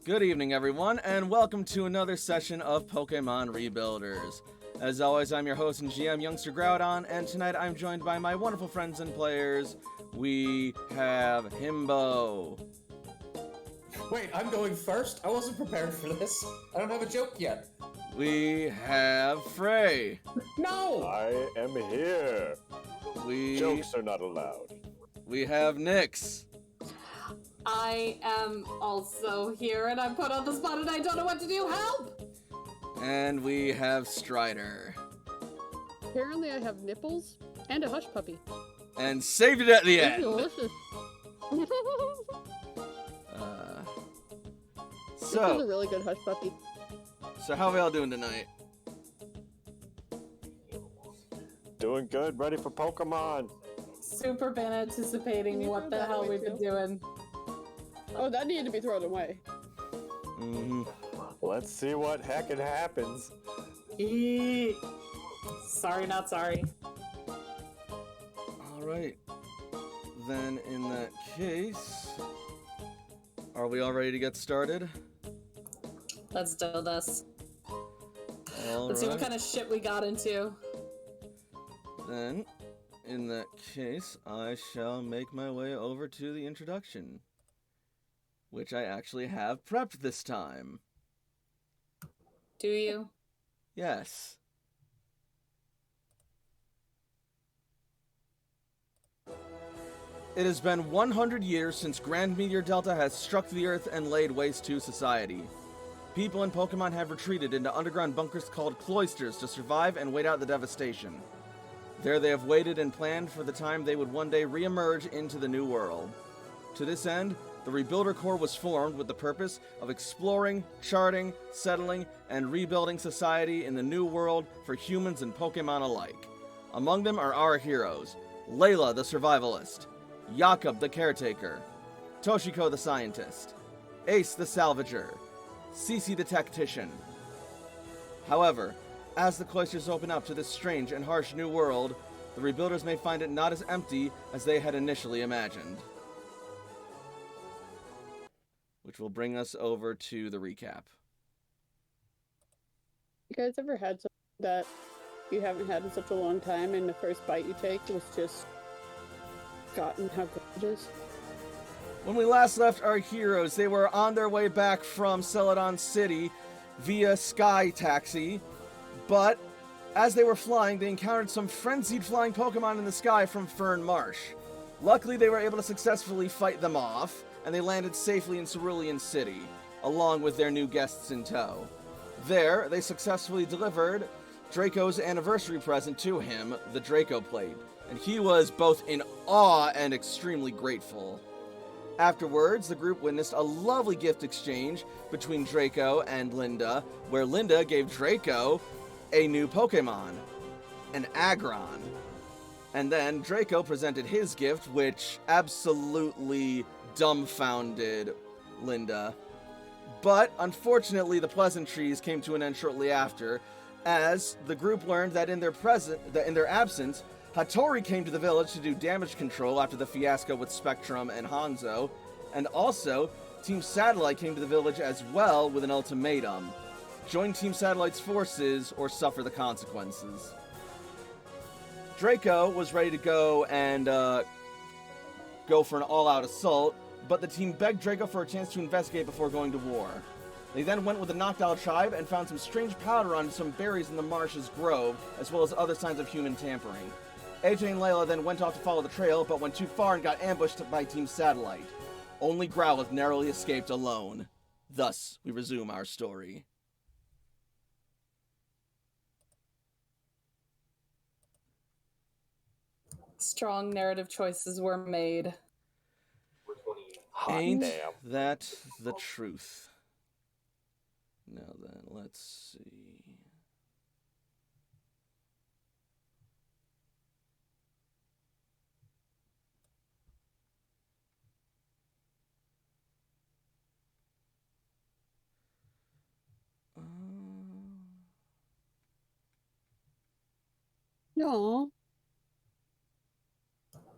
Good evening, everyone, and welcome to another session of Pokemon Rebuilders. As always, I'm your host and GM, Youngster Groudon, and tonight I'm joined by my wonderful friends and players. We have Himbo. Wait, I'm going first? I wasn't prepared for this. I don't have a joke yet. We have Frey. No! I am here. We Jokes are not allowed. we have Nyx. I am also here and I'm put on the spot and I don't know what to do. Help! And we have Strider. Apparently I have nipples and a hush puppy. And saved it at the It's end. delicious. This is a So really good hush puppy. how are we all doing tonight? Doing good, ready for Pokemon. Super been anticipating You what threw the that hell away we've been too? doing. Oh, that needed to be thrown away. Mm-hmm. Let's see what heckin' happens. Eee. Sorry, not sorry. All right. Then, in that case, are we all ready to get started? Let's do this. All Let's see what right. kind of shit we got into. Then, in that case, I shall make my way over to the introduction, which I actually have prepped this time. Do you? Yes. It has been 100 years since Grand Meteor Delta has struck the Earth and laid waste to society. People and Pokemon have retreated into underground bunkers called cloisters to survive and wait out the devastation. There they have waited and planned for the time they would one day re-emerge into the new world. To this end, the Rebuilder Corps was formed with the purpose of exploring, charting, settling, and rebuilding society in the new world for humans and Pokemon alike. Among them are our heroes: Layla the Survivalist, Jakob the Caretaker, Toshiko the Scientist, Ace the Salvager, Cece the Tactician. However, as the cloisters open up to this strange and harsh new world, the Rebuilders may find it not as empty as they had initially imagined. Which will bring us over to the recap. You guys ever had something that you haven't had in such a long time and the first bite you take was just gotten how good it is? When we last left our heroes, they were on their way back from Celadon City via Sky Taxi, but as they were flying, they encountered some frenzied flying Pokemon in the sky from Fern Marsh. Luckily, they were able to successfully fight them off, and they landed safely in Cerulean City, along with their new guests in tow. There, they successfully delivered Draco's anniversary present to him, the Draco Plate, and he was both in awe and extremely grateful. Afterwards, the group witnessed a lovely gift exchange between Draco and Linda, where Linda gave Draco a new Pokemon, an Aggron. And then Draco presented his gift, which absolutely dumbfounded Linda. But unfortunately, the pleasantries came to an end shortly after, as the group learned that in their absence, Hattori came to the village to do damage control after the fiasco with Spectrum and Hanzo, and also Team Satellite came to the village as well with an ultimatum: join Team Satellite's forces or suffer the consequences. Draco was ready to go and go for an all-out assault, but the team begged Draco for a chance to investigate before going to war. They then went with the Noctowl tribe and found some strange powder on some berries in the marsh's grove, as well as other signs of human tampering. AJ and Layla then went off to follow the trail, but went too far and got ambushed by Team Satellite. Only Growlithe narrowly escaped alone. Thus, we resume our story. Strong narrative choices were made. Hot Ain't damn. that the truth? Now then, let's see. No.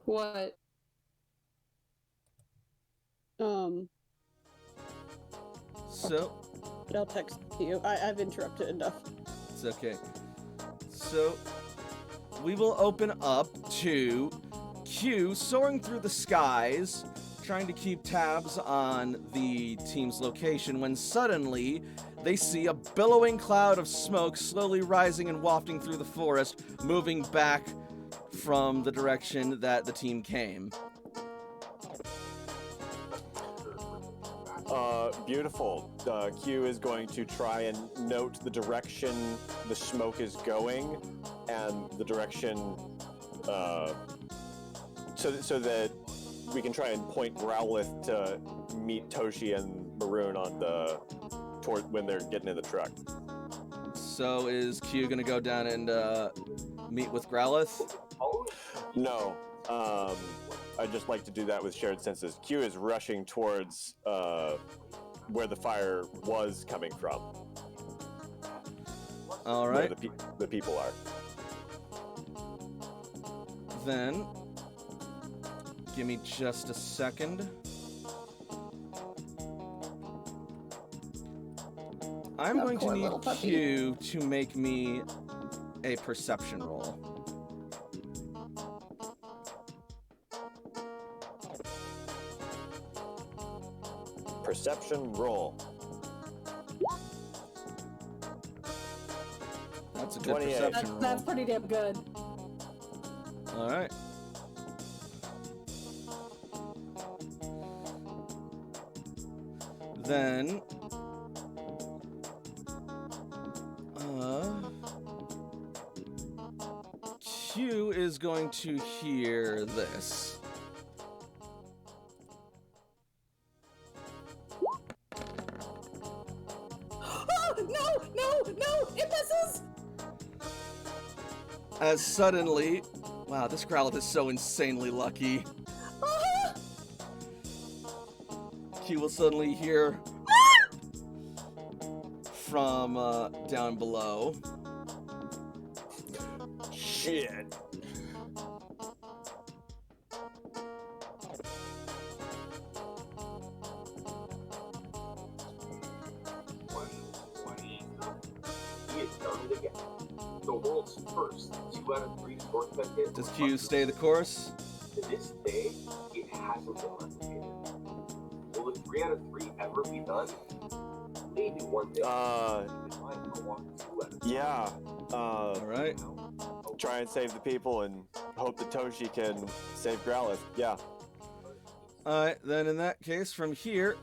What? So, But I'll text you. I've interrupted enough. it's okay. So, we will open up to Q soaring through the skies, trying to keep tabs on the team's location, when suddenly they see a billowing cloud of smoke slowly rising and wafting through the forest, moving back from the direction that the team came. Beautiful. Q is going to try and note the direction the smoke is going, and the direction, so that we can try and point Growlithe to meet Toshi and Maroon on toward when they're getting in the truck. So is Q gonna go down and meet with Growlithe? No. I'd just like to do that with shared senses. Q is rushing towards where the fire was coming from. All Where right. the people are. Then, give me just a second. I'm Oh, going to poor need little puppy. Q to make me a perception roll. Perception roll. That's a good 28. perception roll. That's pretty damn good. All right. Then, Q is going to hear this. Oh, no! It misses! As suddenly, wow, this Growlithe is so insanely lucky. Ah! Q will suddenly hear from down below. Shit. The world's first 2 out of 3 sports that hit. Does Q stay the course? To this day, it hasn't been replicated. Will the 3 out of 3 ever be done? Maybe one day. Yeah. All right. Try and save the people and hope that Toshi can save Growlithe. Yeah. All right. Then in that case, from here,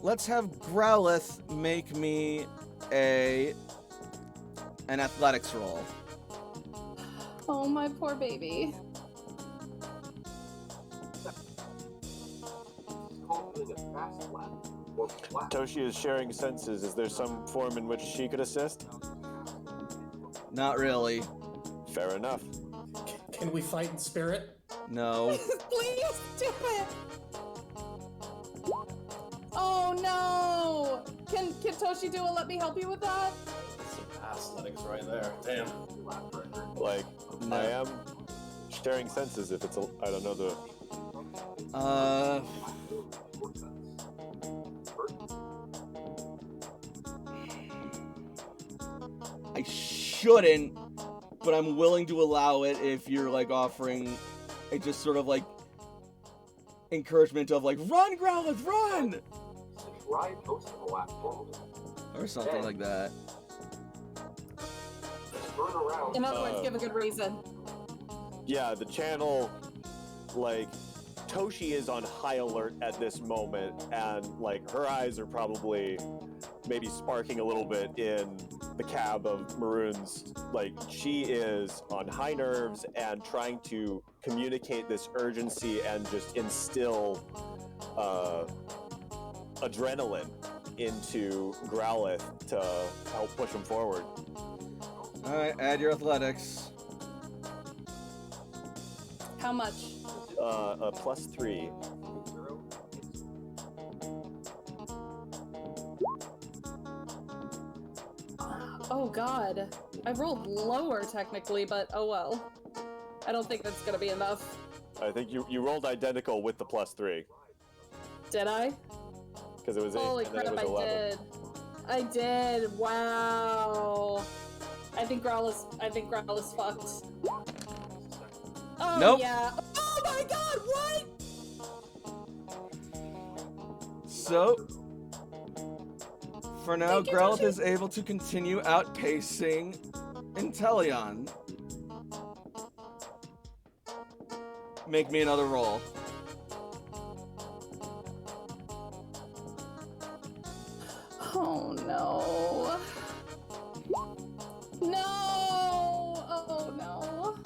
let's have Growlithe make me an athletics roll. Oh, my poor baby. Toshi is sharing senses. Is there some form in which she could assist? Not really. Fair enough. Can we fight in spirit? No. Please do it! Oh no! Can Toshi do it? Let me help you with that? Some athletics right there. Damn. Like, No. I am sharing senses if it's a, I don't know the... I shouldn't, but I'm willing to allow it if you're like offering a just sort of like encouragement of like, run, Growlithe, run! Or something like that. In other words, give a good reason. Yeah, the channel, like, Toshi is on high alert at this moment, and, like, her eyes are probably maybe sparking a little bit in the cab of Maroon's. Like, she is on high nerves and trying to communicate this urgency and just instill adrenaline into Growlithe to help push him forward. Alright, add your athletics. How much? A +3. Oh god. I rolled lower technically, but oh well. I don't think that's gonna be enough. I think you rolled identical with the +3. Did I? because it was 8 Holy and then crap, it I was 11. did. I did. Wow. I think Growl is fucked. Oh, Nope. yeah. Oh my god, what? So, for now, Thank you, Growlithe Toshi. is able to continue outpacing Inteleon. Make me another roll. Oh no. No! Oh no.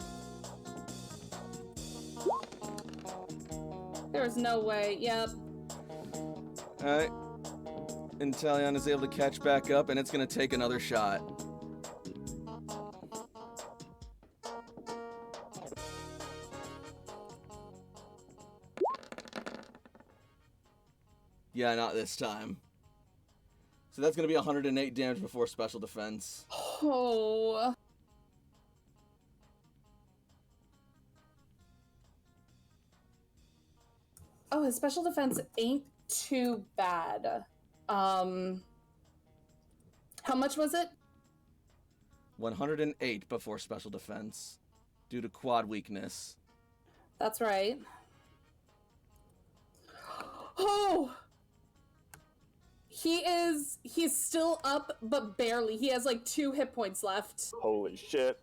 There's no way. Yep. Alright. Inteleon is able to catch back up, and it's gonna take another shot. Yeah, not this time. So that's gonna be 108 damage before special defense. Oh. Oh, his special defense ain't too bad. How much was it? 108 before special defense, due to quad weakness. That's right. Oh! He's still up, but barely. He has like 2 hit points left. Holy shit.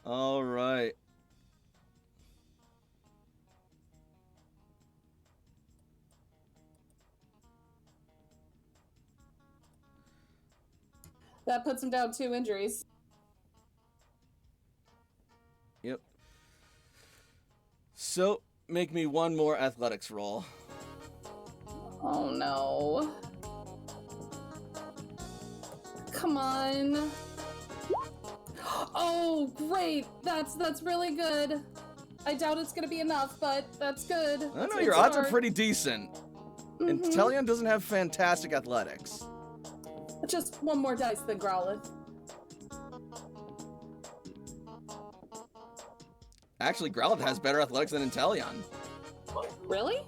Alright. That puts him down 2 injuries. Yep. So, make me one more athletics roll. Oh no. Come on. Oh, great. That's really good. I doubt it's gonna be enough, but that's good. I don't That's know, a your good odds are start. pretty decent. And Mhm. Inteleon doesn't have fantastic athletics. Just one more dice than Growlithe. Actually, Growlithe has better athletics than Inteleon. Really?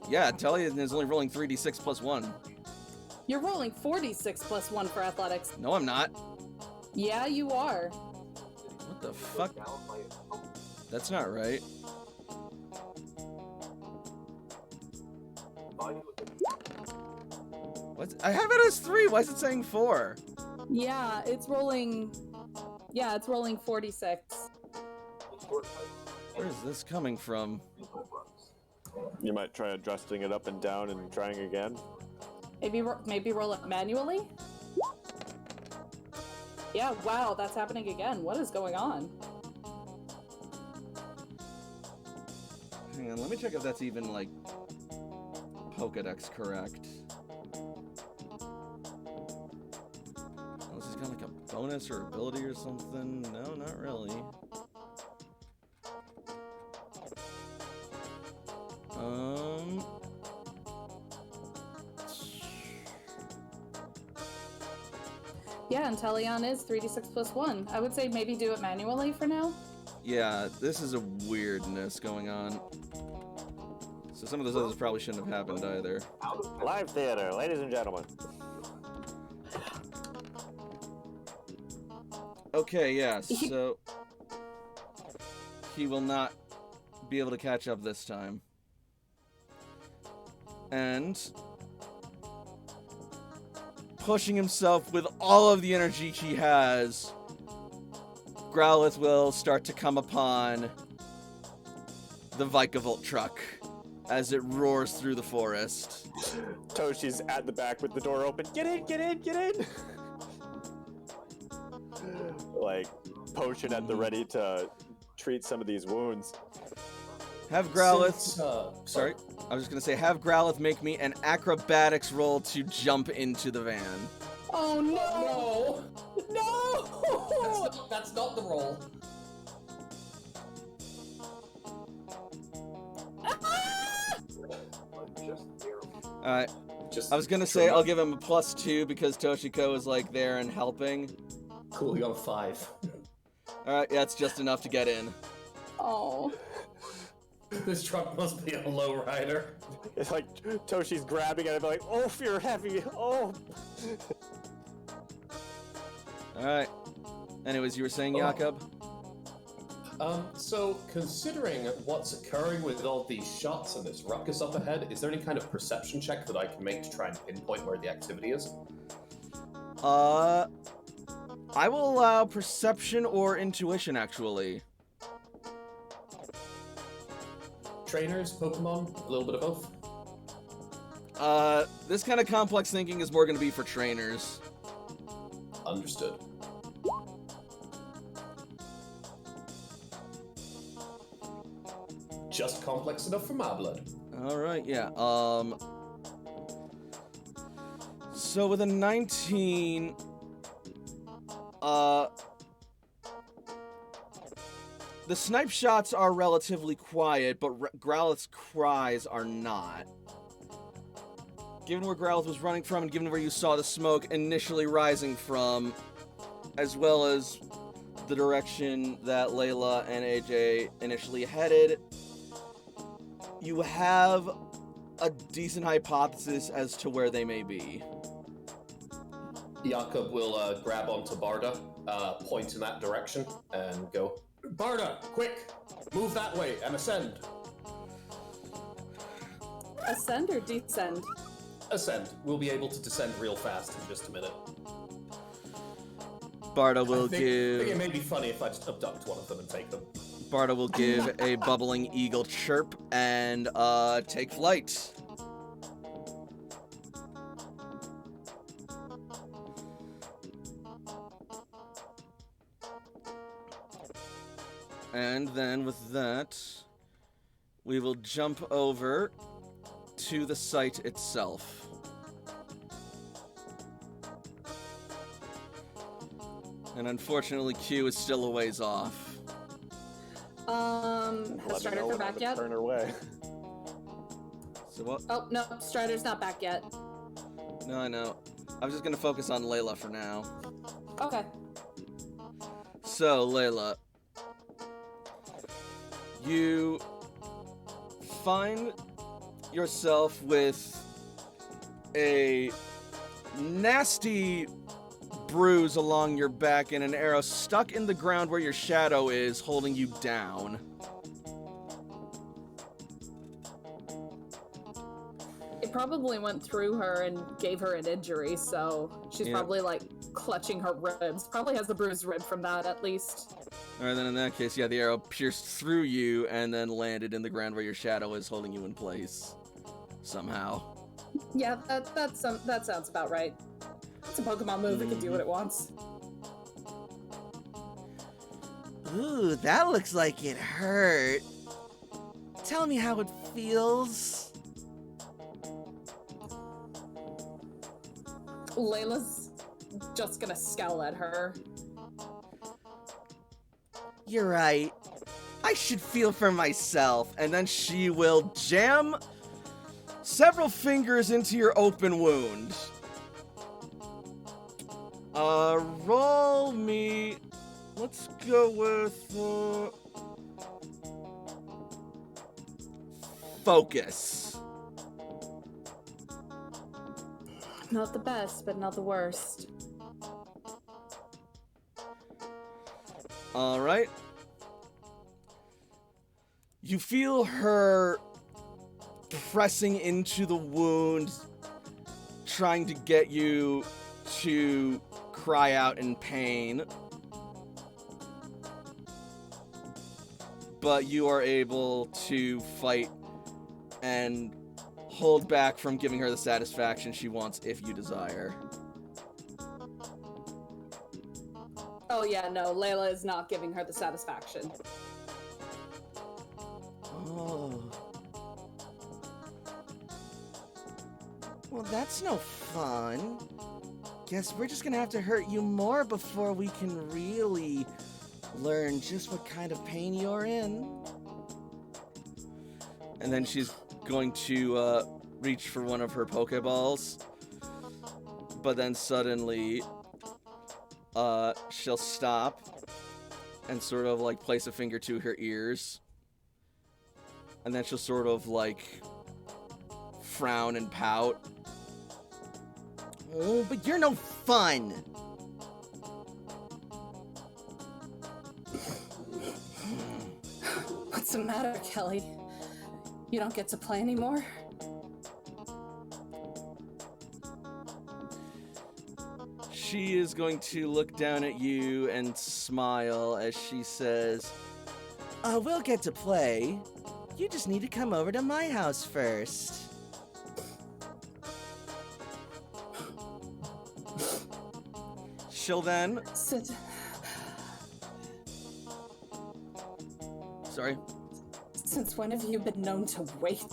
Yeah, Inteleon is only rolling 3d6 plus 1. You're rolling 46 plus 1 for athletics. No, I'm not. Yeah, you are. What the fuck? That's not right. What? I have it as 3. Why is it saying 4? Yeah, it's rolling. Yeah, it's rolling 46. Where is this coming from? You might try adjusting it up and down and trying again. Maybe roll it manually? Yeah, wow, that's happening again. What is going on? Hang on, let me check if that's even, like, Pokedex correct. Unless he's got, like, a bonus or ability or something. No, not really. Yeah, Inteleon is 3d6 plus 1. I would say maybe do it manually for now. Yeah, this is a weirdness going on. So some of those others probably shouldn't have happened either. Live theater, ladies and gentlemen. Okay, yeah, so he will not be able to catch up this time. And pushing himself with all of the energy he has, Growlithe will start to come upon the Vikavolt truck as it roars through the forest. Toshi's at the back with the door open. Get in, get in, get in! Like, potion at the ready to treat some of these wounds. Have Growlithe... Since, Sorry, I was just gonna say, have Growlithe make me an acrobatics roll to jump into the van. Oh no! No! That's not the roll. Alright, Just I was gonna say I'll give him a +2 because Toshiko is like there and helping. Cool, you got a 5. Alright, yeah, it's just enough to get in. Oh. This truck must be a lowrider. It's like Toshi's grabbing it and like, oh, you're heavy. Oh. All right. Anyways, you were saying, Oh. Jakob? So considering what's occurring with all these shots and this ruckus up ahead, is there any kind of perception check that I can make to try and pinpoint where the activity is? I will allow perception or intuition, actually. Trainers, Pokemon, a little bit of both? This kind of complex thinking is more going to be for trainers. Understood. Just complex enough for my blood. All right, yeah. So with a 19, the snipe shots are relatively quiet, but Growlith's cries are not. Given where Growlith was running from and given where you saw the smoke initially rising from, as well as the direction that Layla and AJ initially headed, you have a decent hypothesis as to where they may be. Jakob will grab onto Barda, point in that direction, and go, Barda, quick! Move that way and ascend. Ascend or descend? Ascend. We'll be able to descend real fast in just a minute. Barda will I think it give may be funny if I just abduct one of them and take them. Barda will give a bubbling eagle chirp and take flight. And then with that, we will jump over to the site itself. And unfortunately, Q is still a ways off. Has Let me Strider know come when back I'm yet? turn her way. So what? Oh, no, Strider's not back yet. No, I know. I was just gonna focus on Layla for now. Okay. So, Layla, you find yourself with a nasty bruise along your back and an arrow stuck in the ground where your shadow is, holding you down. It probably went through her and gave her an injury, so she's Yeah. probably like clutching her ribs. Probably has the bruised rib from that at least. Alright, then in that case, yeah, the arrow pierced through you and then landed in the ground where your shadow is, holding you in place. Somehow. Yeah, that sounds about right. It's a Pokemon move that can do what it wants. Ooh, that looks like it hurt. Tell me how it feels. Layla's just gonna scowl at her. You're right. I should feel for myself. And then she will jam several fingers into your open wound. Roll me. Let's go with focus. Not the best, but not the worst. All right. You feel her pressing into the wound, trying to get you to cry out in pain. But you are able to fight and hold back from giving her the satisfaction she wants if you desire. Oh yeah, no, Layla is not giving her the satisfaction. Oh. Well, that's no fun. Guess we're just gonna have to hurt you more before we can really learn just what kind of pain you're in. And then she's going to reach for one of her Pokeballs. But then suddenly, she'll stop and sort of like place a finger to her ears. And then she'll sort of like frown and pout. Oh, but you're no fun. What's the matter, Kelly? You don't get to play anymore? She is going to look down at you and smile as she says, we'll get to play. You just need to come over to my house first. She'll then... Sorry? Since when have you been known to wait?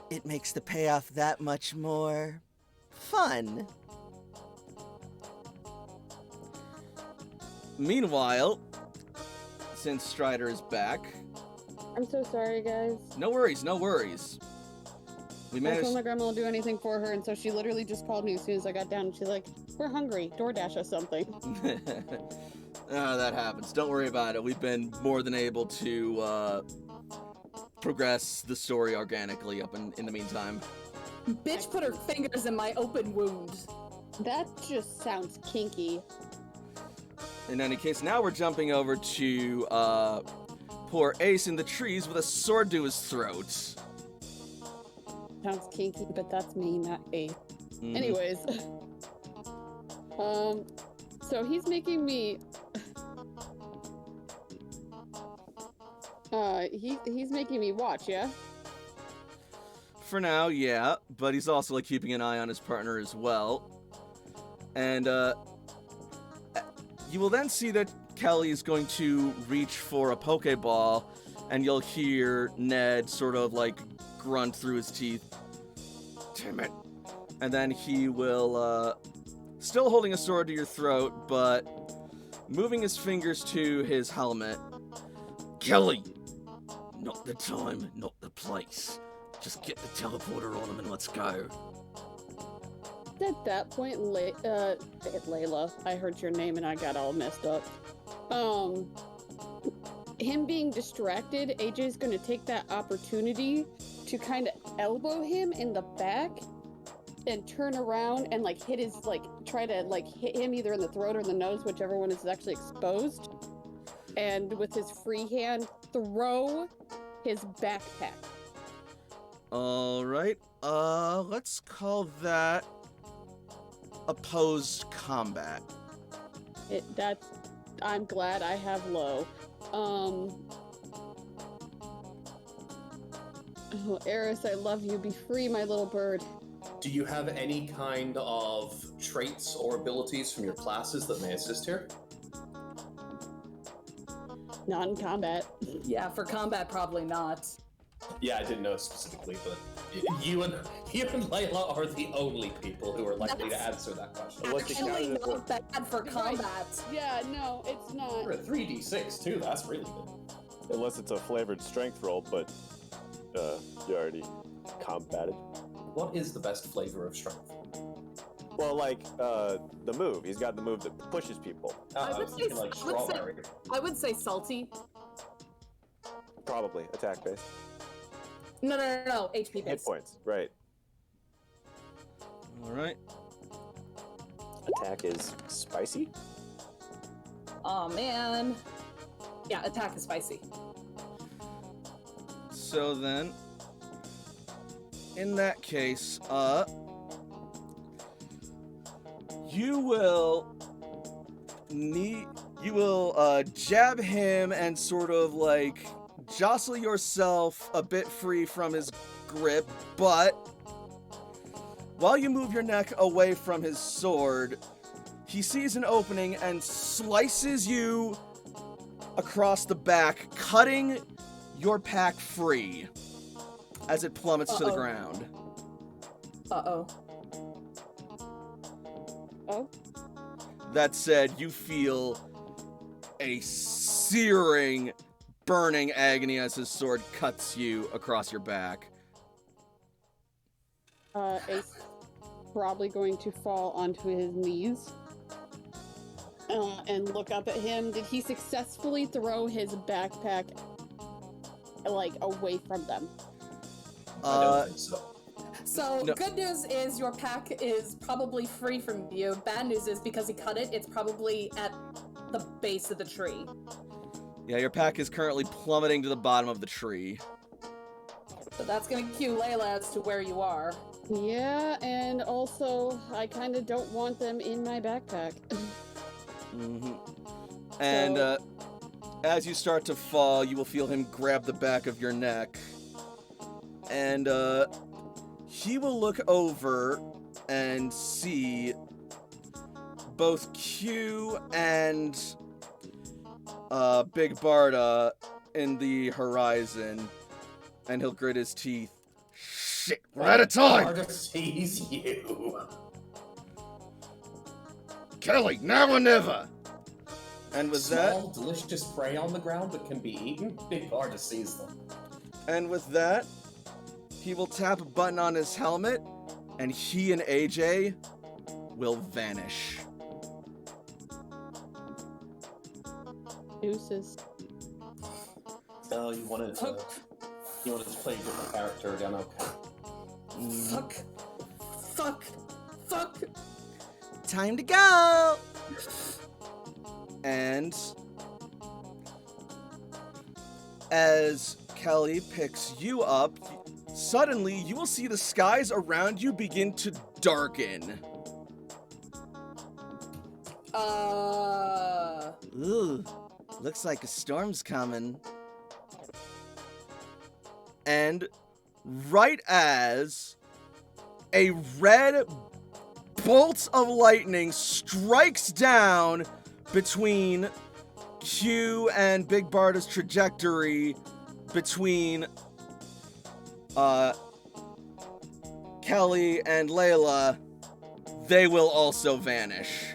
It makes the payoff that much more fun. Meanwhile, since Strider is back... I'm so sorry, guys. No worries, no worries. We I managed... told my grandma I'll do anything for her, and so she literally just called me as soon as I got down, and she's like, we're hungry, DoorDash us something. That happens. Don't worry about it. We've been more than able to progress the story organically up in the meantime. Bitch put her fingers in my open wound. That just sounds kinky. In any case, now we're jumping over to poor Ace in the trees with a sword to his throat. Sounds kinky, but that's me, not Ace. Mhm. Anyways. So he's making me... he's making me watch, yeah? For now, yeah, but he's also like keeping an eye on his partner as well. And you will then see that Kelly is going to reach for a Pokeball, and you'll hear Ned sort of like grunt through his teeth. Damn it. And then he will, still holding a sword to your throat, but moving his fingers to his helmet. Kelly! Not the time, not the place. Just get the teleporter on him and let's go. At that point, Layla, I heard your name and I got all messed up. Him being distracted, AJ's gonna take that opportunity to kind of elbow him in the back and turn around and like hit his, like, try to like hit him either in the throat or the nose, whichever one is actually exposed. And with his free hand, throw his backpack. Alright, let's call that opposed combat. I'm glad I have low. Oh, Eris, I love you. Be free, my little bird. Do you have any kind of traits or abilities from your classes that may assist here? Not in combat. Yeah, for combat, probably not. Yeah, I didn't know specifically, but you and Layla are the only people who are likely to answer that question. Unless you Actually, counted it not bad for combat. Yeah, no, it's not. We're at 3d6 too, that's really good. unless it's a flavored strength roll, but you already combated. What is the best flavor of strength? Well, like the move. He's got the move that pushes people. I would was say- thinking like I would say- strawberry. I would say salty. Probably attack based. No, HP Hit based. points, right? Alright. Attack is spicy. Oh man. Yeah, attack is spicy. So then, in that case, you will jab him and sort of like jostle yourself a bit free from his grip, but while you move your neck away from his sword, he sees an opening and slices you across the back, cutting your pack free as it plummets to the Uh-oh. ground. Uh-oh. Oh, That said, you feel a searing, burning agony as his sword cuts you across your back. Ace. probably going to fall onto his knees and look up at him. Did he successfully throw his backpack like away from them? I don't think so. So, No. good news is your pack is probably free from you. Bad news is because he cut it, it's probably at the base of the tree. Yeah, your pack is currently plummeting to the bottom of the tree. So that's gonna cue Layla as to where you are. Yeah, and also I kind of don't want them in my backpack. hmm And So- as you start to fall, you will feel him grab the back of your neck. And he will look over and see both Q and Big Barda in the horizon. And he'll grit his teeth. Shit, we're out of time! Barda sees you. Kelly, now or never! And with that, Small, delicious prey on the ground that can be eaten. Big Barda sees them. he will tap a button on his helmet, and he and AJ will vanish. Deuces. Oh, you wanted to play a different character again, okay. Fuck. Fuck. Fuck. Time to go! And as Kelly picks you up, suddenly you will see the skies around you begin to darken. Ooh, looks like a storm's coming. And right as a red bolt of lightning strikes down between Q and Big Barda's trajectory, between Kelly and Layla, they will also vanish.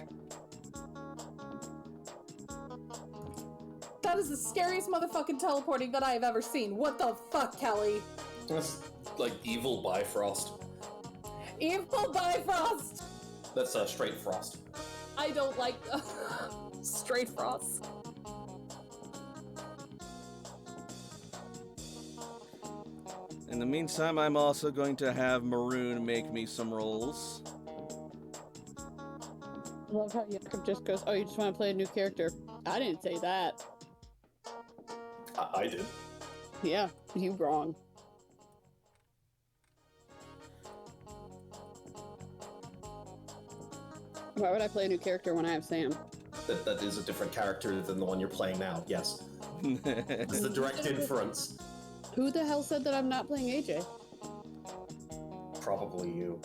That is the scariest motherfucking teleporting that I have ever seen. What the fuck, Kelly? That's like evil Bifrost. Evil Bifrost! That's straight frost. I don't like straight frost. In the meantime, I'm also going to have Maroon make me some rolls. I love how Jacob just goes, oh, you just want to play a new character. I didn't say that. I did. Yeah, you wrong. Why would I play a new character when I have Sam? That is a different character than the one you're playing now, yes. It's the direct inference. Who the hell said that I'm not playing AJ? Probably you.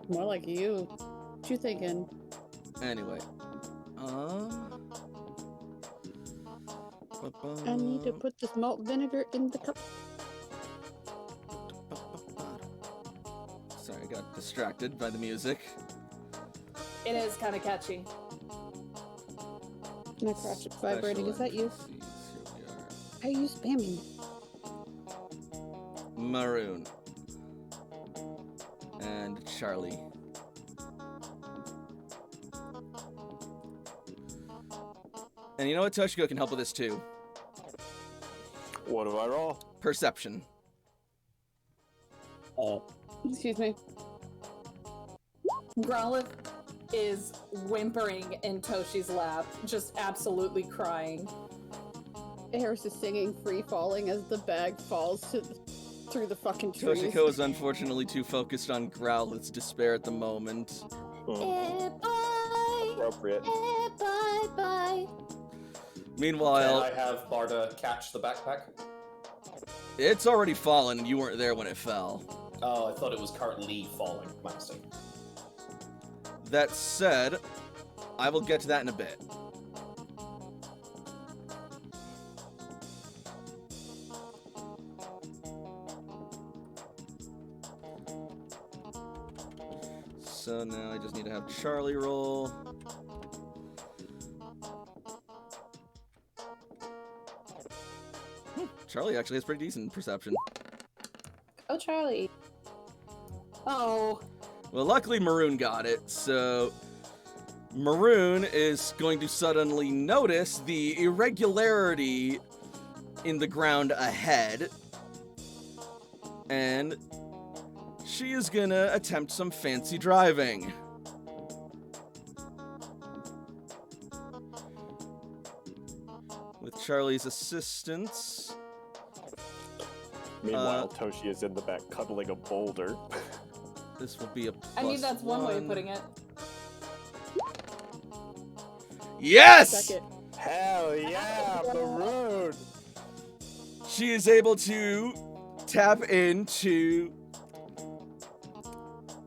More like you. What you thinking? Anyway. I need to put this malt vinegar in the cup. Sorry, I got distracted by the music. It is kind of catchy. My crotch is vibrating. Is that you? Special NPCs, here How are you spamming? we are. Maroon. And Charlie. And you know what? Toshiko can help with this too. What do I roll? Perception. Excuse me. Growlithe is whimpering in Toshi's lap, just absolutely crying. Eris is singing Free Falling as the bag falls through the fucking trees. Toshiko is unfortunately too focused on Growlithe's despair at the moment. Appropriate. Bye. Meanwhile, Can I have Barda catch the backpack? it's already fallen and you weren't there when it fell. Oh, I thought it was currently falling. My mistake. That said, I will get to that in a bit. So now I just need to have Charlie roll. Charlie actually has pretty decent perception. Oh, Charlie. Oh. Well, luckily Maroon got it, so Maroon is going to suddenly notice the irregularity in the ground ahead, and she is gonna attempt some fancy driving. With Charlie's assistance. Meanwhile, Toshi is in the back cuddling a boulder. This will be a I mean, plus that's one way of 1. putting it. Yes! Second. Hell yeah, Maroon! She is able to tap into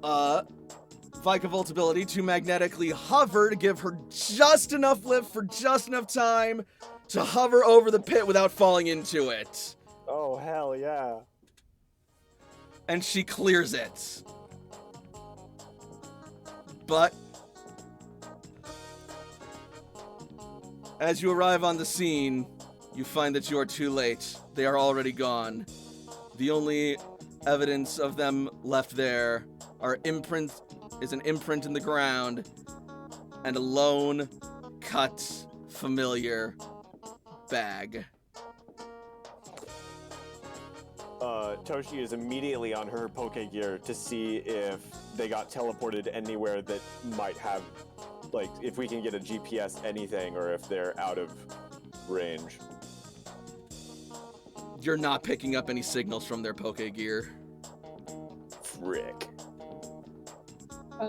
Vikavolt ability to magnetically hover to give her just enough lift for just enough time to hover over the pit without falling into it. Oh, hell yeah. And she clears it. But as you arrive on the scene, you find that you are too late. They are already gone. The only evidence of them left there are an imprint in the ground and a lone, cut, familiar bag. Toshi is immediately on her Poke Gear to see if they got teleported anywhere that might have, like, if we can get a GPS anything or if they're out of range. You're not picking up any signals from their Poke Gear. Frick.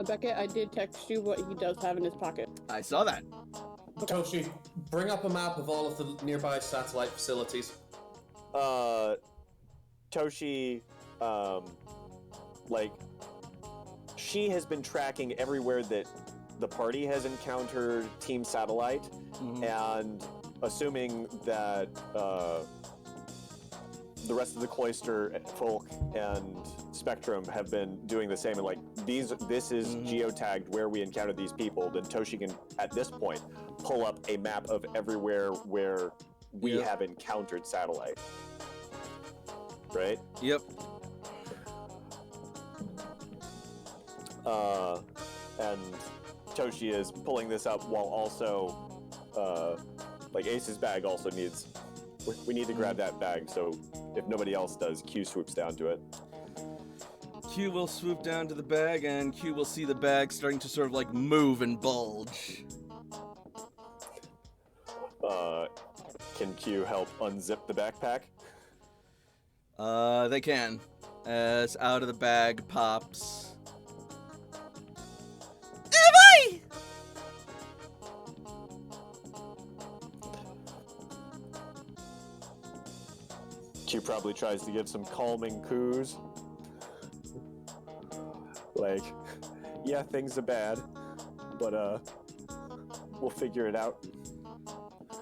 Beckett, I did text you what he does have in his pocket. I saw that. Toshi, bring up a map of all of the nearby satellite facilities. Toshi, like, she has been tracking everywhere that the party has encountered Team Satellite, and assuming that the rest of the Cloister folk and Spectrum have been doing the same, and like this is geotagged where we encountered these people, then Toshi can, at this point, pull up a map of everywhere where we have encountered Satellite. Right? Yep. And Toshi is pulling this up while also, like Ace's bag also needs, we need to grab that bag, so if nobody else does, Q swoops down to it. Q will swoop down to the bag, and Q will see the bag starting to sort of like move and bulge. Can Q help unzip the backpack? They can. As out of the bag pops. Boy! Q probably tries to give some calming coos. Like, yeah, things are bad, but we'll figure it out.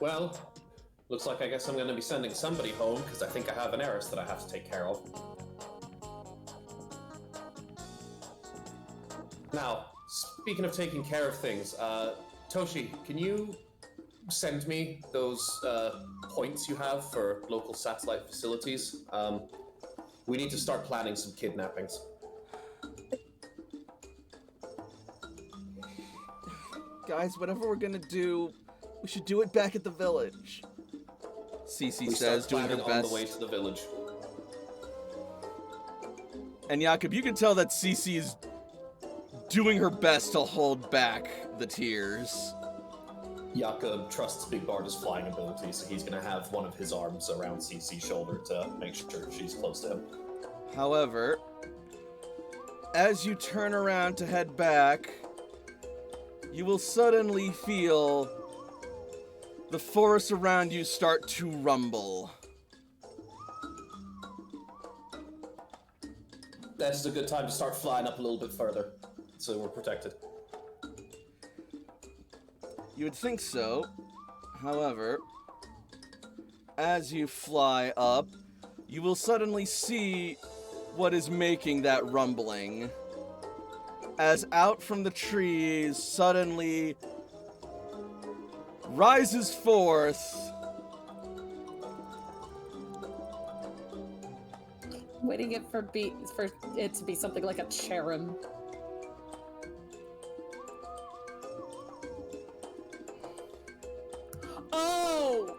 Well, looks like I guess I'm going to be sending somebody home because I think I have an heiress that I have to take care of. Now, speaking of taking care of things, Toshi, can you send me those points you have for local satellite facilities? We need to start planning some kidnappings. Guys, whatever we're gonna do, we should do it back at the village. Cece We says, start doing her planning on best. the way to the village. And Jakob, you can tell that Cece is doing her best to hold back the tears. Jakob trusts Big Barda's flying ability, so he's going to have one of his arms around Cece's shoulder to make sure she's close to him. However, as you turn around to head back, you will suddenly feel the forest around you start to rumble. This is a good time to start flying up a little bit further, so we're protected. You would think so. However, as you fly up, you will suddenly see what is making that rumbling. As out from the trees suddenly rises forth Waiting it for it to be something like a cherub. Oh!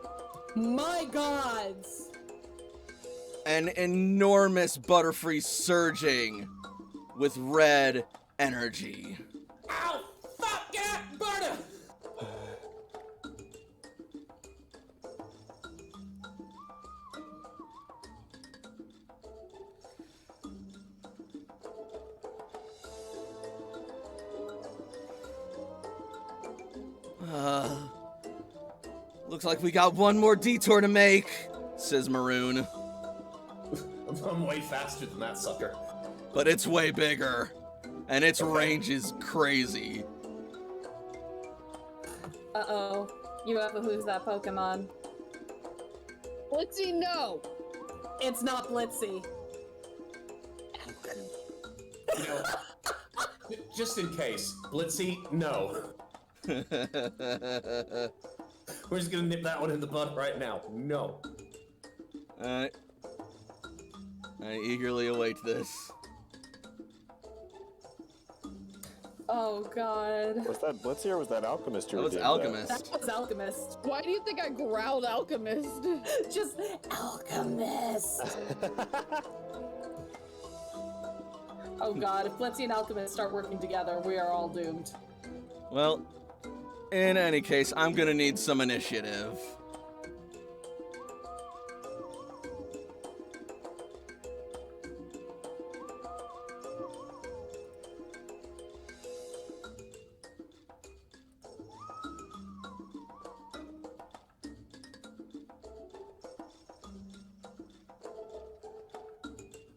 My gods! An enormous Butterfree surging with red energy. Ow! Fuck! Yeah! Barda! Looks like we got one more detour to make, says Maroon. I'm way faster than that sucker. But it's way bigger, and its range is crazy. Uh-oh. You have a who's that Pokemon? Blitzy, no! It's not Blitzy. You know, just in case, Blitzy, no. We're just gonna nip that one in the bud right now. No. Alright. I eagerly await this. Oh god. Was that Blitzy or was that Alchemist? That was Alchemist. That was Alchemist. Why do you think I growled Alchemist? Just Alchemist. Oh god, if Blitzy and Alchemist start working together, we are all doomed. Well, in any case, I'm gonna need some initiative.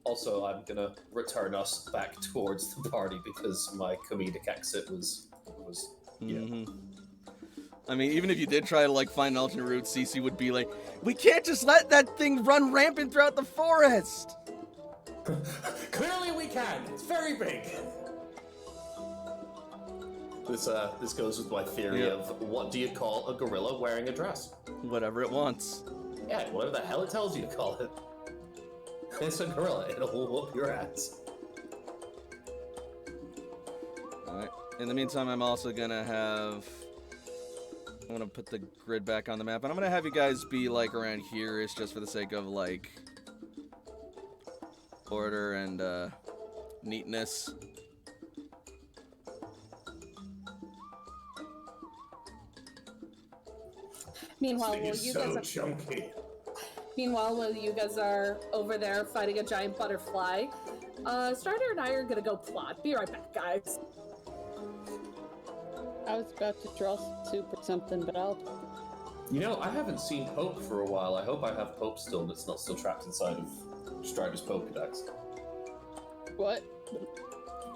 Also, I'm gonna return us back towards the party because my comedic exit was yeah. Mhm. I mean, even if you did try to like find an alternate route, Cece would be like, "We can't just let that thing run rampant throughout the forest." Clearly we can. It's very big. This goes with my theory Yeah. of what do you call a gorilla wearing a dress? Whatever it wants. Yeah, whatever the hell it tells you to call it. It's a gorilla. It'll whoop your ass. Alright. In the meantime, I'm also gonna have... I'm gonna put the grid back on the map, and I'm gonna have you guys be, like, around here-ish, just for the sake of, like, order and, neatness. Meanwhile, This thing while is you so guys are chunky. Meanwhile, while you guys are over there fighting a giant butterfly, Strider and I are gonna go plot. Be right back, guys. I was about to draw some soup or something, but I'll... You know, I haven't seen Pope for a while. I hope I have Pope still, and it's not still trapped inside of Strider's Pokedex. What?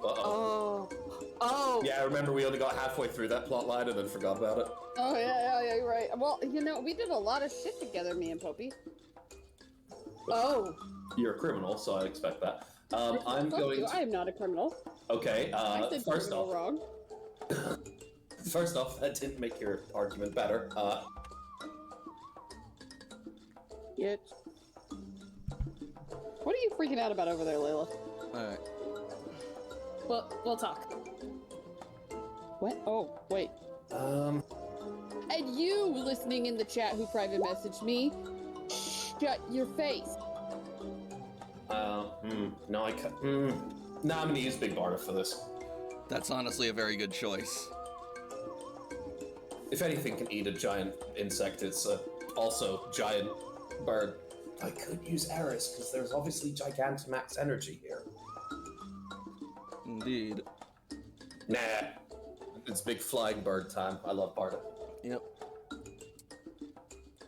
Uh-oh. Oh. Yeah, I remember we only got halfway through that plot line and then forgot about it. Oh, yeah, you're right. Well, you know, we did a lot of shit together, me and Popey. Oh. You're a criminal, so I expect that. I'm Fuck going you, to... I am not a criminal. Okay, I did first criminal off... wrong. First off, that didn't make your argument better. Yet. What are you freaking out about over there, Layla? Alright. We'll talk. What? Oh, wait. And you listening in the chat who private messaged me, shut your face. No, I can't. No, I'm gonna use Big Barda for this. That's honestly a very good choice. If anything can eat a giant insect, it's also giant bird. I could use Eris, because there's obviously Gigantamax energy here. Indeed. Nah. It's big flying bird time. I love Barda. Yep.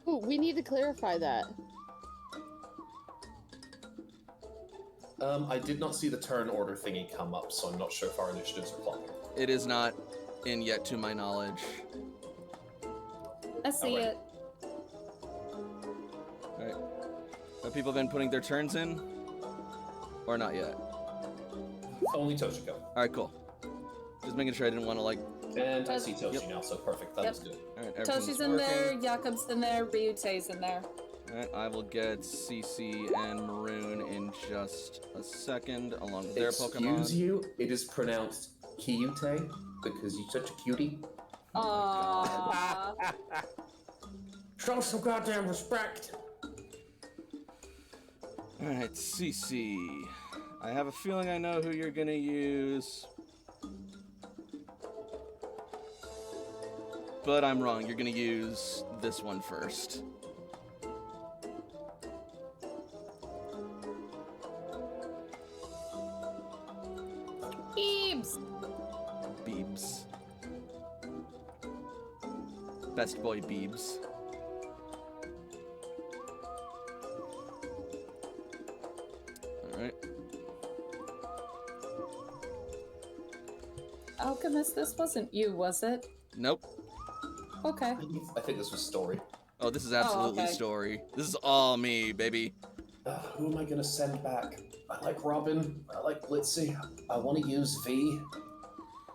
Ooh, we need to clarify that. I did not see the turn order thingy come up, so I'm not sure if our initiatives are clocking. It is not in yet, to my knowledge. I see Alright. it. Alright. Have people been putting their turns in? Or not yet? Only Toshiko. Alright, cool. Just making sure I didn't want to, like... And I see Toshi Yep. now, so perfect. That was good. Alright, everything's Toshi's in there, working. Jakob's in there, Ryutei's in there. Alright, I will get CC and Maroon in just a second, along with their Pokemon. Excuse you, it is pronounced Kyute because you're such a cutie. Aww. Show some goddamn respect. Alright, CC. I have a feeling I know who you're gonna use. But I'm wrong. You're gonna use this one first. Eebs! Beebs. Best boy Beebs. Alright. Alchemist, this wasn't you, was it? Nope. Okay. I think this was Story. Oh, this is absolutely okay. Story. This is all me, baby. Who am I gonna send back? I like Robin. I like Blitzy. I want to use V.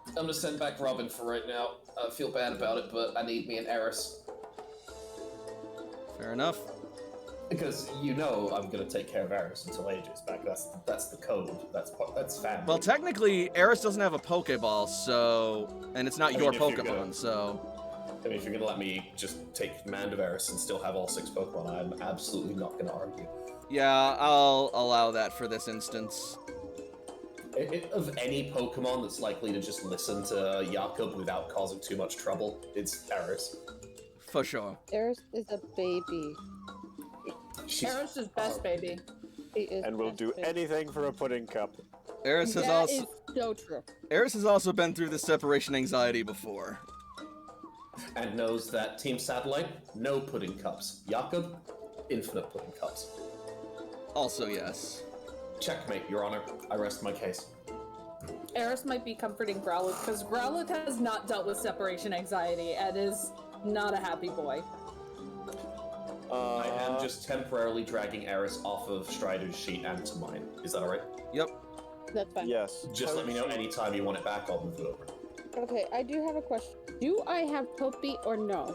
I'm gonna send back Robin for right now. I feel bad about it, but I need me an Eris. Fair enough. Because you know I'm gonna take care of Eris until Aegis back. That's the code. That's family. Well, technically, Eris doesn't have a Pokeball, so... And it's not I mean, your if you're Pokemon, gonna- so... I mean, if you're gonna let me just take command of Eris and still have all 6 Pokemon, I'm absolutely not gonna argue. Yeah, I'll allow that for this instance. Of any Pokemon that's likely to just listen to Jakob without causing too much trouble, it's Eris. For sure. Eris is a baby. Eris is best, baby. He is And we'll best do baby. anything for a pudding cup. Eris has That also... is so true. Eris has also been through this separation anxiety before. And knows that Team Satellite, no pudding cups. Jakob, infinite pudding cups. Also, yes. Checkmate, Your Honor. I rest my case. Eris might be comforting Growlithe, because Growlithe has not dealt with separation anxiety and is not a happy boy. I am just temporarily dragging Eris off of Strider's sheet and to mine. Is that alright? Yep. That's fine. Yes. Just let me know anytime you want it back, I'll move it over. Okay, I do have a question. Do I have Popey or no?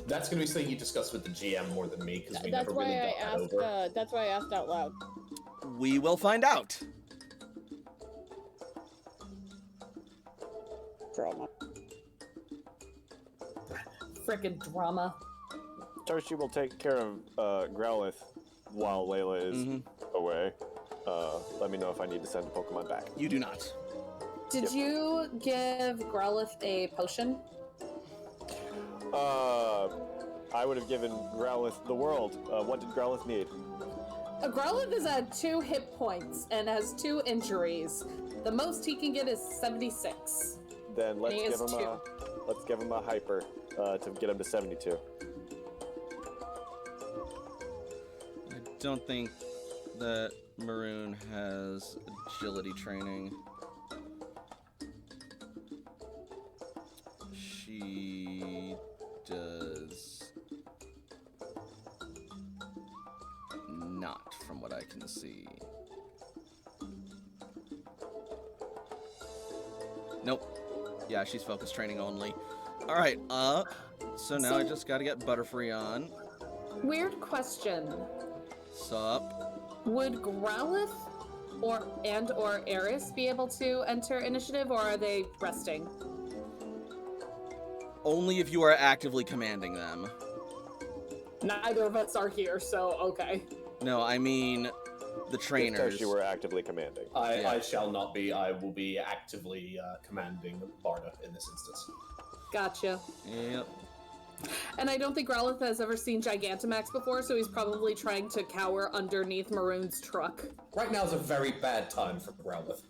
That's going to be something you discuss with the GM more than me, because we That's never why really I got that asked. over. That's why I asked out loud. We will find out. Drama. Frickin' drama. Toshi will take care of Growlithe while Layla is away. Let me know if I need to send a Pokemon back. You do not. Did you give Growlithe a potion? I would have given Growlithe the world. What did Growlithe need? Growlithe is at 2 hit points and has 2 injuries. The most he can get is 76. Then let's He give has him a hyper to get him to 72. I don't think that Maroon has agility training. She does not, from what I can see. Nope. Yeah, she's focus training only. Alright, so now I So- just gotta get Butterfree on. Weird question. Sup? Would Growlithe or Eris be able to enter initiative, or are they resting? Only if you are actively commanding them. Neither of us are here, so okay. No, I mean the If trainers. Toshi were actively commanding. Yeah. I shall not be. I will be actively commanding Barda in this instance. Gotcha. Yep. And I don't think Growlithe has ever seen Gigantamax before, so he's probably trying to cower underneath Maroon's truck. Right now is a very bad time for Growlithe.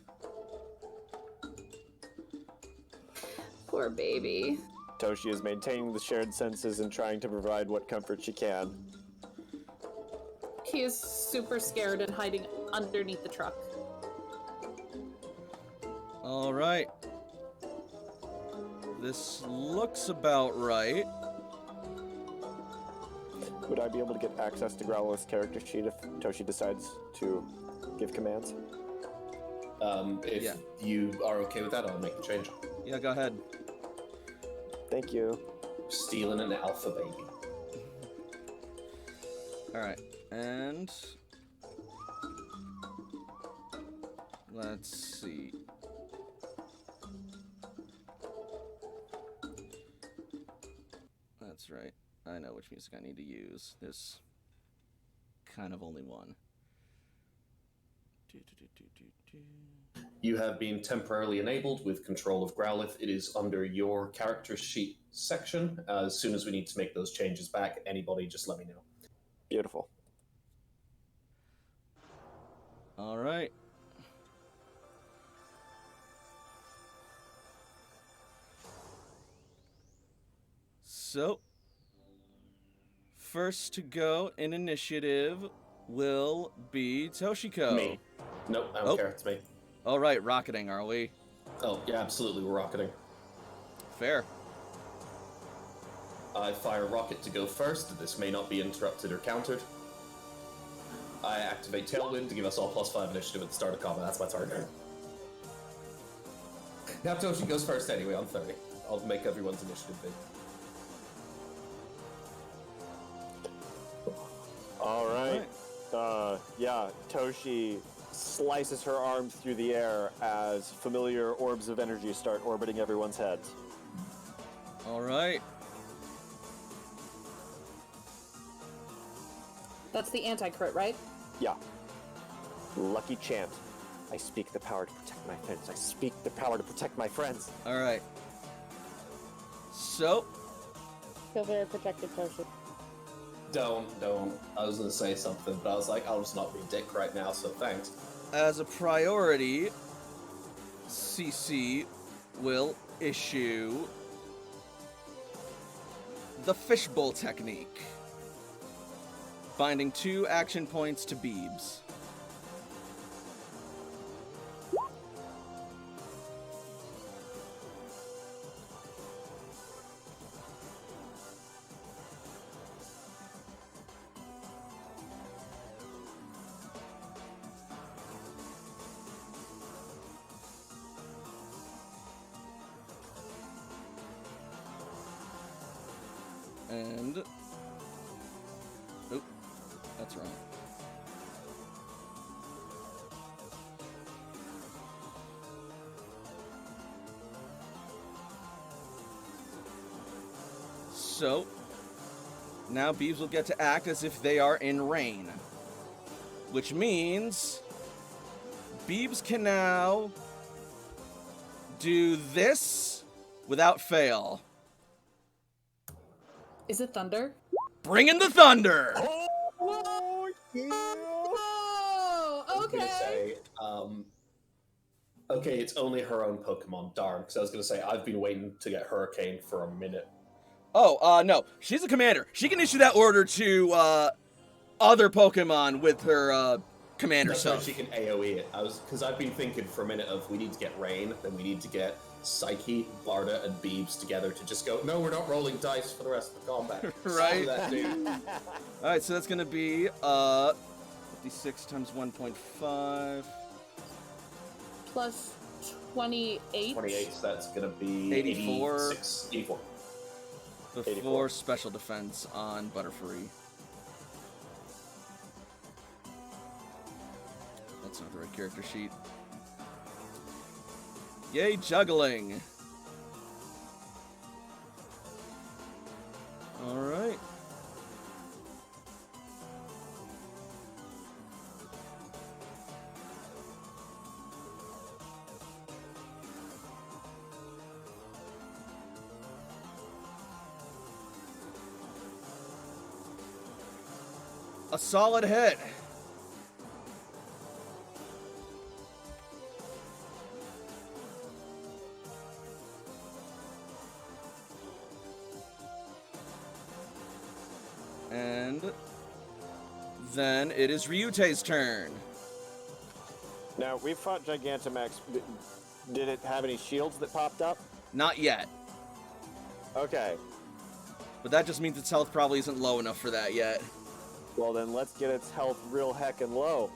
Poor baby. Toshi is maintaining the shared senses and trying to provide what comfort she can. He is super scared and hiding underneath the truck. All right. This looks about right. Would I be able to get access to Growlithe's character sheet if Toshi decides to give commands? If Yeah. you are okay with that, I'll make the change. Yeah, go ahead. Thank you. Stealing an alpha baby. All right, and let's see. That's right. I know which music I need to use. There's kind of only one. You have been temporarily enabled with control of Growlithe. It is under your character sheet section. As soon as we need to make those changes back, anybody just let me know. Beautiful. All right. So, first to go in initiative will be Toshiko. Me. Nope, I don't care. It's me. All right, rocketing, are we? Oh, yeah, absolutely. We're rocketing. Fair. I fire Rocket to go first. This may not be interrupted or countered. I activate Tailwind to give us all +5 initiative at the start of combat. That's my target. Now Toshi goes first anyway on 30. I'll make everyone's initiative big. All right. Yeah, Toshi slices her arms through the air as familiar orbs of energy start orbiting everyone's heads. All right. That's the anti-crit, right? Yeah. Lucky chant. I speak the power to protect my friends. I speak the power to protect my friends. All right. So, Feel very protected, Toshi. Don't. I was gonna say something, but I was like, I'll just not be a dick right now, so thanks. as a priority, CC will issue the fishbowl technique, binding 2 action points to Beebs. And... oop, that's wrong. So, now Beebs will get to act as if they are in rain. Which means... Beebs can now... do this without fail. Is it thunder? Bring in the thunder! Oh, yeah! Oh, I was gonna okay. say, okay, it's only her own Pokemon. Darn, because I was gonna say I've been waiting to get Hurricane for a minute. Oh, no. She's a commander. She can issue that order to, other Pokemon with her, commander That's why stuff. she can AoE it. Because I've been thinking for a minute of we need to get Rain, then we need to get Psyche, Barda, and Beebs together to just go, no, we're not rolling dice for the rest of the combat. Right. Screw that, dude. Alright, so that's gonna be, 56 times 1.5. Plus 28. 28, so that's gonna be 84. 84. Before 84. special defense on Butterfree. That's not the right character sheet. Yay, juggling! Alright. A solid hit. And then it is Ryutei's turn. Now, we fought Gigantamax. Did it have any shields that popped up? Not yet, Okay. but that just means its health probably isn't low enough for that yet. Well, then let's get its health real heckin' low.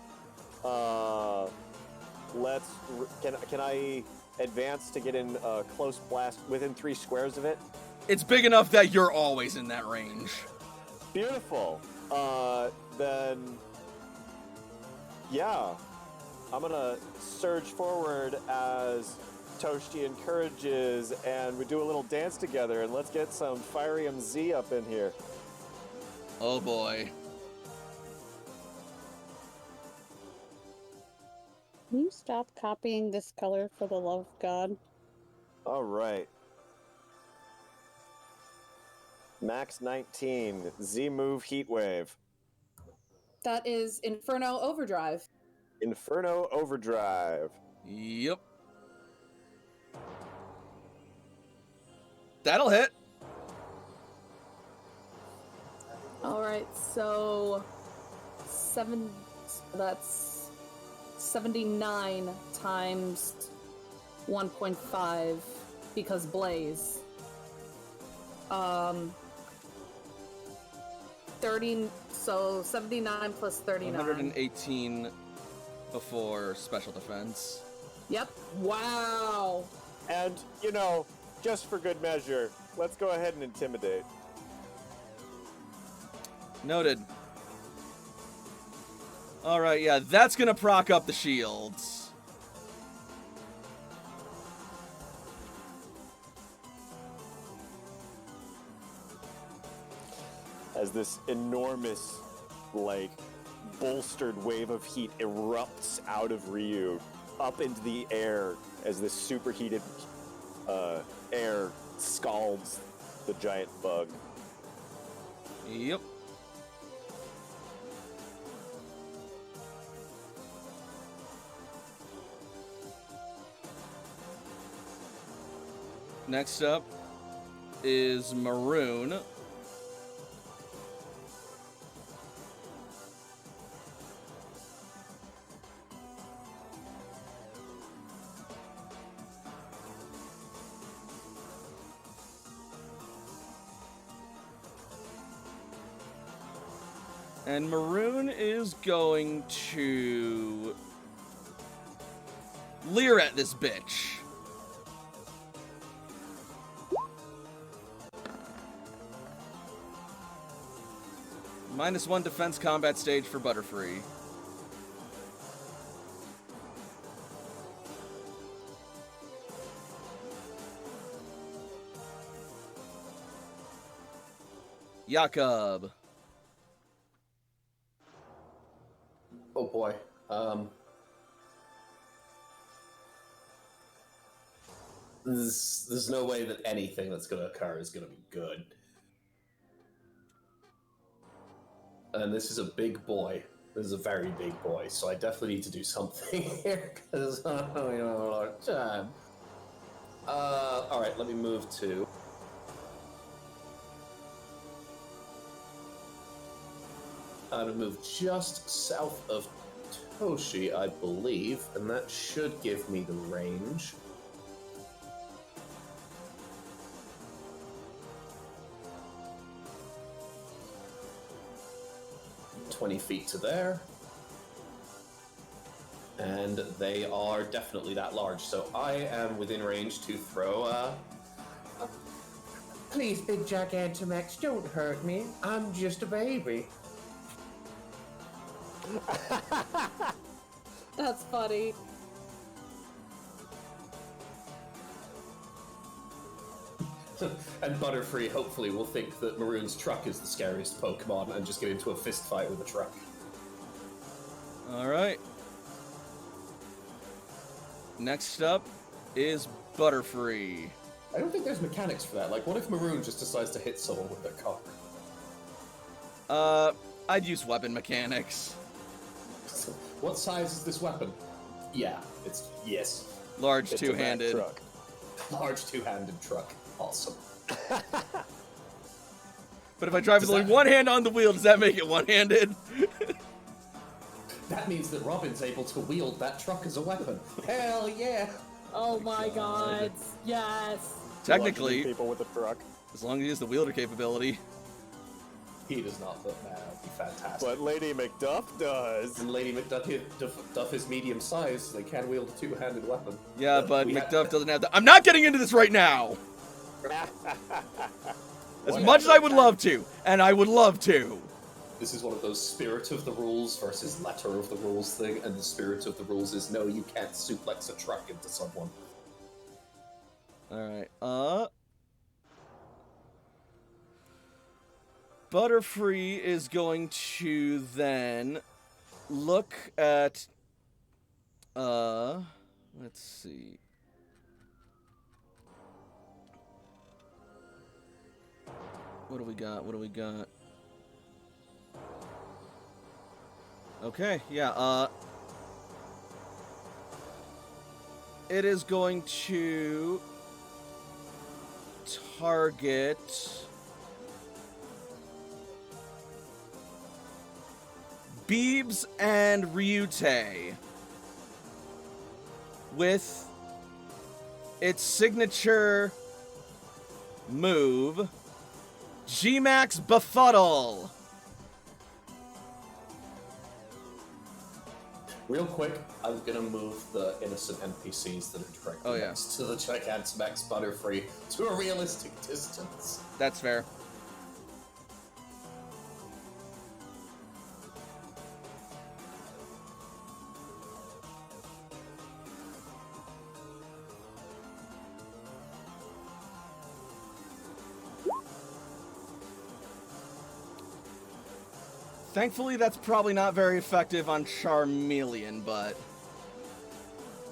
Can I advance to get in a close blast within 3 squares of it? It's big enough that you're always in that range. Beautiful. Then, yeah, I'm gonna surge forward as Toshi encourages, and we do a little dance together, and let's get some Firium Z up in here. Oh boy. Can you stop copying this color for the love of God? All right. Max 19. Z move Heatwave. That is Inferno Overdrive. Inferno Overdrive. Yep. That'll hit. All right, so that's 79 times 1.5 because Blaze. 30, so 79 plus 39. 118 before special defense. Yep. Wow. And, you know, just for good measure, let's go ahead and intimidate. Noted. Alright, yeah, that's gonna proc up the shields. As this enormous, like, bolstered wave of heat erupts out of Ryu up into the air as this superheated air scalds the giant bug. Yep. Next up is Maroon. And Maroon is going to leer at this bitch. -1 defense combat stage for Butterfree. Jakob. Oh boy. There's no way that anything that's going to occur is going to be good. And this is a big boy. This is a very big boy, so I definitely need to do something here, because I don't have a lot of time. Alright, let me move to... I'm going to move just south of Toshi, I believe, and that should give me the range. $20 feet to there. And they are definitely that large, so I am within range to throw Please, big Gigantamax, don't hurt me. I'm just a baby. That's funny. And Butterfree hopefully will think that Maroon's truck is the scariest Pokemon and just get into a fist fight with the truck. Alright. Next up is Butterfree. I don't think there's mechanics for that. Like, what if Maroon just decides to hit someone with their car? I'd use weapon mechanics. What size is this weapon? Yeah, it's... yes. Large It's a Mack two-handed. truck. Large two-handed truck. Awesome. But if I drive with only one hand on the wheel, does that make it one-handed? That means that Robin's able to wield that truck as a weapon. Hell yeah! Oh my god. Yes. Technically, Bludgeoning people with a truck. as long as he has the wielder capability. He does not, but man, that would be fantastic. But Lady McDuff does. And Lady McDuff is medium sized, so they can wield a two-handed weapon. Yeah, but we McDuff doesn't have the... I'm not getting into this right now! As What? much as I would love to, and I would love to. This is one of those spirit of the rules versus letter of the rules thing, and the spirit of the rules is no, you can't suplex a truck into someone. Alright, Butterfree is going to then look at, let's see. What do we got? What do we got? Okay, yeah, it is going to target Beebs and Ryute with its signature move, G-Max Befuddle. Real quick, I'm gonna move the innocent NPCs that are directly next to the Gigantamax Butterfree to a realistic distance. That's fair. Thankfully, that's probably not very effective on Charmeleon, but...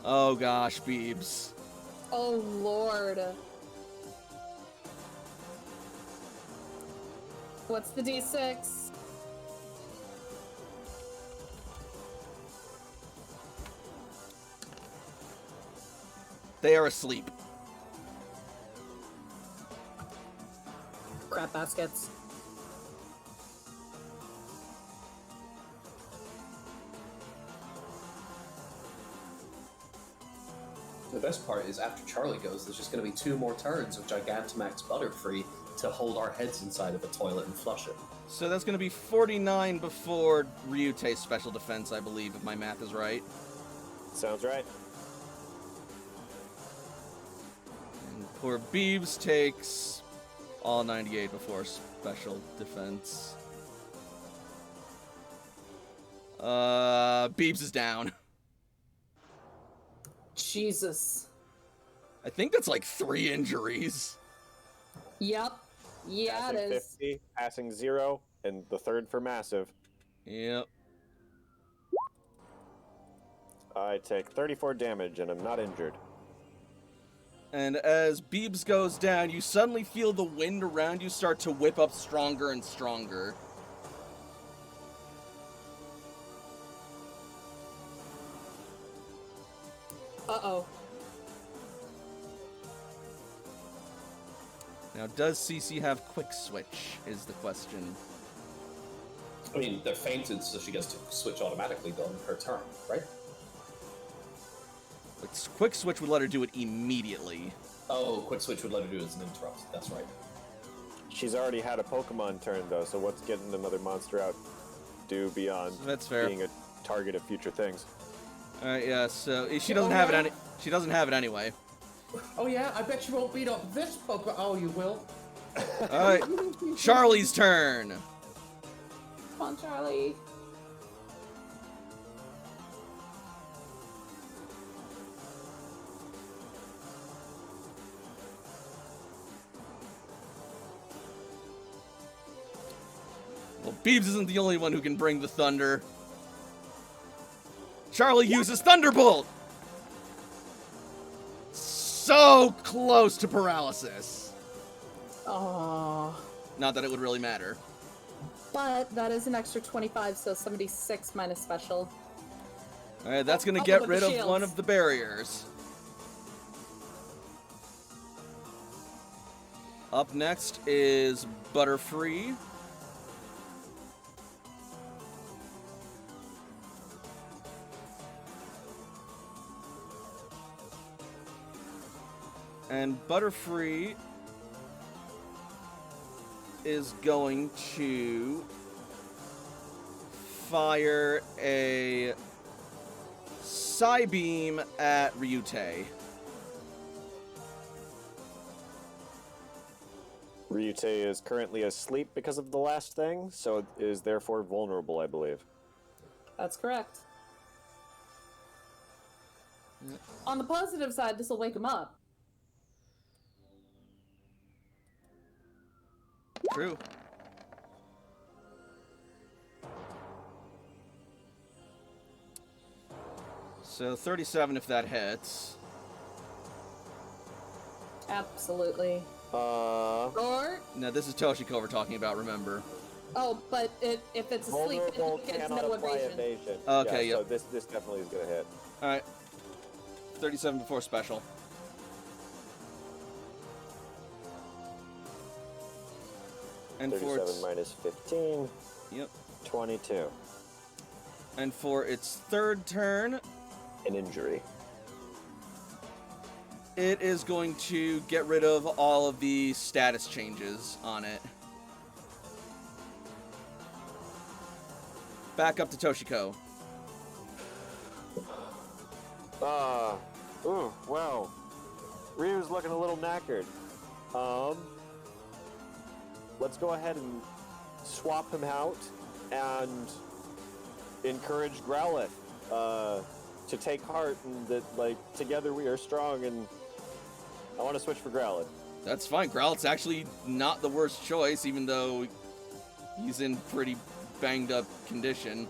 Oh gosh, Beebs. Oh lord. What's the D6? They are asleep. Crap baskets. The best part is after Charlie goes, there's just going to be 2 more turns of Gigantamax Butterfree to hold our heads inside of a toilet and flush it. So that's going to be 49 before Ryute's special defense, I believe, if my math is right. Sounds right. And poor Beebs takes all 98 before special defense. Beebs is down. Jesus. I think that's like 3 injuries. Yep. Yeah, Passing it is. 50, passing 0, and the third for massive. Yep. I take 34 damage and I'm not injured. And as Beebs goes down, you suddenly feel the wind around you start to whip up stronger and stronger. Uh-oh. Now, does CC have Quick Switch, is the question. I mean, they're fainted, so she gets to switch automatically on her turn, right? But Quick Switch would let her do it immediately. Oh, Quick Switch would let her do it as an interrupt. That's right. She's already had a Pokemon turn, though, so what's getting another monster out do beyond That's fair. being a target of future things? Alright, yeah, so she doesn't have it she doesn't have it anyway. Oh yeah, I bet you won't beat up this Pokemon. Oh, you will. Alright, Charlie's turn. Come on, Charlie. Well, Beebs isn't the only one who can bring the thunder. Charlie uses Thunderbolt! So close to paralysis. Oh. Not that it would really matter. But that is an extra 25, so 76 minus special. Alright, that's gonna I'll get put rid the of shields. one of the barriers. Up next is Butterfree. And Butterfree is going to fire a Psybeam at Ryute. Ryute is currently asleep because of the last thing, so is therefore vulnerable, I believe. That's correct. On the positive side, this will wake him up. True. So 37 if that hits. Absolutely. Uh, Or Now this is Toshiko we're talking about, remember. but if it's asleep, vulnerable it gets cannot no apply evasion. evasion. Okay, yeah, so yep. this definitely is gonna hit. Alright. 37 before special. And for 37 its, minus 15, yep. 22. And for its third turn, An injury. it is going to get rid of all of the status changes on it. Back up to Toshiko. Ooh, well. Ryu's looking a little knackered. Let's go ahead and swap him out and encourage Growlithe to take heart and that, like, together we are strong, and I want to switch for Growlithe. That's fine. Growlithe's actually not the worst choice, even though he's in pretty banged up condition.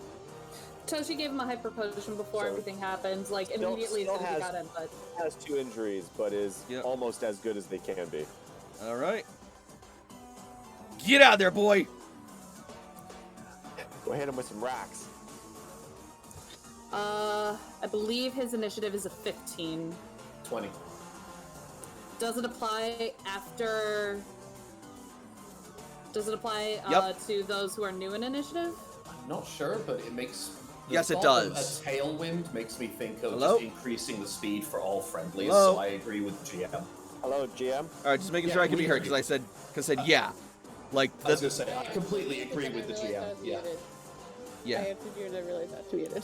Toshi gave him a hyper potion before So, everything happened, like still- immediately as still soon as he has- got in, but Has 2 injuries, but is Yep. almost as good as they can be. Alright. Get out of there, boy! Go hit him with some racks. I believe his initiative is a 15. 20. Does it apply after? Does it apply Yep. to those who are new in initiative? I'm not sure, but it makes. the Yes, it thought of does. A tailwind makes me think of Hello? just increasing the speed for all friendlies, Hello? so I agree with GM. Hello, GM. Alright, just making Yeah, sure I can we be heard, heard because you. I said yeah. Like, I was the, gonna say, I completely agree with the GM. Yeah. I yeah, answered you and I realized I was muted.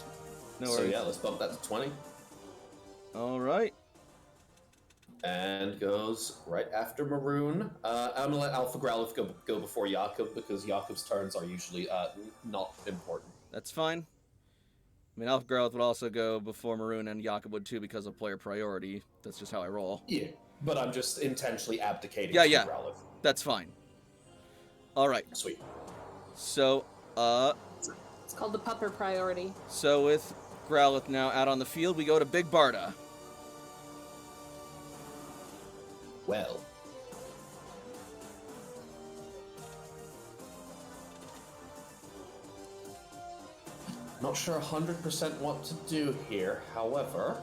no So worries. yeah, let's bump that to 20. Alright. And goes right after Maroon. I'm gonna let Alpha Growlithe go before Jakob, because Jakob's turns are usually not important. That's fine. I mean, Alpha Growth would also go before Maroon, and Jakob would too because of player priority. That's just how I roll. Yeah, but I'm just intentionally abdicating Yeah, to yeah. Growlithe. That's fine. Alright, Sweet. so, It's called the pupper priority. so with Growlithe now out on the field, we go to Big Barda. Well. Not sure 100% what to do here, however.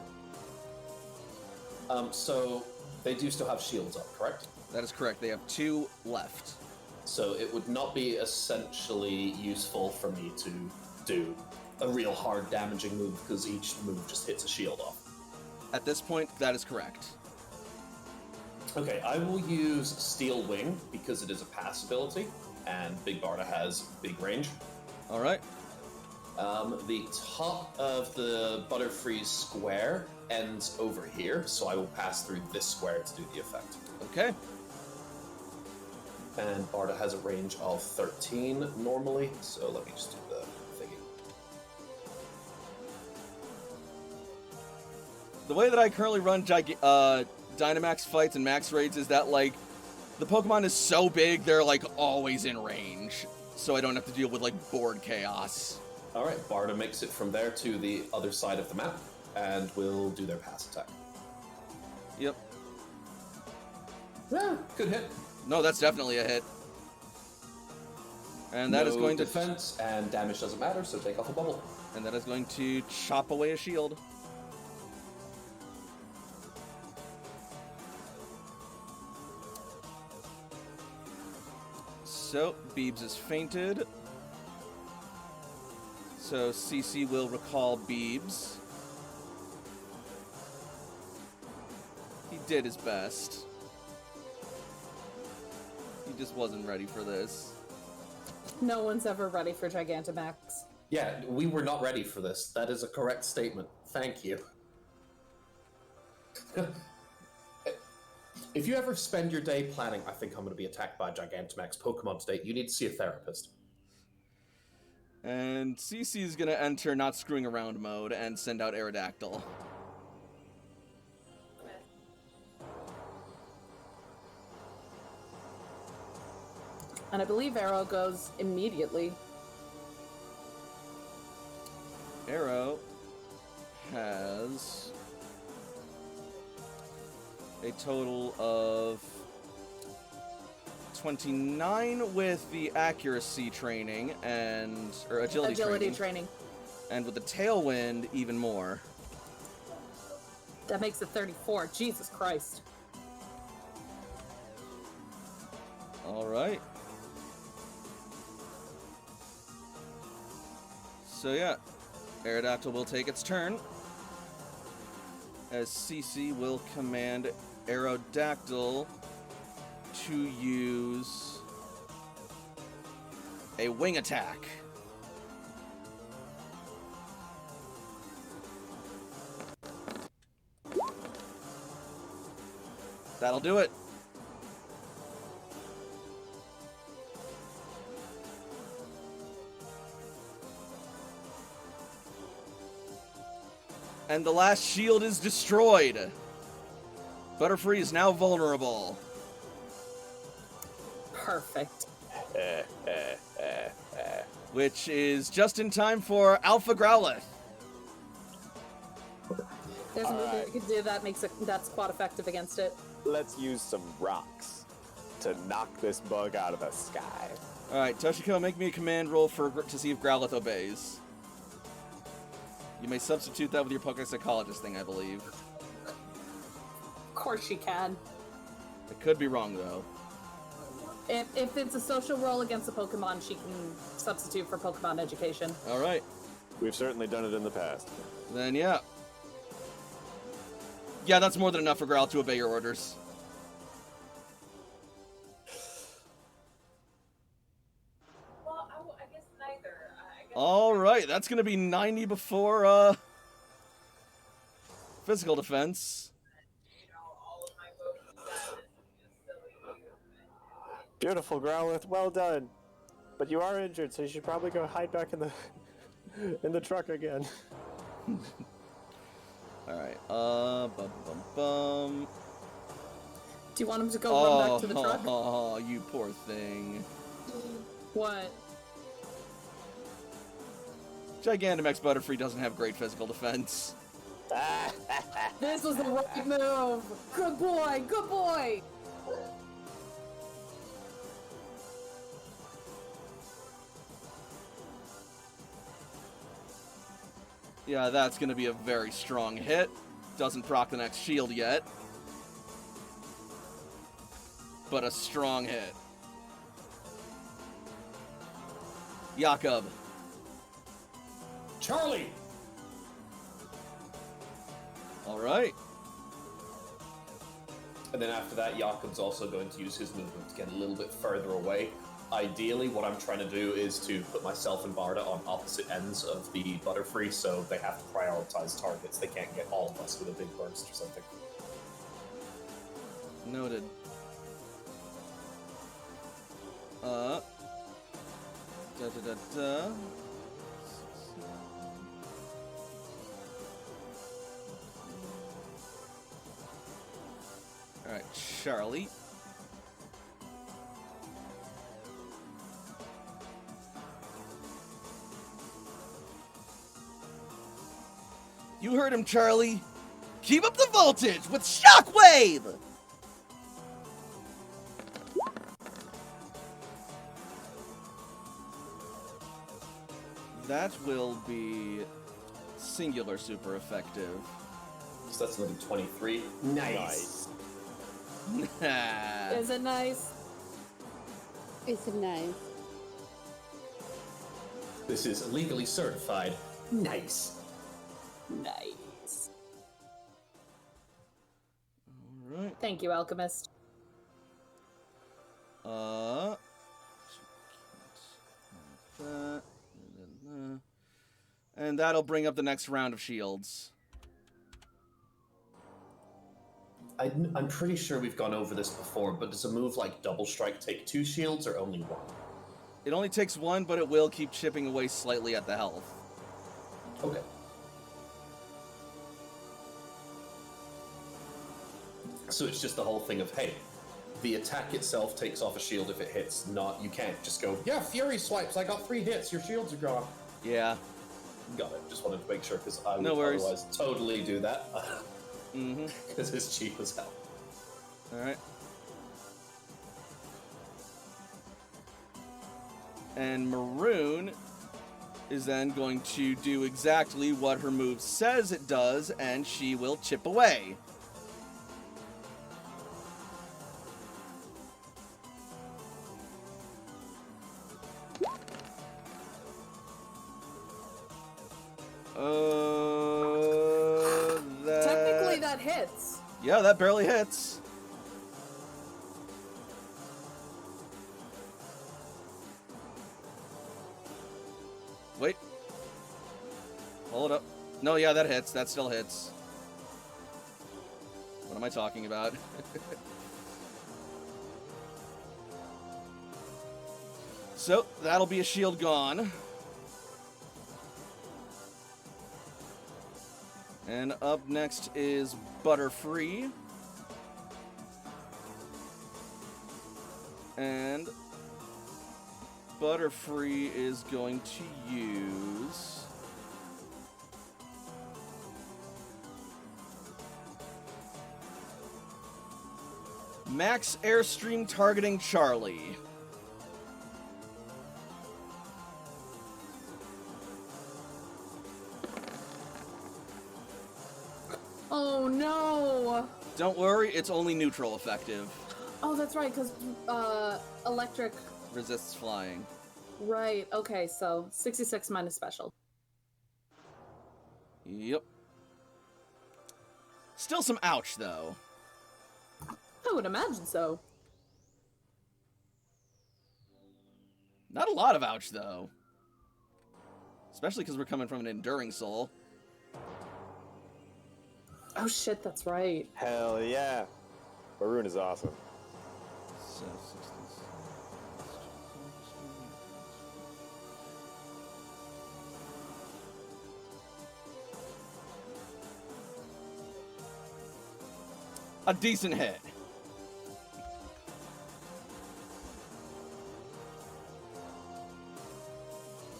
So they do still have shields up, correct? That is correct. They have 2 left. So it would not be essentially useful for me to do a real hard damaging move, because each move just hits a shield off. At this point, that is correct. Okay, I will use Steel Wing because it is a pass ability, and Big Barda has big range. Alright. The top of the Butterfreeze square ends over here, so I will pass through this square to do the effect. Okay. And Barda has a range of 13 normally, so let me just do the thingy. The way that I currently run Dynamax fights and Max Raids is that, like, the Pokemon is so big, they're, like, always in range. So I don't have to deal with, like, board chaos. Alright, Barda makes it from there to the other side of the map, and will do their pass attack. Yep. Yeah, good hit. No, that's definitely a hit. And that is No going to defense, and damage doesn't matter, so take off a bubble. and that is going to chop away a shield. So, Beebs is fainted. So, CC will recall Beebs. He did his best. He just wasn't ready for this. No one's ever ready for Gigantamax. Yeah, we were not ready for this. That is a correct statement. Thank you. If you ever spend your day planning, I think I'm going to be attacked by Gigantamax Pokemon today, you need to see a therapist. And CC is gonna enter not screwing around mode and send out Aerodactyl. And I believe Arrow goes immediately. Arrow has a total of 29 with the accuracy training or agility training. And with the tailwind, even more. That makes it 34. Jesus Christ. All right. So yeah, Aerodactyl will take its turn, as CC will command Aerodactyl to use a wing attack. That'll do it. And the last shield is destroyed. Butterfree is now vulnerable. Perfect. Which is just in time for Alpha Growlithe. There's a movie you could do that makes it that's quite effective against it. Let's use some rocks to knock this bug out of the sky. Alright, Toshiko, make me a command roll to see if Growlithe obeys. You may substitute that with your Poké Psychologist thing, I believe. Of course she can. I could be wrong, though. If it's a social roll against a Pokemon, she can substitute for Pokemon education. Alright. We've certainly done it in the past. Then, yeah. Yeah, that's more than enough for Growlithe to obey your orders. Well, I guess neither. Alright, that's gonna be 90 before, physical defense. All of my votes is silly. Beautiful, Growlithe. Well done. But you are injured, so you should probably go hide back in the in the truck again. Alright, bum. Do you want him to go run back to the truck? Oh, you poor thing. What? Gigantamax Butterfree doesn't have great physical defense. This was the right move. Good boy. Good boy. Yeah, that's gonna be a very strong hit. Doesn't proc the next shield yet. But a strong hit. Jakob. Charlie! Alright. And then after that, Jakob's also going to use his movement to get a little bit further away. Ideally, what I'm trying to do is to put myself and Barda on opposite ends of the Butterfree, so they have to prioritize targets. They can't get all of us with a big burst or something. Noted. Alright, Charlie. You heard him, Charlie. Keep up the voltage with Shockwave! That will be singular super effective. So that's another 23. Nice. Is it nice? It's nice. This is legally certified. Nice. Nice. Alright. Thank you, Alchemist. And that'll bring up the next round of shields. I'm pretty sure we've gone over this before, but does a move like Double Strike take 2 shields or only 1? It only takes 1, but it will keep chipping away slightly at the health. Okay. So it's just the whole thing of, hey, the attack itself takes off a shield if it hits, not, you can't just go, yeah, Fury Swipes, I got 3 hits, your shields are gone. Yeah. Got it, just wanted to make sure, because I would No worries. otherwise totally do that. Mm-hmm. Because it's cheap as hell. Alright. And Maroon is then going to do exactly what her move says it does, and she will chip away. Technically, that hits. Yeah, that barely hits. Wait. Hold up. No, yeah, that hits. That still hits. What am I talking about? So, that'll be a shield gone. And up next is Butterfree. And Butterfree is going to use... Max Airstream targeting Charlie. Oh no! Don't worry, it's only neutral effective. Oh, that's right, because electric. Resists flying. Right, okay, so 66 minus special. Yep. Still some ouch, though. I would imagine so. Not a lot of ouch, though. Especially because we're coming from an Enduring Soul. Oh shit, that's right. Hell yeah. Maroon is awesome. So, 66. A decent hit.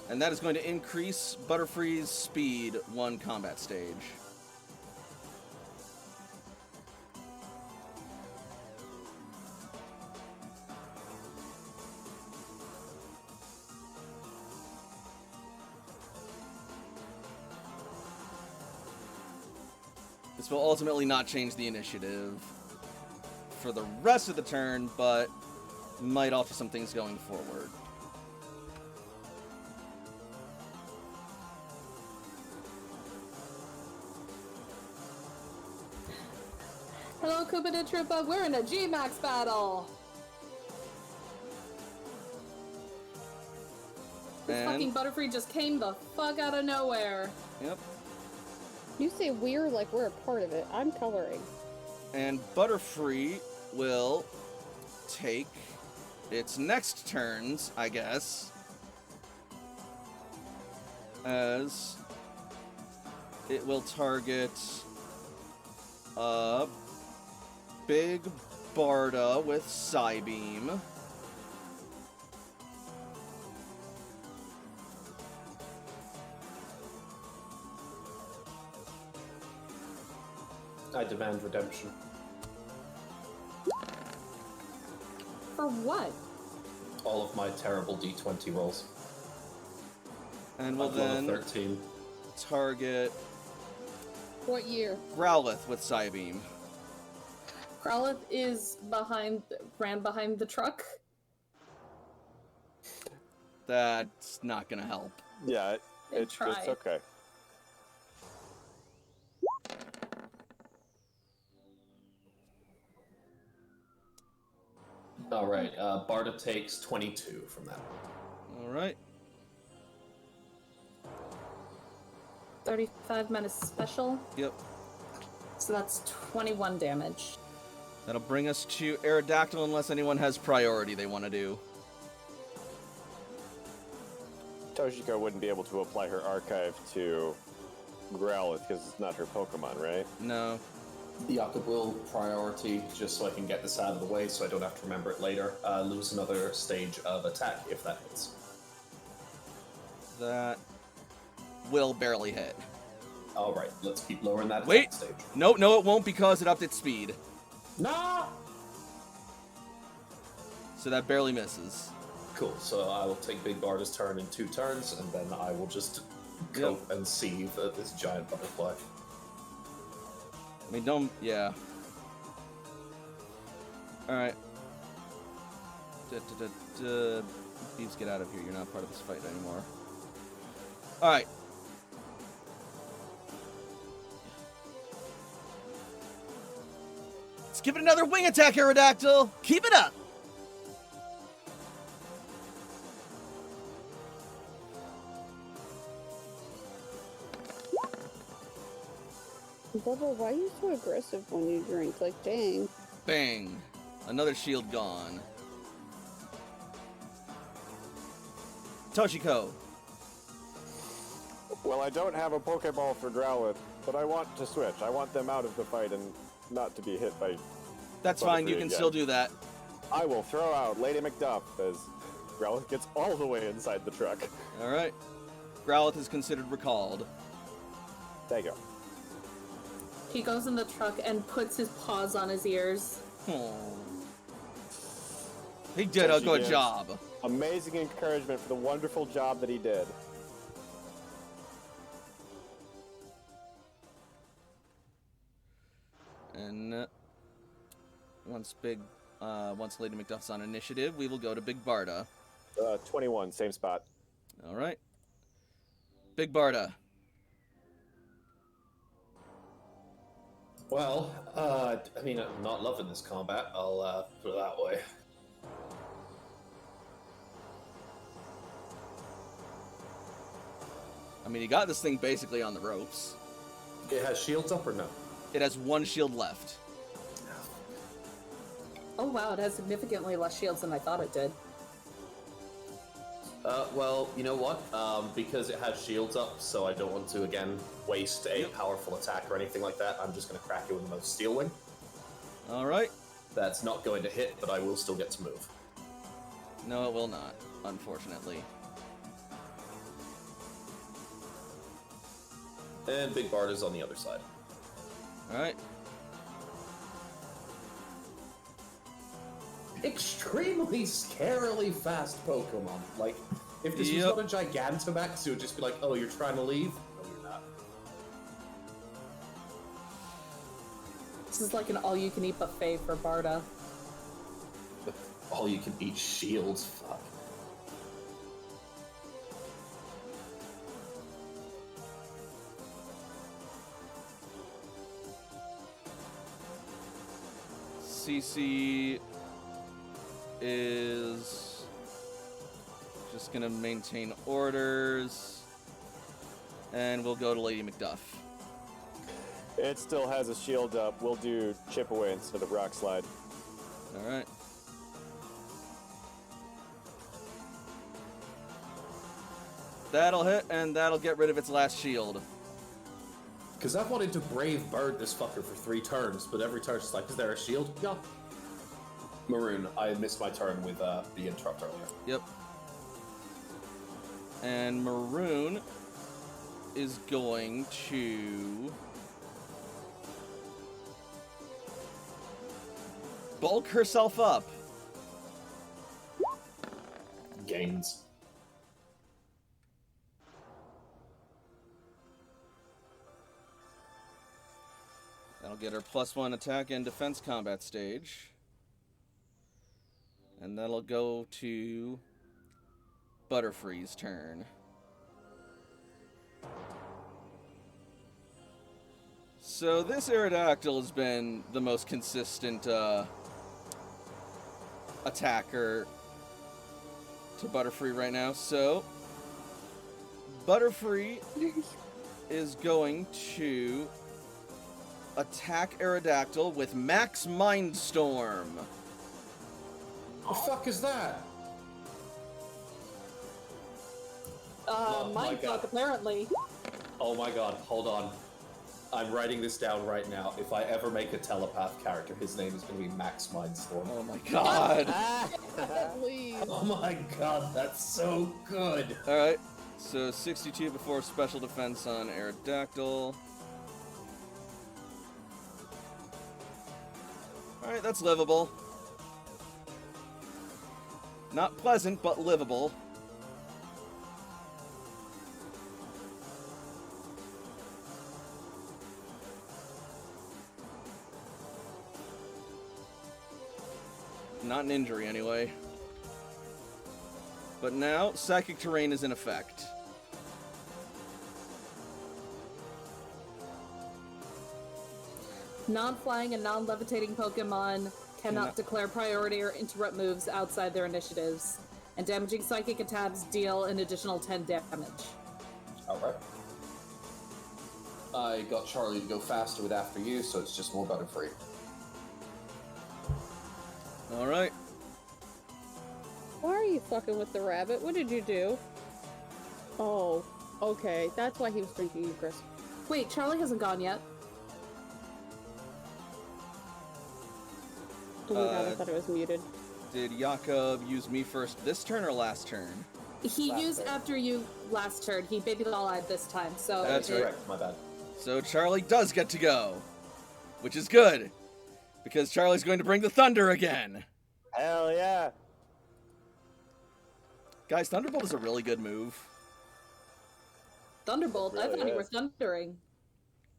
And that is going to increase Butterfree's speed 1 combat stage. This will ultimately not change the initiative for the rest of the turn, but might alter some things going forward. Hello, Koopa Troopa. We're in a G-Max battle. This And- fucking Butterfree just came the fuck out of nowhere. Yep. You say we're like we're a part of it. I'm coloring. And Butterfree will take its next turns, I guess, as it will target Big Barda with Psybeam. I demand redemption. For what? All of my terrible D20 rolls. And will I've rolled a then 13. target What year? Growlithe with Psybeam. Growlithe is ran behind the truck. That's not gonna help. Yeah, They it's tried. okay. Alright, Barda takes 22 from that. Alright. 35 minus special, Yep. so that's 21 damage. That'll bring us to Aerodactyl unless anyone has priority they want to do. Toshiko wouldn't be able to apply her archive to Growlithe because it's not her Pokemon, right? No. Jakob will priority, just so I can get this out of the way so I don't have to remember it later. Lose another stage of attack if that hits. That will barely hit. Alright, let's keep lowering that Wait. attack stage. No, it won't because it upped its speed. No! So that barely misses. Cool. So I will take Big Barda's turn in 2 turns, and then I will just coat and sieve this giant butterfly. I mean, don't... Yeah. Alright. Thieves, get out of here. You're not part of this fight anymore. Alright. Let's give it another wing attack, Aerodactyl! Keep it up! Bubba, why are you so aggressive when you drink? Like, dang. Bang. Another shield gone. Toshiko. Well, I don't have a Pokeball for Growlithe, but I want to switch. I want them out of the fight and not to be hit by... That's fine, you can again. still do that. I will throw out Lady McDuff as Growlithe gets all the way inside the truck. Alright. Growlithe is considered recalled. There you go. He goes in the truck and puts his paws on his ears. Oh. He did a good gives job. Amazing encouragement for the wonderful job that he did. And once Lady Macduff's on initiative, we will go to Big Barda. 21, same spot. All right. Big Barda. Well, I mean, I'm not loving this combat. I'll put it that way. I mean, he got this thing basically on the ropes. It has shields up or no? It has 1 shield left. Oh wow, it has significantly less shields than I thought it did. Well, you know what? Because it has shields up, so I don't want to, again, waste a powerful attack or anything like that. I'm just going to crack it with the most Steel Wing. All right. That's not going to hit, but I will still get to move. No, it will not, unfortunately. And Big Bard is on the other side. All right. Extremely scarily fast Pokemon. Like, if this was not a Gigantamax, it would just be like, oh, you're trying to leave? No, you're not. This is like an all-you-can-eat buffet for Barda. All you can eat shields, fuck. CC is just gonna maintain orders, and we'll go to Lady Macduff. It still has a shield up. We'll do Chip Away instead of Rock Slide. All right. That'll hit, and that'll get rid of its last shield. Because I've wanted to Brave Bird this fucker for 3 turns, but every turn it's like, is there a shield? No. Maroon, I missed my turn with the interrupt earlier. Yep. And Maroon is going to bulk herself up. Gains. That'll get her +1 attack and defense combat stage. And that'll go to Butterfree's turn. So this Aerodactyl has been the most consistent attacker to Butterfree right now. So Butterfree is going to attack Aerodactyl with Max Mindstorm. The fuck is that? Oh my Mindfuck, God. apparently. Oh my god, hold on. I'm writing this down right now. If I ever make a telepath character, his name is going to be Max Mindstorm. Oh my god. Please. Oh my god, that's so good. Alright, so 62 before special defense on Aerodactyl. Alright, that's livable. Not pleasant, but livable. Not an injury, anyway. But now, Psychic Terrain is in effect. Non-flying and non-levitating Pokemon cannot declare priority or interrupt moves outside their initiatives. And damaging psychic attacks deal an additional 10 damage. Alright. I got Charlie to go faster with After You, so it's just more Butterfree. Alright. Why are you fucking with the rabbit? What did you do? Oh, okay. That's why he was drinking you, Chris. Wait, Charlie hasn't gone yet. Oh my god, I thought it was muted. Did Jakob use me first this turn or last turn? He used after you last turn. He baby doll-eyed this time, so... That's right. Correct, my bad. So Charlie does get to go. Which is good. Because Charlie's going to bring the thunder again. Hell yeah. Guys, Thunderbolt is a really good move. Thunderbolt, I Really thought you were is. thundering.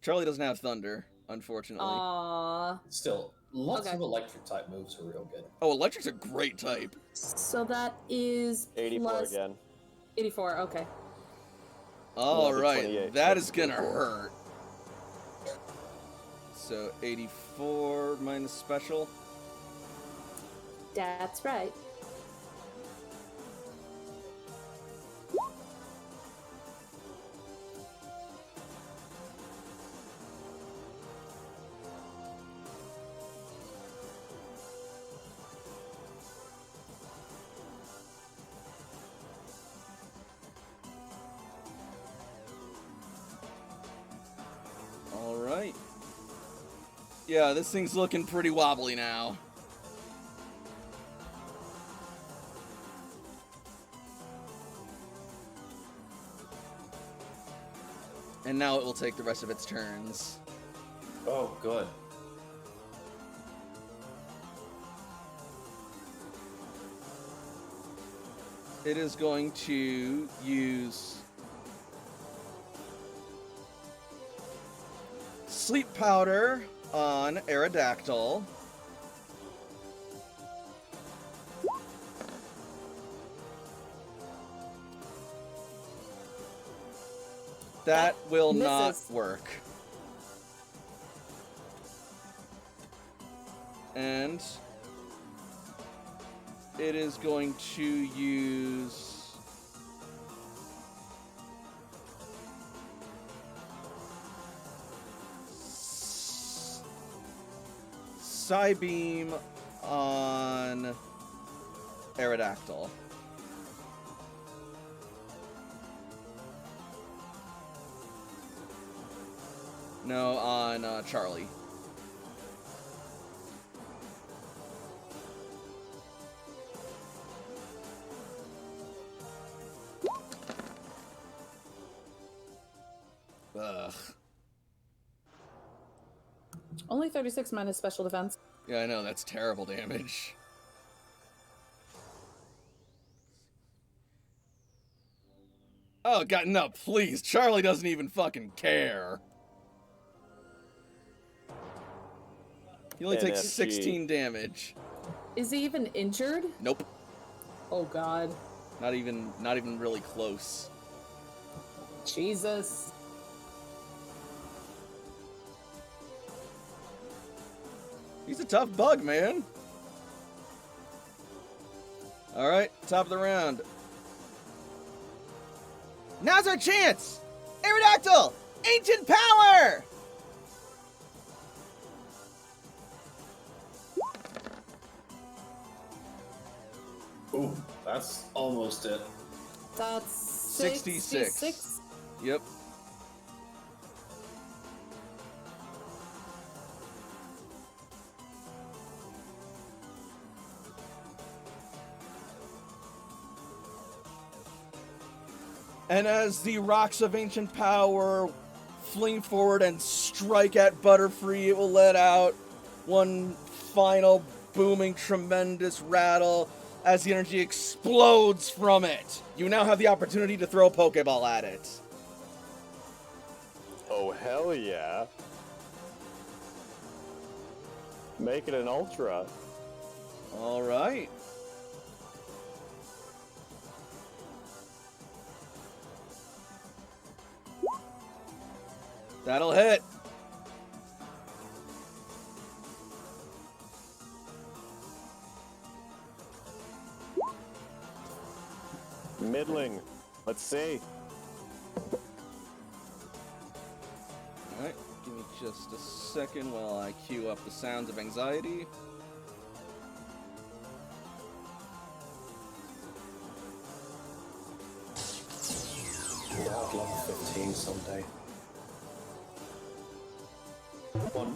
Charlie doesn't have thunder, unfortunately. Aww. Still, lots Okay. of electric type moves are real good. Oh, Electric's a great type. So that is 84 plus again. 84, okay. Alright, 28. that is gonna hurt. So 84 minus special. That's right. Alright. Yeah, this thing's looking pretty wobbly now. And now it will take the rest of its turns. Oh, good. It is going to use Sleep Powder on Aerodactyl. That will not misses. work. And it is going to use Psybeam on Aerodactyl. No, on Charlie. Ugh. Only 36 minus special defense. Yeah, I know, that's terrible damage. Oh, God, no, please. Charlie doesn't even fucking care. He only takes NFG. 16 damage. Is he even injured? Nope. Oh god. Not even really close. Jesus. He's a tough bug, man. Alright, top of the round. Now's our chance! Aerodactyl! Ancient Power! Ooh, that's almost it. That's 66. Yep. And as the rocks of ancient power fling forward and strike at Butterfree, it will let out one final booming, tremendous rattle as the energy explodes from it. You now have the opportunity to throw a Pokeball at it. Oh, hell yeah. Make it an Ultra. All right. That'll hit. Middling. Let's see. Alright, give me just a second while I cue up the sounds of anxiety. Yeah, I'd love 15 someday.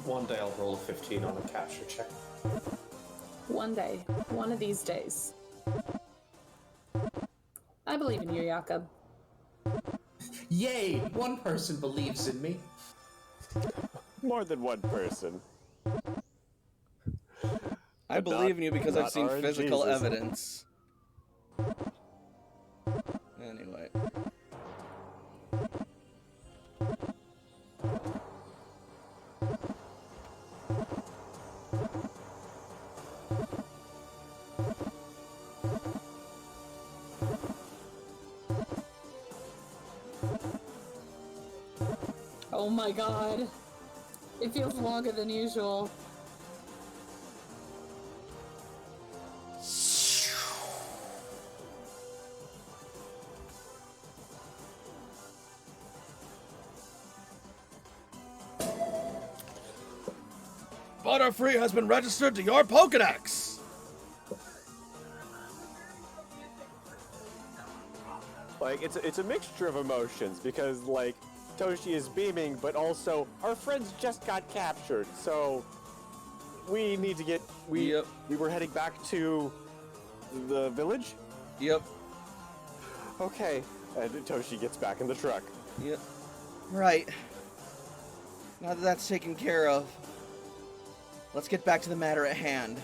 One day I'll roll a 15 on a capture check. One day. One of these days. I believe in you, Jakob. Yay! One person believes in me. More than one person. I But believe in you because I've not seen RNGs, physical is it? evidence. Anyway. Oh my god. It feels longer than usual. Butterfree has been registered to your Pokedex! Like, it's a mixture of emotions because, like, Toshi is beaming, but also our friends just got captured, so we need to get. We were heading back to the village. Yep. Okay, and Toshi gets back in the truck. Yep. Right. Now that that's taken care of, let's get back to the matter at hand.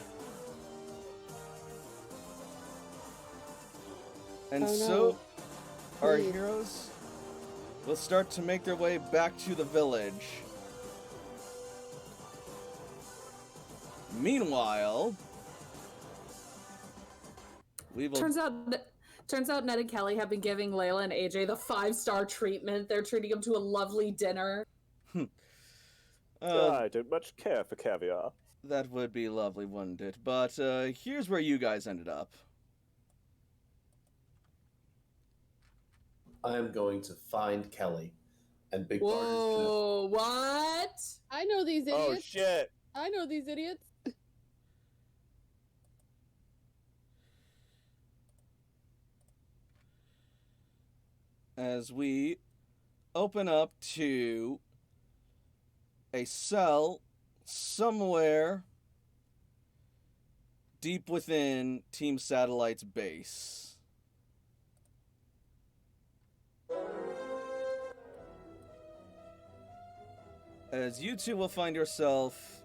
And Oh, no. so, our Please. heroes will start to make their way back to the village. Meanwhile, we will... Turns out Ned and Kelly have been giving Layla and AJ the 5-star treatment. They're treating them to a lovely dinner. I don't much care for caviar. That would be lovely, wouldn't it? But here's where you guys ended up. I am going to find Kelly, and Big Bart is gonna... Whoa, what? I know these idiots. Oh shit! I know these idiots. As we open up to a cell somewhere deep within Team Satellite's base. As you two will find yourself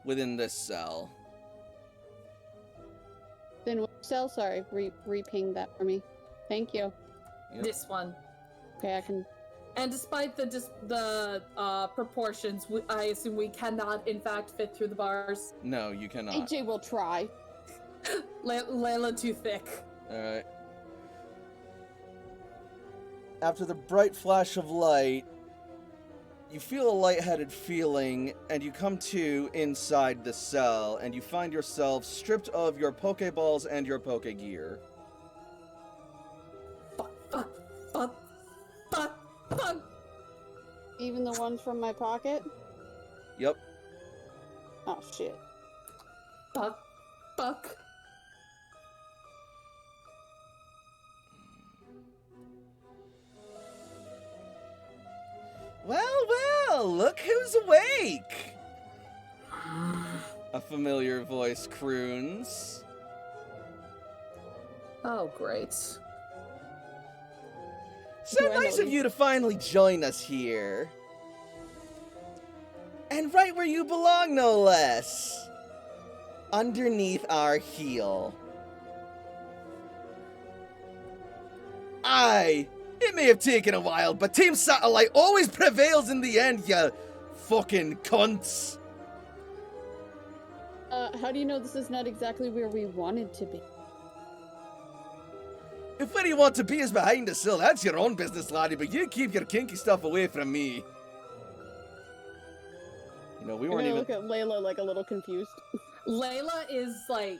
within this cell. Then which cell? Sorry, re-ping that for me. Thank you. Yep. This one. Okay, I can. And despite the proportions, I assume we cannot, in fact, fit through the bars. No, you cannot. AJ will try. Layla too thick. Alright. After the bright flash of light, you feel a lightheaded feeling, and you come to inside the cell, and you find yourself stripped of your Pokeballs and your Pokegear. Fuck. Even the ones from my pocket? Yep. Oh shit. Fuck. Well, look who's awake! A familiar voice croons. Oh, great. So Do I know nice of these? you to finally join us here. And right where you belong, no less. Underneath our heel. Aye, it may have taken a while, but Team Satellite always prevails in the end, you fucking cunts. How do you know this is not exactly where we wanted to be? If where you want to be is behind the sill, that's your own business, laddie, but you keep your kinky stuff away from me. You know, we You're weren't gonna even... look at Layla like a little confused. Layla is like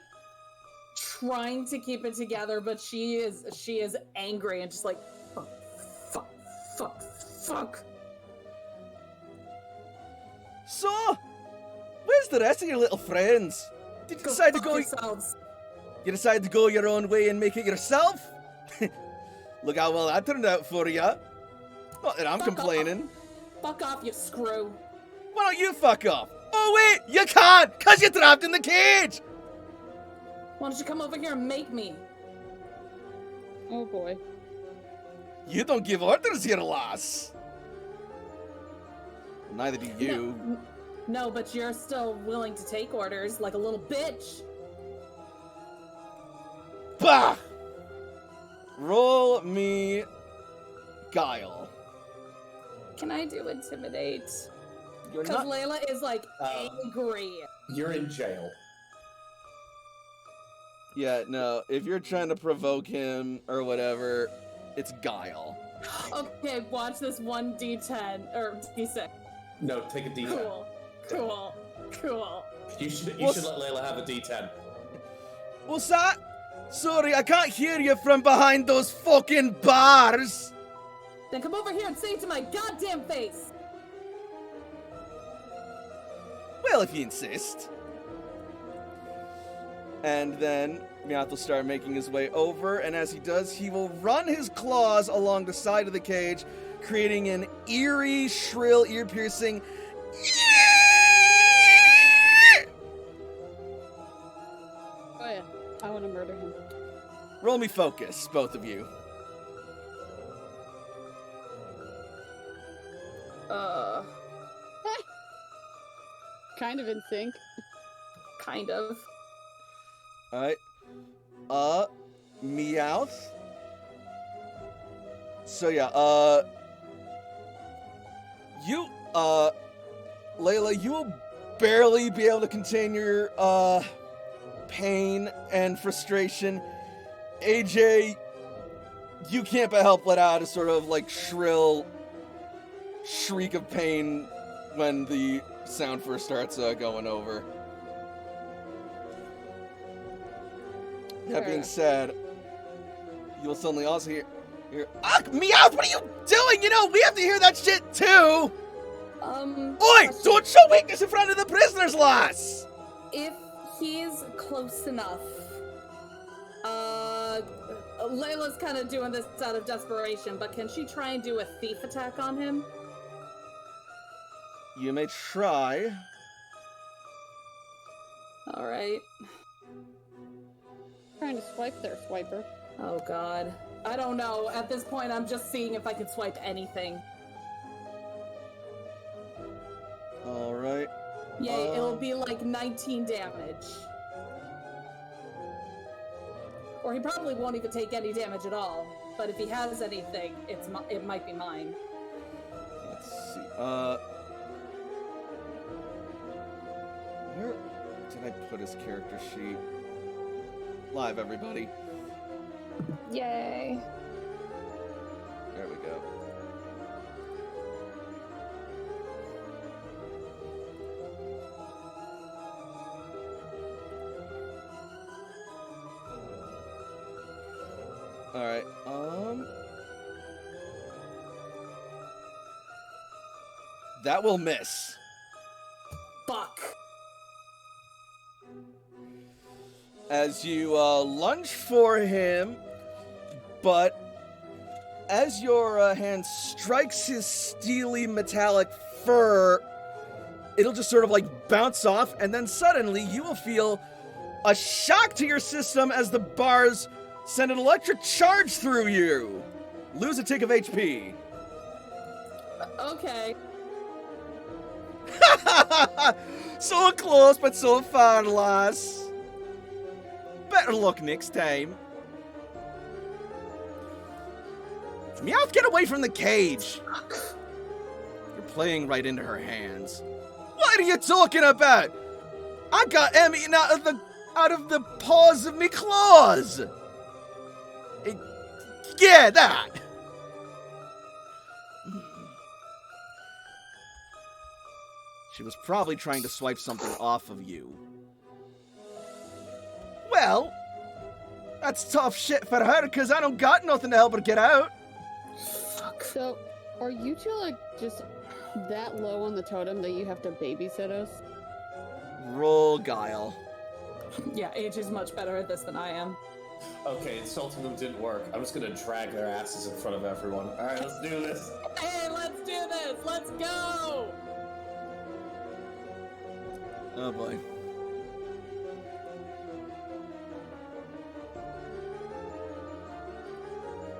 trying to keep it together, but she is angry and just like fuck. So, where's the rest of your little friends? Did you decide to fuck go... yourselves. You decided to go your own way and make it yourself? Look how well that turned out for you. Not that I'm Fuck complaining. Fuck off, you screw. Why don't you fuck off? Oh wait, you can't, cause you're trapped in the cage! Why don't you come over here and make me? Oh boy. You don't give orders here, lass. Neither do you. No, but you're still willing to take orders like a little bitch. Bah! Roll me guile. Can I do intimidate? You're Because not... Layla is like angry. You're in jail. Yeah, no, if you're trying to provoke him or whatever, it's guile. Okay, watch this 1d10 or d6. No, take a D10. Cool. You should Well, let Layla have a D10. What's that? Sorry, I can't hear you from behind those fucking bars. Then come over here and say it to my goddamn face. Well, if you insist. And then Meowth will start making his way over, and as he does, he will run his claws along the side of the cage, creating an eerie, shrill, ear-piercing... Oh yeah, I want to murder him. Roll me focus, both of you. Kind of in sync. Kind of. Alright. Meowth. So yeah, Layla, you will barely be able to contain your, pain and frustration. AJ, you can't but help let out a sort of, like, shrill shriek of pain when the sound first starts, going over. That being said, you'll suddenly also hear, Meowth, what are you doing? You know, we have to hear that shit too! Oi! Don't show weakness in front of the prisoners, lass! If he's close enough, Layla's kind of doing this out of desperation, but can she try and do a thief attack on him? You may try. Alright. Trying to swipe there, swiper. Oh god. I don't know. At this point, I'm just seeing if I can swipe anything. Alright. Yay, it'll be like 19 damage. Or he probably won't even take any damage at all. But if he has anything, it might be mine. Let's see. Where did I put his character sheet? Live, everybody. Yay. There we go. Alright, that will miss. Fuck. As you lunge for him, but as your hand strikes his steely metallic fur, it'll just sort of like bounce off, and then suddenly you will feel a shock to your system as the bars send an electric charge through you. Lose a tick of HP. Okay. So close, but so far, lass. Better luck next time. Meowth, get away from the cage! You're playing right into her hands. What are you talking about? I got Em eaten out of the paws of me claws! Yeah, that! She was probably trying to swipe something off of you. Well, that's tough shit for her, because I don't got nothing to help her get out. So, are you two like just that low on the totem that you have to babysit us? Roll guile. Yeah, AJ's much better at this than I am. Okay, insulting them didn't work. I'm just gonna drag their asses in front of everyone. Alright, let's do this. Hey, let's do this! Let's go! Oh boy.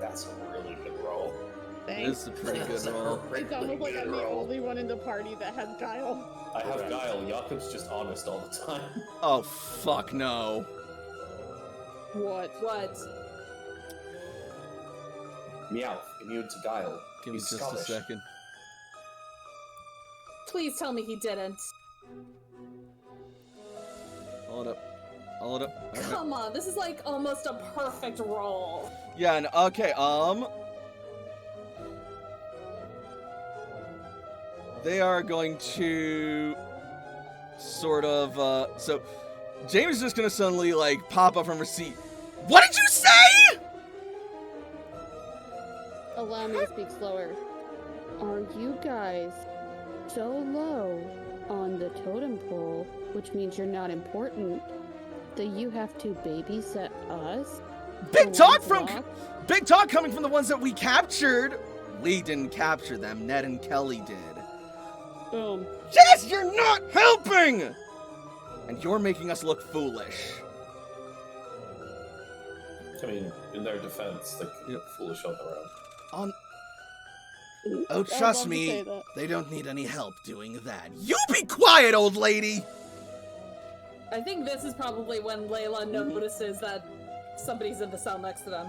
That's a really good roll. This is a pretty good roll. It's almost like I'm the only one in the party that has guile. I have guile. Jakob's just honest all the time. Oh, fuck no. What? What? Meowth, immune to guile. Give me He's just Scottish. a second. Please tell me he didn't. Hold up. Hold up. Alright. Come on, this is like almost a perfect roll. Yeah, and okay, they are going to sort of, so Jamie's just gonna suddenly, like, pop up from her seat. What did you say?! Allow me to speak slower. Are you guys so low on the totem pole, which means you're not important, that you have to babysit us? Big The talk ones from, locked? big talk coming from the ones that we captured! We didn't capture them, Ned and Kelly did. Boom. Jess, you're not helping! And you're making us look foolish. I mean, in their defense, they can Yep. foolish on their own. Oh, I'd trust love to me, say that. they don't need any help doing that. You be quiet, old lady! I think this is probably when Layla notices that somebody's in the cell next to them.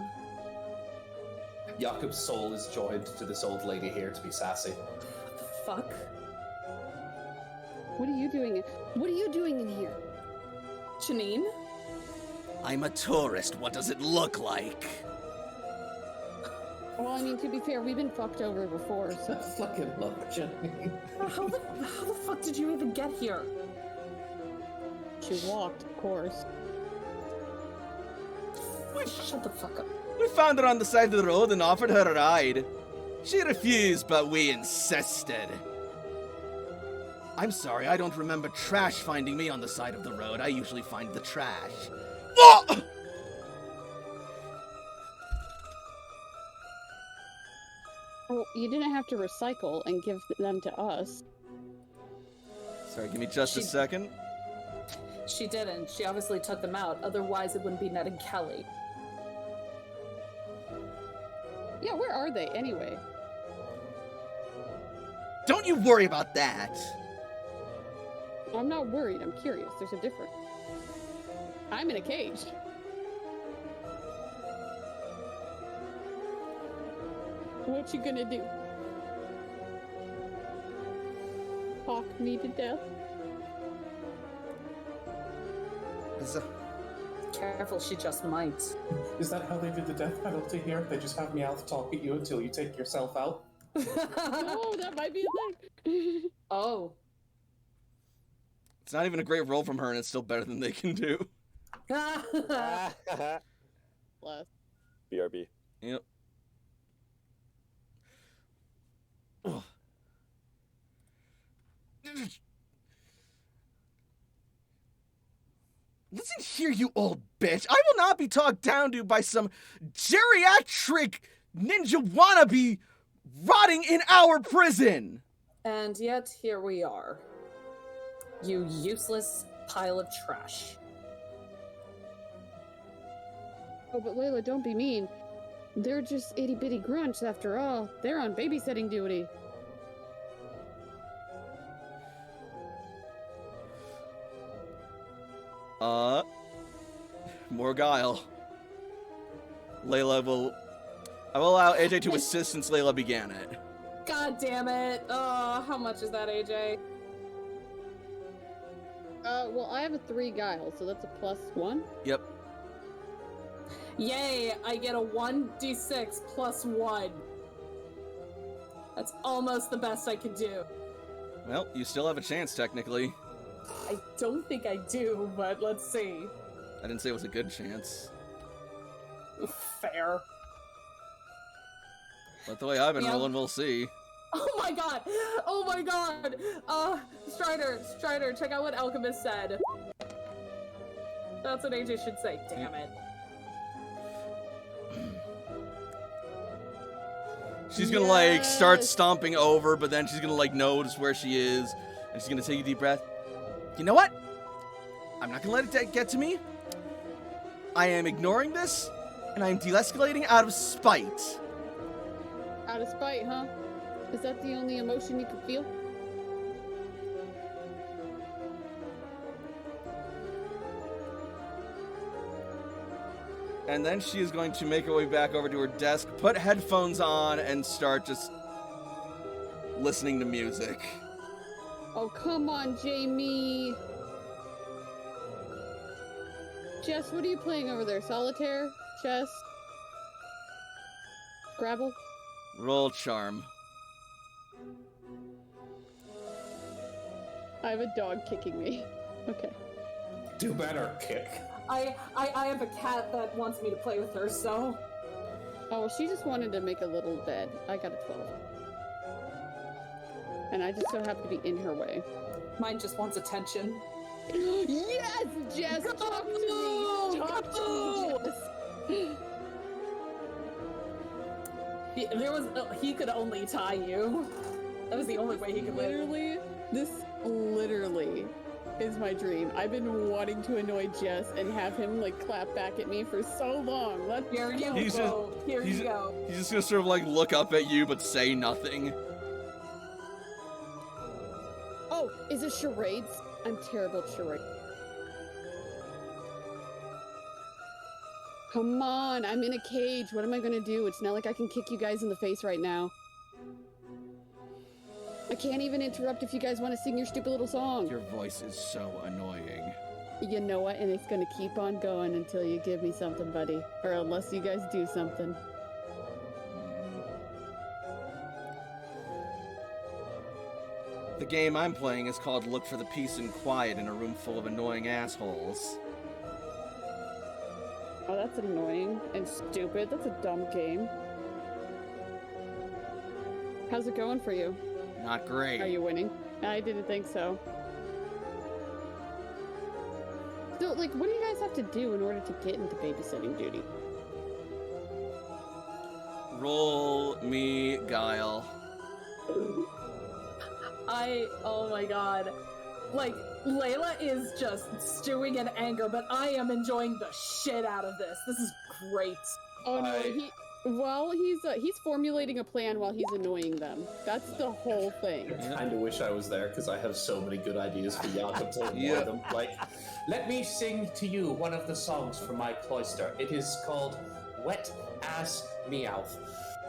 Jakob's soul is joined to this old lady here to be sassy. What the fuck? What are you doing? What are you doing in here? Janine? I'm a tourist, what does it look like? Well, I mean, to be fair, we've been fucked over before, so. Fucking love Jenny. How the fuck did you even get here? She walked, of course. Shut the fuck up. We found her on the side of the road and offered her a ride. She refused, but we insisted. I'm sorry, I don't remember trash finding me on the side of the road. I usually find the trash. What? Well, you didn't have to recycle and give them to us. Sorry, give me just a She- second. She didn't. She obviously took them out. Otherwise, it wouldn't be Ned and Kelly. Yeah, where are they anyway? Don't you worry about that. I'm not worried. I'm curious. There's a difference. I'm in a cage. What you gonna do? Talk me to death? Careful, she just might. Is that how they did the death penalty here? They just have Meowth talk at you until you take yourself out? No, that might be a thing. Oh. It's not even a great roll from her, and it's still better than they can do. Bless. BRB. Yep. Ugh. Listen here, you old bitch. I will not be talked down to by some geriatric ninja wannabe rotting in our prison. And yet, here we are. You useless pile of trash. Oh, but Layla, don't be mean. They're just itty bitty grunts after all. They're on babysitting duty. More guile. Layla will I will allow AJ to assist since Layla began it. God damn it. How much is that, AJ? Well, I have a 3 guile, so that's a +1. Yep. Yay, I get a 1d6 plus 1. That's almost the best I could do. Well, you still have a chance, technically. I don't think I do, but let's see. I didn't say it was a good chance. Fair. But the way I've been Yeah. rolling, we'll see. Oh my god! Oh my god! Strider, check out what Alchemist said. That's what AJ should say, damn it. She's gonna, like, start stomping over, but then she's gonna, like, notice where she is, and she's gonna take a deep breath. You know what? I'm not gonna let it get to me. I am ignoring this, and I am de-escalating out of spite. Out of spite, huh? Is that the only emotion you can feel? And then she is going to make her way back over to her desk, put headphones on, and start just listening to music. Oh, come on, Jamie. Jess, what are you playing over there? Solitaire? Chess? Scrabble? Roll charm. I have a dog kicking me. Okay. Do better, kick. I have a cat that wants me to play with her, so... Oh, she just wanted to make a little bed. I got a 12. And I just so happen to be in her way. Mine just wants attention. Yes, Jess! Talk to me! Talk to me, Jess! He could only tie you. That was the only way he could win. This literally is my dream. I've been wanting to annoy Jess and have him, like, clap back at me for so long. Here you He's go. Here he's- you go. He's just gonna sort of, like, look up at you, but say nothing. Oh, is it charades? I'm terrible at charades. Come on, I'm in a cage. What am I gonna do? It's not like I can kick you guys in the face right now. I can't even interrupt if you guys want to sing your stupid little song. Your voice is so annoying. You know what? And it's gonna keep on going until you give me something, buddy. Or unless you guys do something. The game I'm playing is called Look for the Peace and Quiet in a Room Full of Annoying Assholes. Oh, that's annoying and stupid. That's a dumb game. How's it going for you? Not great. Are you winning? I didn't think so. So, like, what do you guys have to do in order to get into babysitting duty? Roll me guile. Oh my god. Like, Layla is just stewing in anger, but I am enjoying the shit out of this. This is great. Oh no, he's formulating a plan while he's annoying them. That's the whole thing. I kind of wish I was there because I have so many good ideas for Jakob to annoy Yeah. them. Like, let me sing to you one of the songs from my cloister. It is called Wet Ass Meowth.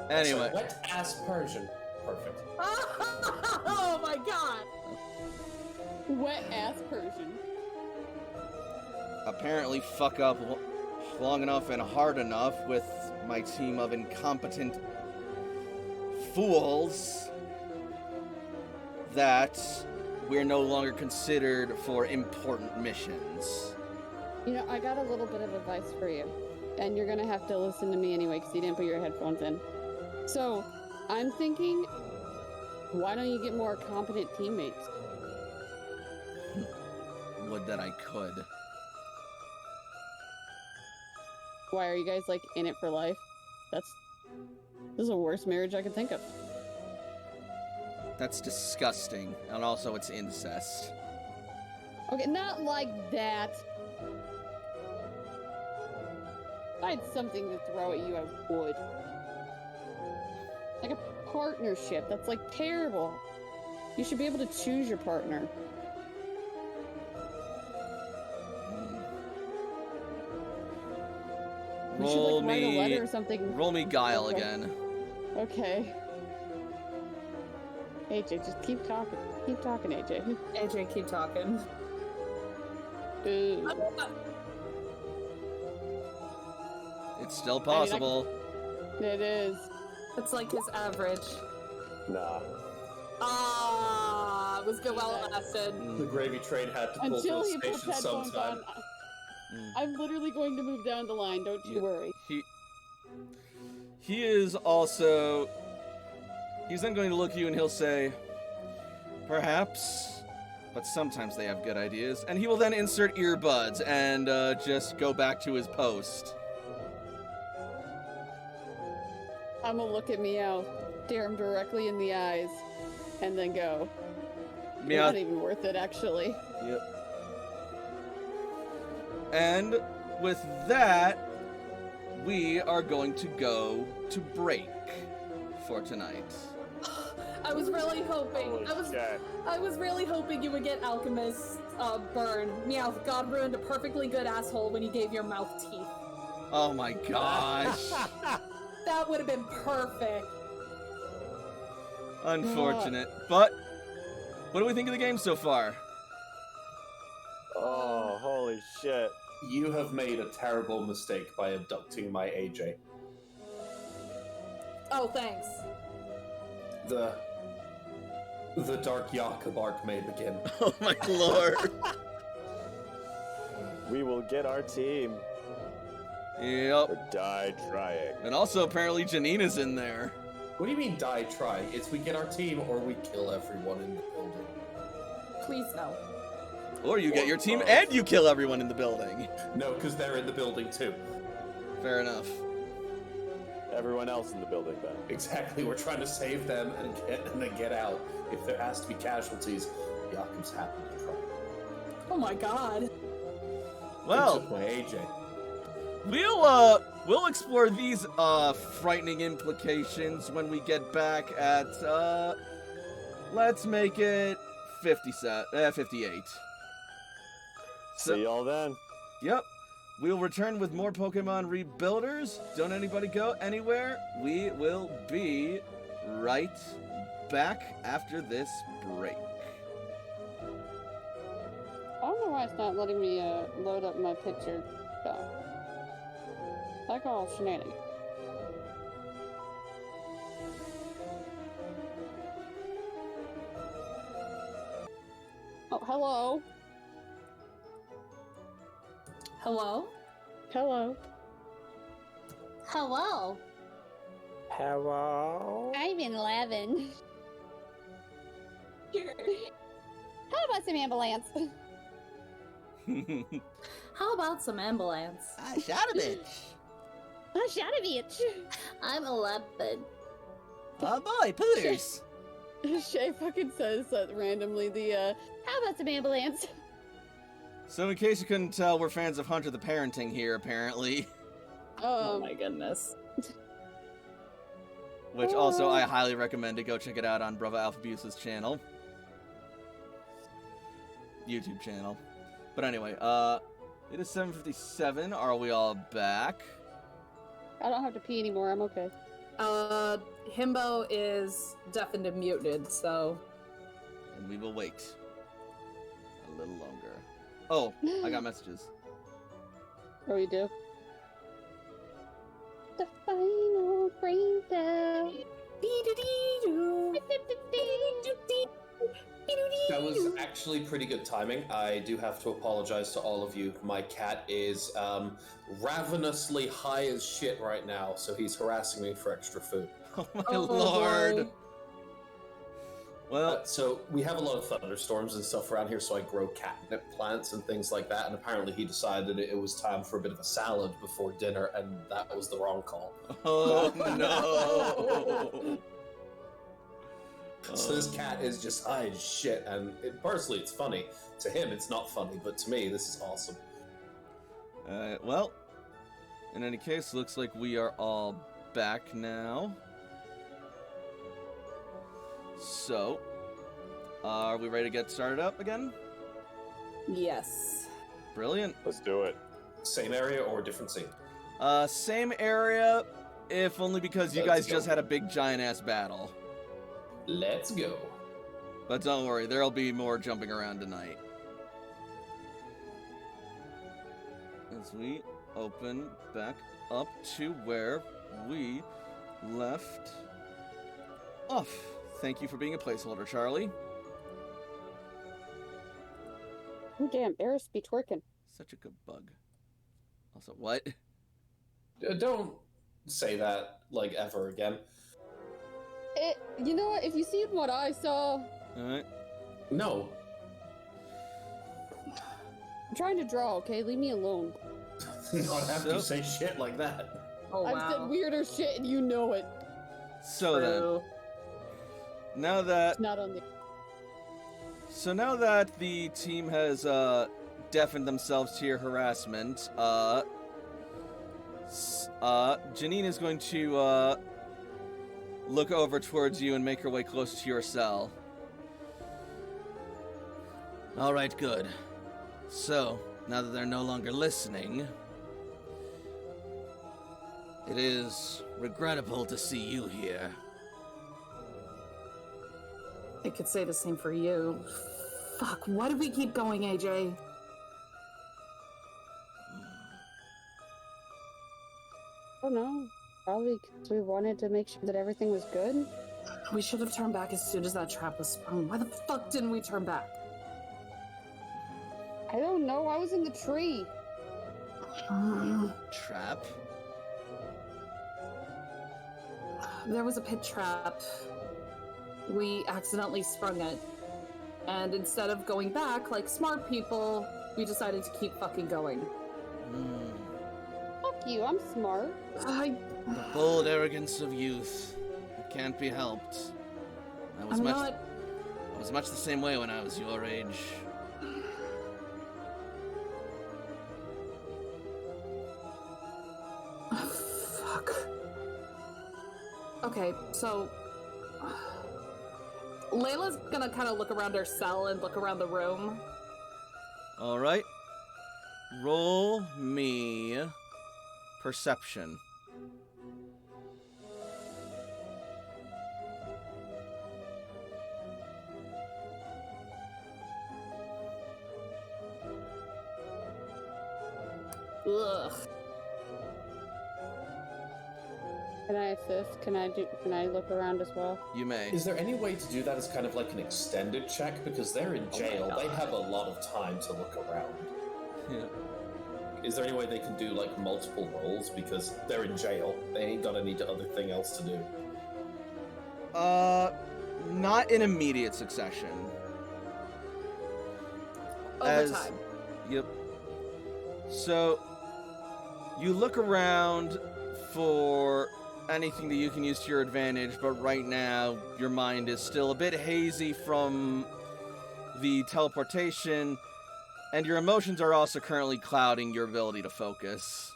Anyway. So, Wet Ass Persian. Perfect. Oh my god. Wet ass Persian. Apparently fuck up long enough and hard enough with my team of incompetent fools that we're no longer considered for important missions. You know, I got a little bit of advice for you. And you're gonna have to listen to me anyway, because you didn't put your headphones in. So, I'm thinking, why don't you get more competent teammates? Would that I could. Why are you guys, like, in it for life? This is the worst marriage I could think of. That's disgusting. And also it's incest. Okay, not like that. If I had something to throw at you, I would. Like a partnership, that's like terrible. You should be able to choose your partner. You should Roll like write a me. letter or something. Roll me guile Okay. again. Okay. AJ, just keep talking. Keep talking, AJ. AJ, keep talking. Ooh. It's still possible. It is. It's like his average. Nah. Ah, it was good while it lasted. The gravy train had to pull Until to he the puts station headphones sometime. on, Mm. I'm literally going to move down the line. Don't you Yeah. worry. He is also. He's then going to look at you and he'll say, perhaps, but sometimes they have good ideas. And he will then insert earbuds and just go back to his post. I'm gonna look at Meow, stare him directly in the eyes, and then go. Meow. Not even worth it, actually. Yep. And with that, we are going to go to break for tonight. I was really hoping. Holy shit. I was really hoping you would get Alchemist burn. Meow, God ruined a perfectly good asshole when he gave your mouth teeth. Oh my gosh. That would have been perfect. Unfortunate. But what do we think of the game so far? Oh, holy shit. You have made a terrible mistake by abducting my AJ. Oh, thanks. The dark Jakob arc may begin. Oh my lord. We will get our team Yep. or die trying. And also apparently Janina's in there. What do you mean die trying? It's we get our team or we kill everyone in the building. Please no. Or you get your team and you kill everyone in the building. No, because they're in the building too. Fair enough. Everyone else in the building, then. Exactly, we're trying to save them and then get out. If there has to be casualties, Jakob's happy to try. Oh my god. They Well, took my AJ. we'll explore these frightening implications when we get back at let's make it 58. So, See y'all then. yep. We'll return with more Pokemon Rebuilders. Don't anybody go anywhere. We will be right back after this break. I don't know why it's not letting me load up my picture. Like all shenanigans. Oh, hello. Hello? Hello. Hello. Hello? I'm in 11. How about some ambulance? How about some ambulance? I shot a bitch. I shot a bitch. I'm 11. Oh boy, pooters. Shay fucking says that randomly how about some ambulance? So in case you couldn't tell, we're fans of Hunter the Parenting here, apparently. Oh my goodness. Which also I highly recommend to go check it out on Bravo Alphabuse's channel. YouTube channel. But anyway, it is 7:57. Are we all back? I don't have to pee anymore, I'm okay. Himbo is deafened and muted, so. And we will wait a little longer. Oh, I got messages. Oh, you do? The final breakdown. That was actually pretty good timing. I do have to apologize to all of you. My cat is ravenously high as shit right now, so he's harassing me for extra food. Oh my Oh, lord. boy. Well, So we have a lot of thunderstorms and stuff around here, so I grow catnip plants and things like that. And apparently he decided it was time for a bit of a salad before dinner, and that was the wrong call. oh no. So this cat is just high as shit, and personally it's funny. To him it's not funny, but to me this is awesome. Well, in any case, looks like we are all back now. So, are we ready to get started up again? Yes. Brilliant. Let's do it. Same area or different scene? Same area, if only because you Let's guys just go. had a big giant-ass battle. Let's go. But don't worry, there'll be more jumping around tonight. As we open back up to where we left off. Thank you for being a placeholder, Charlie. Oh, damn, Eris be twerking. Such a good bug. Also, what? Don't say that, like, ever again. You know what? If you seen what I saw, Alright. No. I'm trying to draw, okay? Leave me alone. Not after So- you say shit like that. Oh, I've said weirder shit and you know it. So True. then, now that It's not on the... now that the team has deafened themselves to your harassment, Janine is going to look over towards you and make her way close to your cell. All right, good. So, now that they're no longer listening, it is regrettable to see you here. I could say the same for you. Fuck, why do we keep going, AJ? Oh no. Probably because we wanted to make sure that everything was good. We should have turned back as soon as that trap was sprung. Why the fuck didn't we turn back? I don't know. I was in the tree. Trap? There was a pit trap. We accidentally sprung it. And instead of going back like smart people, we decided to keep fucking going. Fuck you. I'm smart. I, The bold arrogance of youth. It can't be helped. I was I'm much not. I was much the same way when I was your age. Fuck. Okay, so Layla's gonna kind of look around her cell and look around the room. All right. Roll me perception. Ugh. Can I assist? Can I look around as well? You may. Is there any way to do that as kind of like an extended check? Because they're in jail. They God. have a lot of time to look around. Yeah. Is there any way they can do like multiple rolls? Because they're in jail. They ain't got any other thing else to do. Not in immediate succession. Over As- time. Yep. So, you look around for anything that you can use to your advantage, but right now, your mind is still a bit hazy from the teleportation, and your emotions are also currently clouding your ability to focus.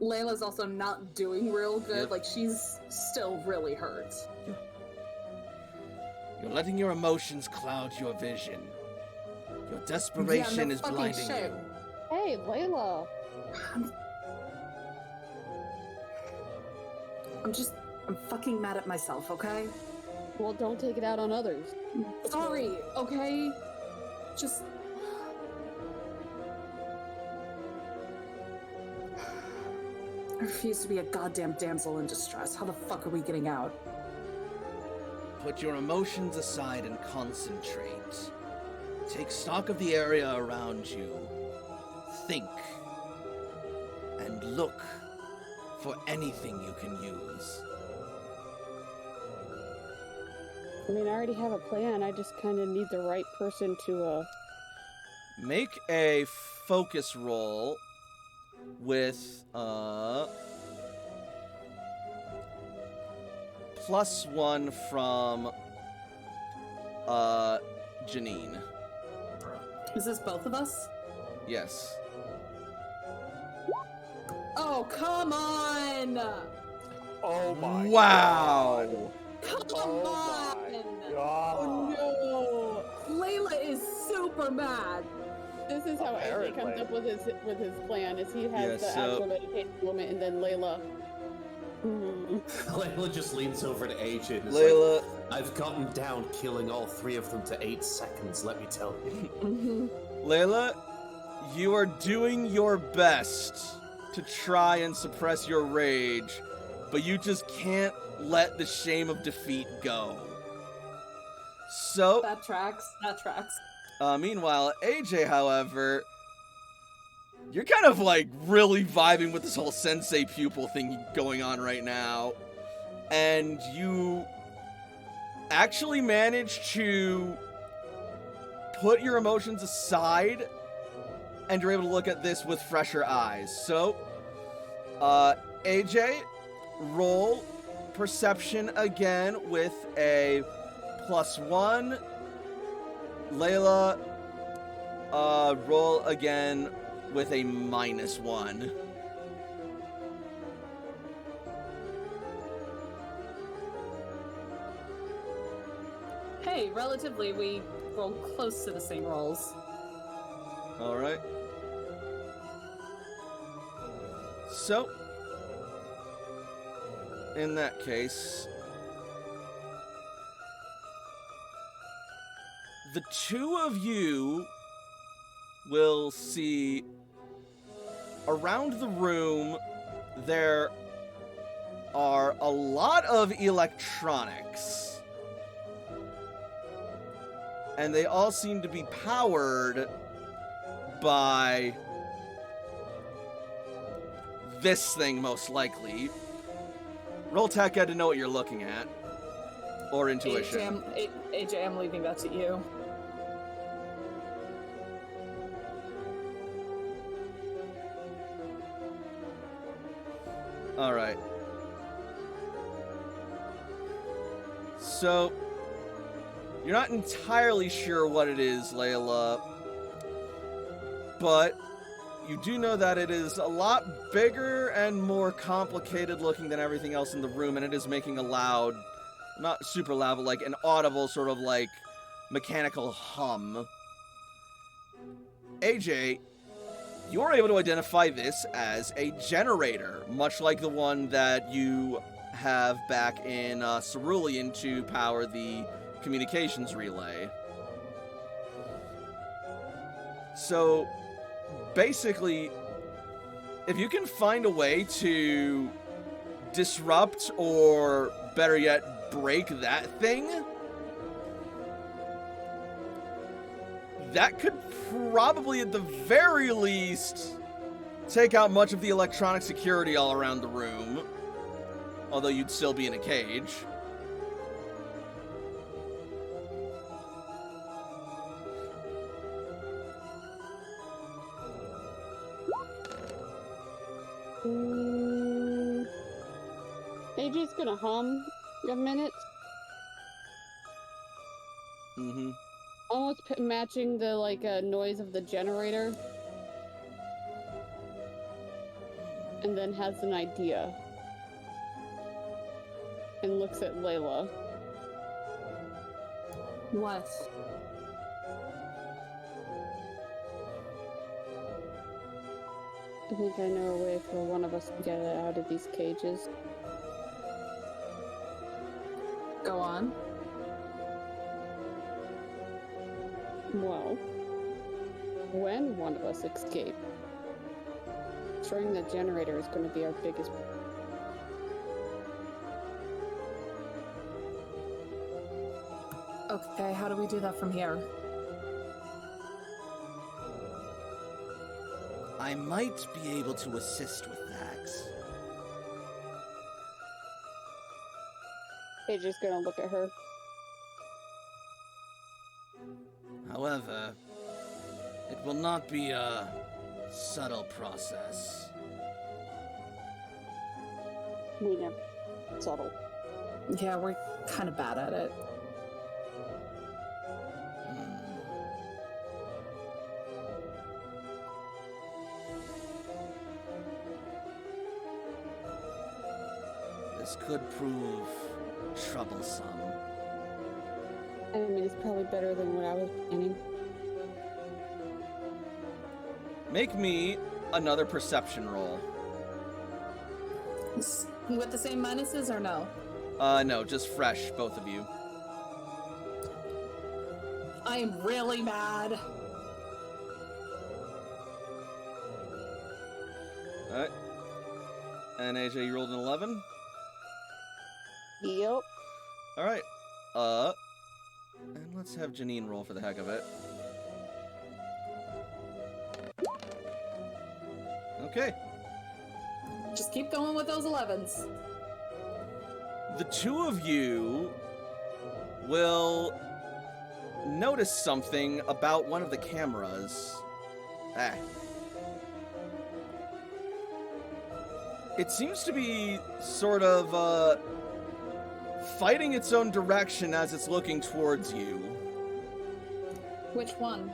Layla's also not doing real good. Yep. Like, she's still really hurt. You're letting your emotions cloud your vision. Your desperation no is fucking blinding shit. you. Hey, Layla. I'm fucking mad at myself, okay? Well, don't take it out on others. Sorry, okay? Just. I refuse to be a goddamn damsel in distress. How the fuck are we getting out? Put your emotions aside and concentrate. Take stock of the area around you. Think. And look for anything you can use. I mean, I already have a plan. I just kind of need the right person to, Make a focus roll with, +1 from, Janine. Is this both of us? Yes. Oh, come on! Oh my Wow! Come Oh on! my god. Oh no! Layla is super mad! This is how AJ comes up with his plan. Is he has Yeah, the so- actual meditation moment, and then Layla. Layla just leans over to AJ and is Layla, like, I've gotten down killing all 3 of them to 8 seconds, let me tell you. Layla, you are doing your best to try and suppress your rage, but you just can't let the shame of defeat go. So, That tracks. That tracks. meanwhile, AJ, however, you're kind of like really vibing with this whole sensei pupil thing going on right now. And you actually manage to put your emotions aside and you're able to look at this with fresher eyes. So, AJ, roll perception again with a +1. Layla, roll again with a -1. Hey, relatively, we roll close to the same rolls. All right. So, in that case, the two of you will see around the room there are a lot of electronics. And they all seem to be powered by this thing, most likely. Roll tech to know what you're looking at. Or intuition. AJ, I'm leaving that to you. Alright. So, you're not entirely sure what it is, Layla, but you do know that it is a lot bigger and more complicated looking than everything else in the room, and it is making a loud, not super loud, but like an audible sort of like mechanical hum. AJ, you're able to identify this as a generator, much like the one that you have back in Cerulean to power the communications relay. So, basically, if you can find a way to disrupt or, better yet, break that thing, that could probably, at the very least, take out much of the electronic security all around the room. Although you'd still be in a cage. AJ's gonna hum a minute, Mm-hmm. almost matching the noise of the generator, and then has an idea and looks at Layla. What? I think I know a way for one of us to get out of these cages. Go on. Well, when one of us escape, destroying the generator is going to be our biggest. Okay, how do we do that from here? I might be able to assist with that. AJ's gonna look at her. However, it will not be a subtle process. We never subtle. Yeah, we're kind of bad at it. This could prove troublesome. I mean, it's probably better than what I was planning. Make me another perception roll. With the same minuses or no? No, just fresh, both of you. I am really mad. Alright. And AJ, you rolled an 11? Yep. Alright. And let's have Janine roll for the heck of it. Okay. Just keep going with those 11s. The two of you will notice something about one of the cameras. It seems to be sort of, fighting its own direction as it's looking towards you. Which one?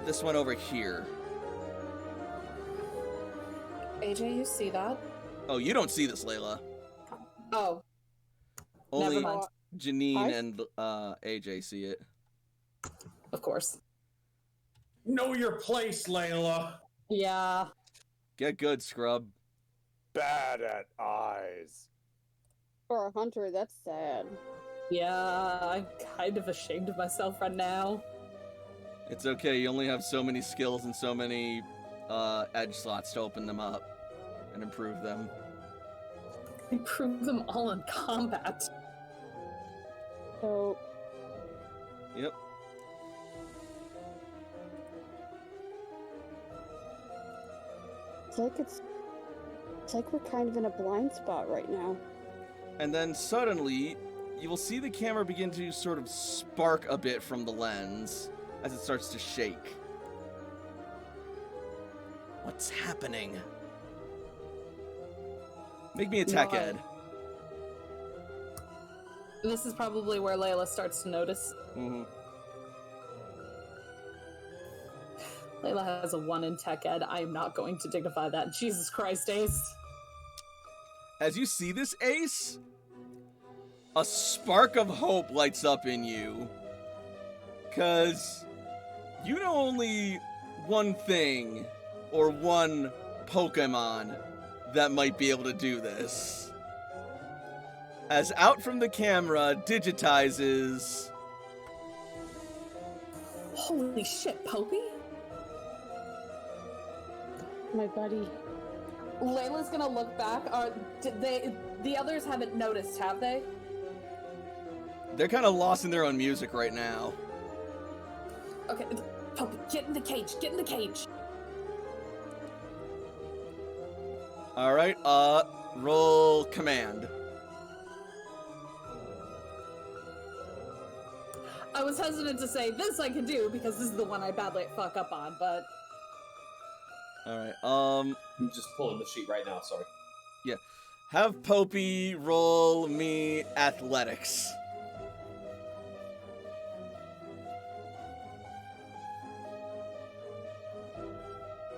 This one over here. AJ, you see that? Oh, you don't see this, Layla. Oh, Only never mind. Janine and AJ see it. Of course. Know your place, Layla. Yeah. Get good, scrub. Bad at eyes. For a hunter, that's sad. Yeah, I'm kind of ashamed of myself right now. It's okay, you only have so many skills and so many edge slots to open them up and improve them. Improve them all in combat. So, Yep. it's like we're kind of in a blind spot right now. And then suddenly, you will see the camera begin to sort of spark a bit from the lens as it starts to shake. What's happening? Make me a tech No. ed. This is probably where Layla starts to notice. Mm-hmm. Layla has a 1 in tech ed. I am not going to dignify that. Jesus Christ, Ace. As you see this, Ace, a spark of hope lights up in you. 'Cause you know only one thing, or one Pokemon, that might be able to do this. As out from the camera digitizes... Holy shit, Popey? My buddy. Layla's gonna look back. The others haven't noticed, have they? They're kind of lost in their own music right now. Okay, Popey, get in the cage, get in the cage. Alright, roll command. I was hesitant to say this I can do because this is the one I badly fuck up on, but Alright, I'm just pulling the sheet right now, sorry. have Popey roll me athletics.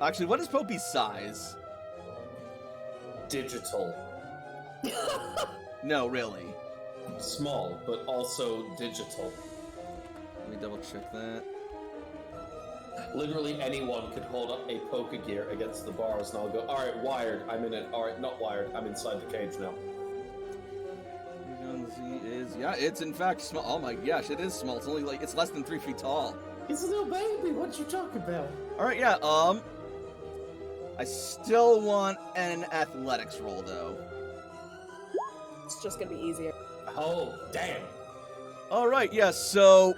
Actually, what is Popey's size? Digital. No, really. Small, but also digital. Let me double check that. Literally anyone could hold up a Pokegear against the bars and I'll go, alright, wired, I'm in it. Alright, not wired, I'm inside the cage now. Z is, yeah, it's in fact small. Oh my gosh, it is small. It's only like, it's less than 3 feet tall. He's a little baby, what you talking about? Alright, yeah, I still want an athletics roll though. it's just gonna be easier. Oh, damn. Alright, yeah, so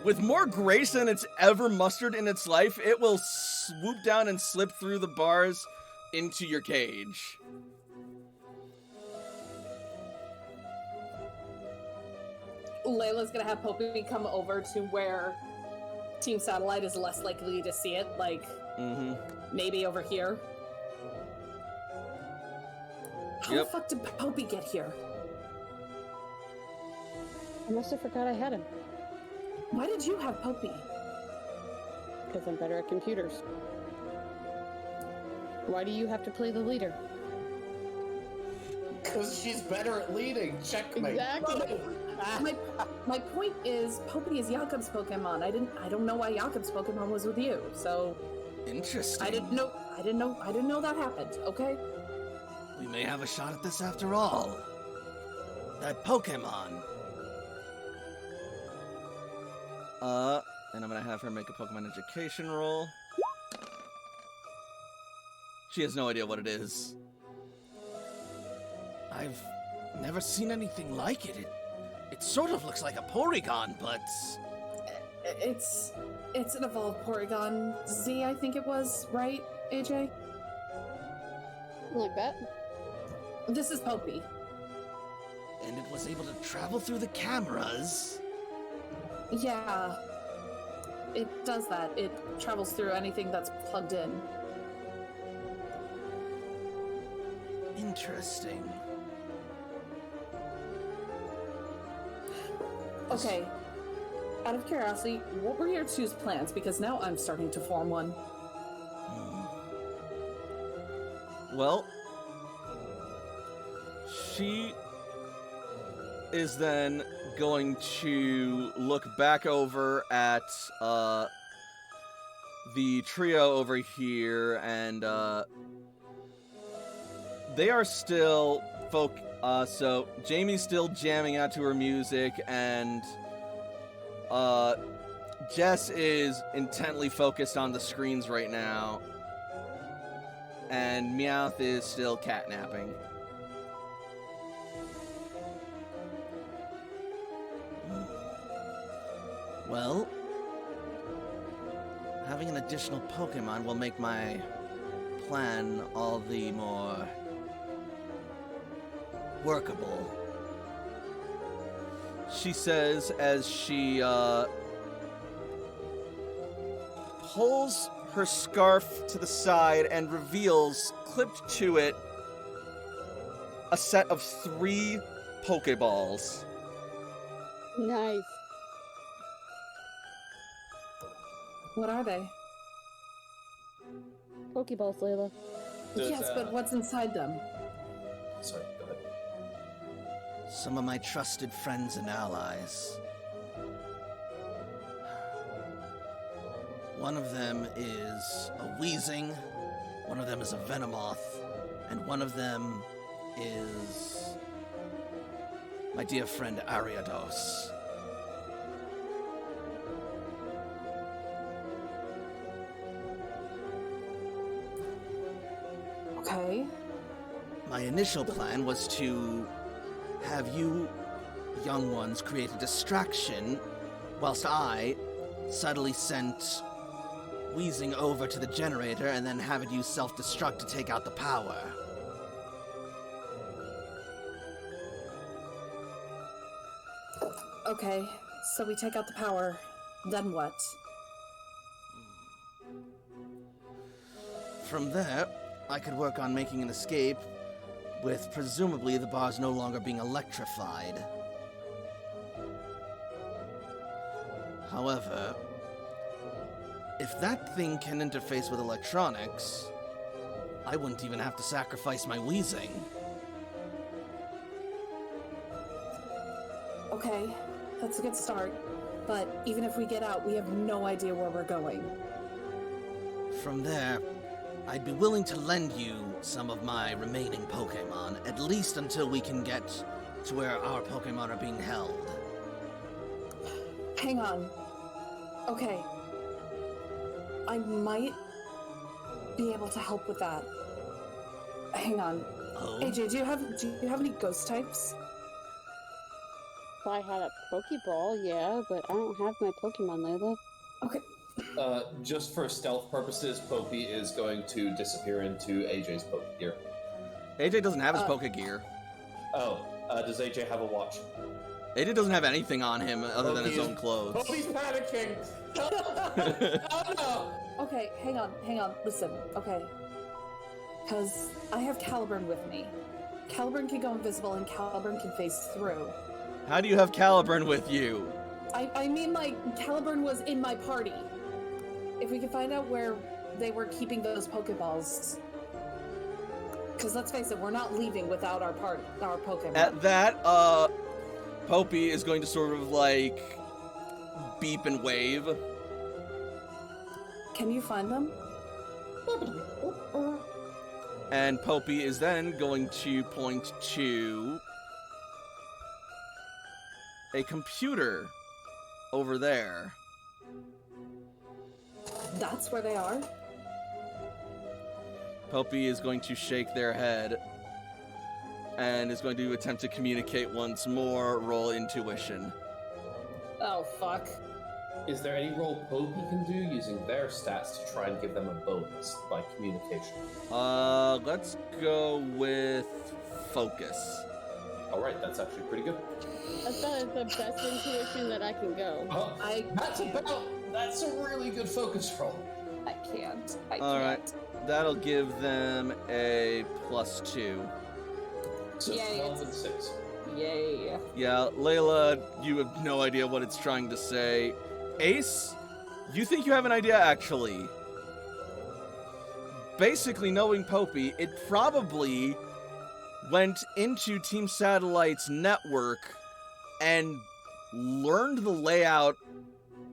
with more grace than it's ever mustered in its life, it will swoop down and slip through the bars into your cage. Layla's gonna have Popey come over to where Team Satellite is less likely to see it, like maybe over here. How Yep. the fuck did Popey get here? I must have forgot I had him. Why did you have Popey? Because I'm better at computers. Why do you have to play the leader? Because she's better at leading. Checkmate. Exactly. my point is, Popey is Jakob's Pokemon. I don't know why Jakob's Pokemon was with you. So Interesting. I didn't know that happened. Okay. We may have a shot at this after all. That Pokemon. And I'm gonna have her make a Pokemon education roll. She has no idea what it is. I've never seen anything like it. It sort of looks like a Porygon, but... It's an evolved Porygon Z, I think it was, right, AJ? Like that? This is Popey. And it was able to travel through the cameras. Yeah. It does that. It travels through anything that's plugged in. Interesting. Okay. Out of curiosity, what were your two's plans? Because now I'm starting to form one. Well, she is then going to look back over at the trio over here, and they are still so Jamie's still jamming out to her music, and Jess is intently focused on the screens right now, and Meowth is still catnapping. Well, having an additional Pokemon will make my plan all the more workable, she says as she pulls her scarf to the side and reveals, clipped to it, a set of 3 Pokeballs. Nice. What are they? Pokeballs, Layla. Yes, but what's inside them? Sorry, go ahead. Some of my trusted friends and allies. One of them is a Weezing, one of them is a Venomoth, and one of them is my dear friend Ariados. Okay. My initial plan was to have you young ones create a distraction whilst I subtly sent Weezing over to the generator and then have it use self-destruct to take out the power. Okay, so we take out the power. Then what? From there, I could work on making an escape, with presumably the bars no longer being electrified. However, if that thing can interface with electronics, I wouldn't even have to sacrifice my Weezing. Okay, that's a good start. But even if we get out, we have no idea where we're going. From there, I'd be willing to lend you some of my remaining Pokémon, at least until we can get to where our Pokémon are being held. Hang on. Okay. I might be able to help with that. Hang on. Oh? AJ, do you have any ghost types? If I had a Pokeball, yeah, but I don't have my Pokemon, Layla. Okay. Just for stealth purposes, Popey is going to disappear into AJ's Poke Gear. AJ doesn't have his Pokegear. Oh, does AJ have a watch? AJ doesn't have anything on him other than his Popey's- own clothes. Popey's panicking! Oh no! Okay, hang on, listen, okay. Because I have Caliburn with me. Caliburn can go invisible and Caliburn can phase through. How do you have Caliburn with you? I mean, like, Caliburn was in my party. If we can find out where they were keeping those Pokeballs. Because let's face it, we're not leaving without our Pokemon. At that, Popey is going to sort of like beep and wave. Can you find them? And Popey is then going to point to a computer over there. That's where they are? Popey is going to shake their head and is going to attempt to communicate once more. Roll intuition. Oh, fuck. Is there any role Popey can do using their stats to try and give them a bonus by communication? Let's go with focus. All right, that's actually pretty good. That's the best intuition that I can go. Oh, that's a really good focus roll. I can't. All right, that'll give them a +2. So Yay, 12 and 6. Yay. Yeah, Layla, you have no idea what it's trying to say. Ace, you think you have an idea, actually. Basically, knowing Popey, it probably went into Team Satellite's network and learned the layout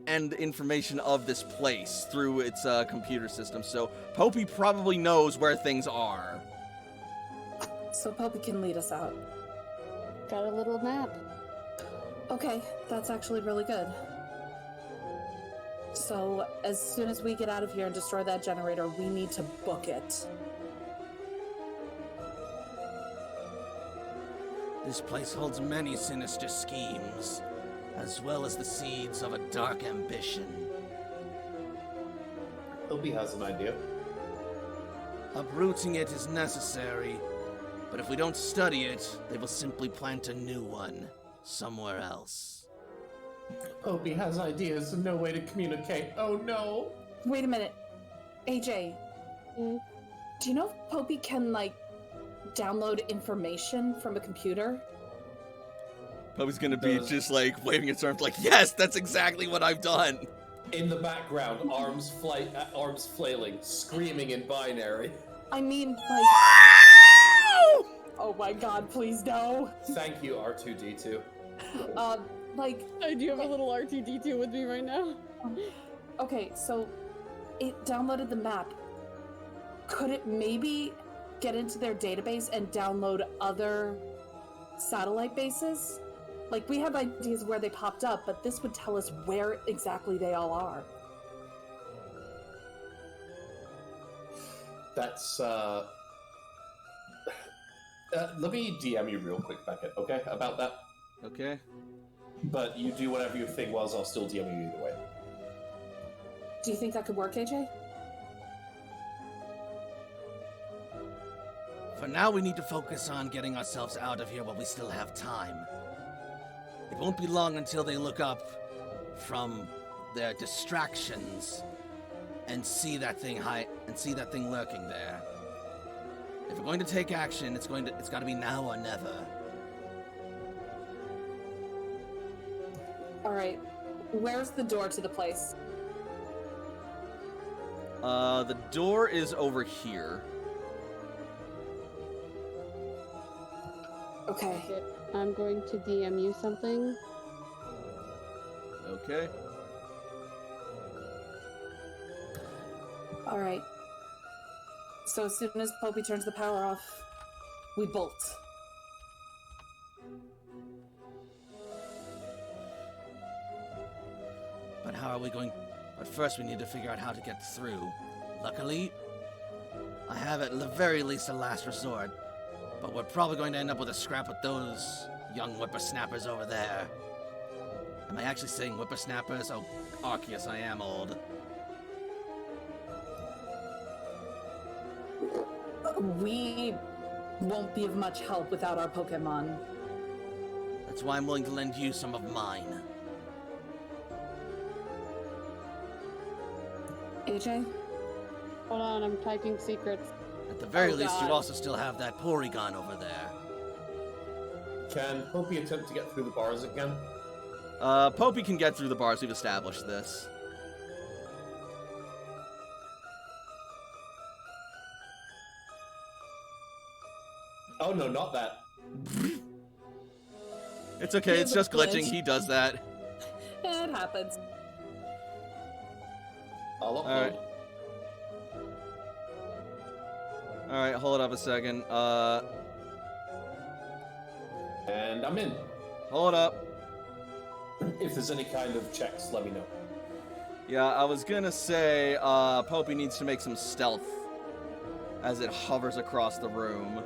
and information of this place through its computer system. So Popey probably knows where things are. So Popey can lead us out. Got a little map. Okay, that's actually really good. So, as soon as we get out of here and destroy that generator, we need to book it. This place holds many sinister schemes, as well as the seeds of a dark ambition. Popey has an idea. Uprooting it is necessary, but if we don't study it, they will simply plant a new one somewhere else. Popey has ideas and no way to communicate. Oh no! Wait a minute. AJ, Mm. do you know if Popey can, like, download information from a computer? Popey's gonna be Does- just like waving its arms like, yes, that's exactly what I've done. In the background, arms flailing, screaming in binary. I mean, like... Oh my god, please no. Thank you, R2D2. Like, I do have a little R2D2 with me right now. okay, so it downloaded the map. Could it maybe get into their database and download other satellite bases? Like, we have ideas where they popped up, but this would tell us where exactly they all are. That's, let me DM you real quick, Beckett, okay, about that? Okay. But you do whatever you think, whilst I'll still DM you either way. Do you think that could work, AJ? For now, we need to focus on getting ourselves out of here while we still have time. It won't be long until they look up from their distractions and see that thing lurking there. If we're going to take action, it's got to be now or never. All right. Where's the door to the place? The door is over here. Okay. I'm going to DM you something. Okay. All right. So as soon as Popey turns the power off, we bolt. But how are we going? But first, we need to figure out how to get through. Luckily, I have at the very least a last resort. But we're probably going to end up with a scrap with those young whippersnappers over there. Am I actually saying whippersnappers? Oh, Arceus, I am old. We won't be of much help without our Pokemon. That's why I'm willing to lend you some of mine. AJ? Hold on, I'm typing secrets. At the very Oh, least, God. you also still have that Porygon over there. Can Popey attempt to get through the bars again? Popey can get through the bars. We've established this. Oh no, not that. It's okay, it's Give a just glitching. glitch. He does that. It happens. I'll upload. Alright. Alright, hold up a second. And I'm in. Hold up. If there's any kind of checks, let me know. Yeah, I was gonna say, Popey needs to make some stealth as it hovers across the room.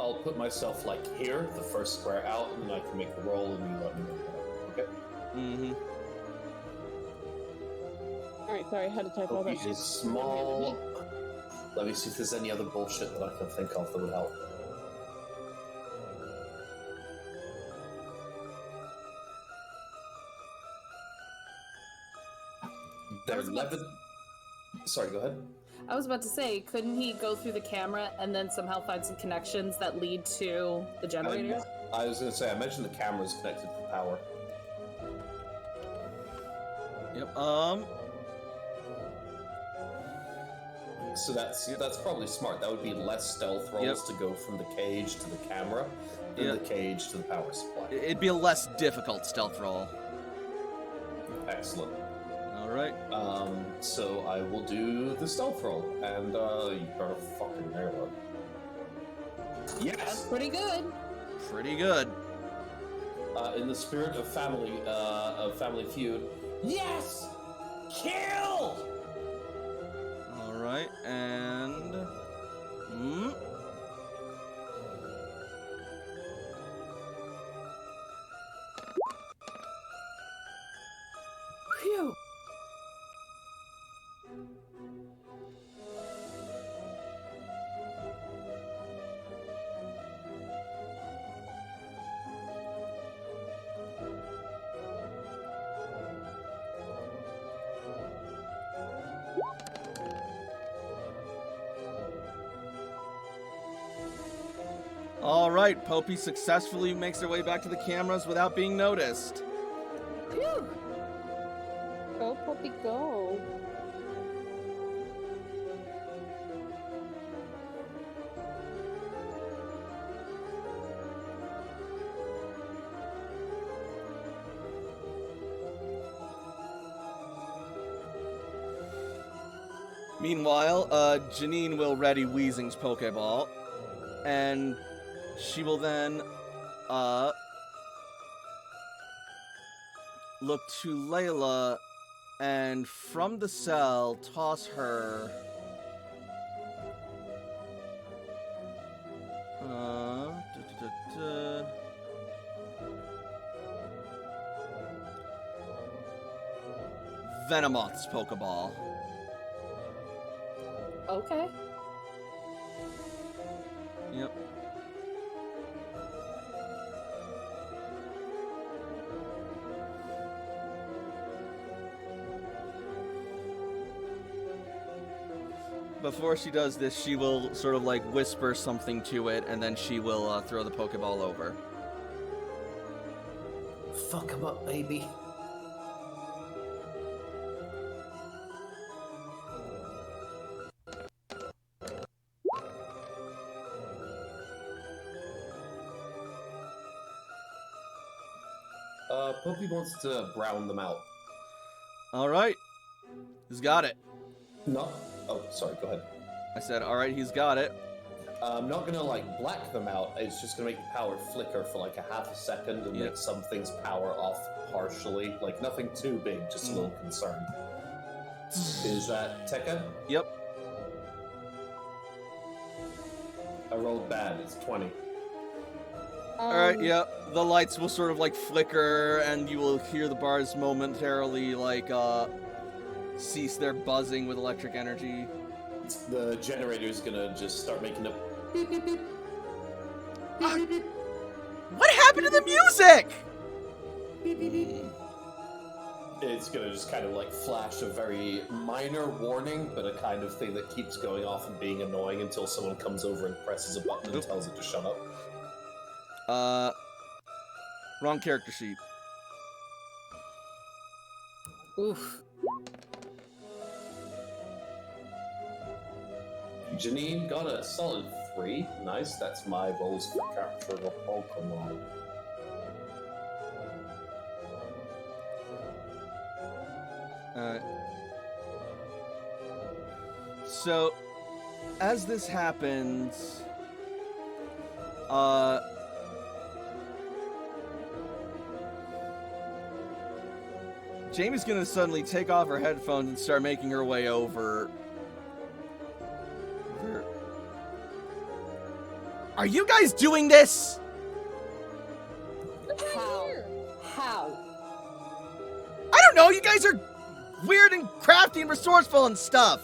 I'll put myself like here, the first square out, and then I can make a roll and you let me know. Okay? Mm-hmm. Alright, sorry, I had to type all that Popey shit. is small. Let me see if there's any other bullshit that I can think of that would help. There's 11. Sorry, go ahead. I was about to say, couldn't he go through the camera and then somehow find some connections that lead to the generators? I was going to say, I mentioned the camera's connected to the power. Yep, So that's probably smart. That would be less stealth rolls to go from the cage to the camera than the cage to the power supply. it'd be a less difficult stealth roll. Excellent. Alright. So I will do the stealth roll, and you better fucking nail it. That's Yes! pretty good. Pretty good. In the spirit of Family Feud, yes! Kill! Alright, and... Phew. Alright, Popey successfully makes their way back to the cameras without being noticed. Phew. Go, Puppy, go. Meanwhile, Janine will ready Weezing's Pokeball, and she will then, look to Layla, and from the cell, toss her... Venomoth's Pokeball. Okay. Yep. Before she does this, she will sort of like whisper something to it, and then she will throw the Pokeball over. Fuck him up, baby. Popey wants to brown them out. Alright. He's got it. No. Oh, sorry, go ahead. I said, alright, he's got it. I'm not gonna like black them out. It's just gonna make the power flicker for like a half a second and make some things power off partially. Like nothing too big, just a little concern. Is that Tekka? Yep. I rolled bad. It's 20. Alright, yeah. The lights will sort of like flicker, and you will hear the bars momentarily like cease their buzzing with electric energy. The generator's gonna just start making a What happened to the music? It's gonna just kind of like flash a very minor warning, but a kind of thing that keeps going off and being annoying until someone comes over and presses a button and tells it to shut up. Wrong character sheet. Oof. Janine got a solid 3. Nice. That's my rolls for capturing a Pokemon. So, as this happens, Jamie's gonna suddenly take off her headphones and start making her way over. Are you guys doing this? How? How? I don't know, you guys are weird and crafty and resourceful and stuff.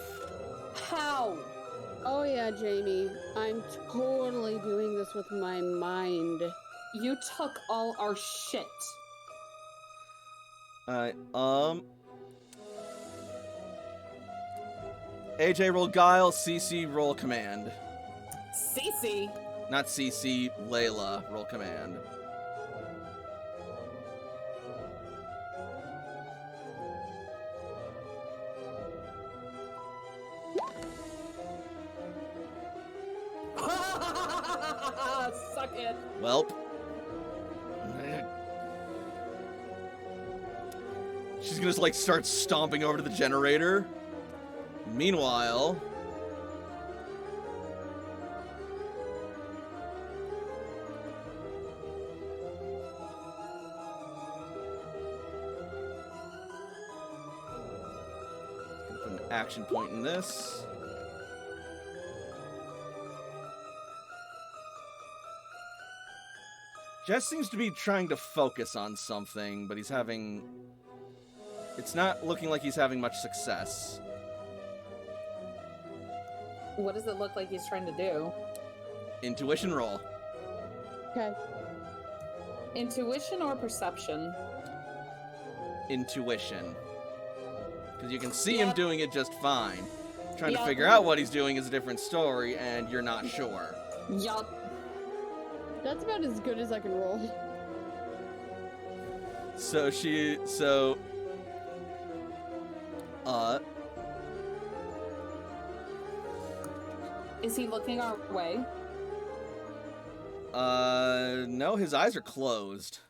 How? Oh yeah, Jamie. I'm totally doing this with my mind. You took all our shit. AJ roll guile, CC roll command. Cece. Not CC, Layla roll command. Suck it. Welp. She's gonna like start stomping over to the generator. Meanwhile, gonna put an action point in this. Jess seems to be trying to focus on something, but he's having... It's not looking like he's having much success. What does it look like he's trying to do? Intuition roll. Okay. Intuition or perception? Intuition. Because you can see him Yep. doing it just fine. Trying to Yep. figure out what he's doing is a different story, and you're not sure. Yup. That's about as good as I can roll. So Is he looking our way? no, his eyes are closed.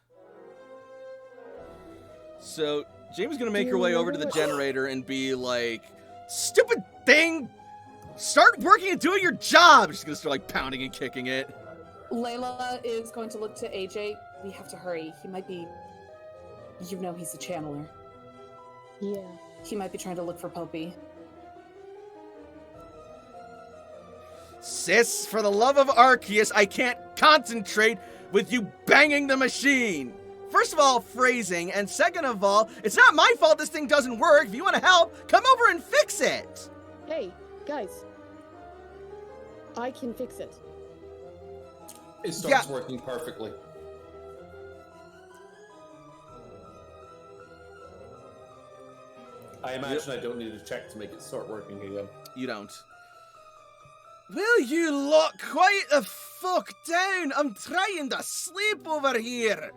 So Jamie's gonna make her way over to the generator and be like, "Stupid thing! Start working and doing your job!" She's gonna start like pounding and kicking it. Layla is going to look to AJ. We have to hurry. He might be... You know he's a channeler. Yeah. He might be trying to look for Popey. Sis, for the love of Arceus, I can't concentrate with you banging the machine! First of all, phrasing, and second of all, it's not my fault this thing doesn't work. If you want to help, come over and fix it! Hey, guys. I can fix it. It starts working perfectly. I imagine I don't need a check to make it start working again. You don't. Will you lock quiet the fuck down? I'm trying to sleep over here!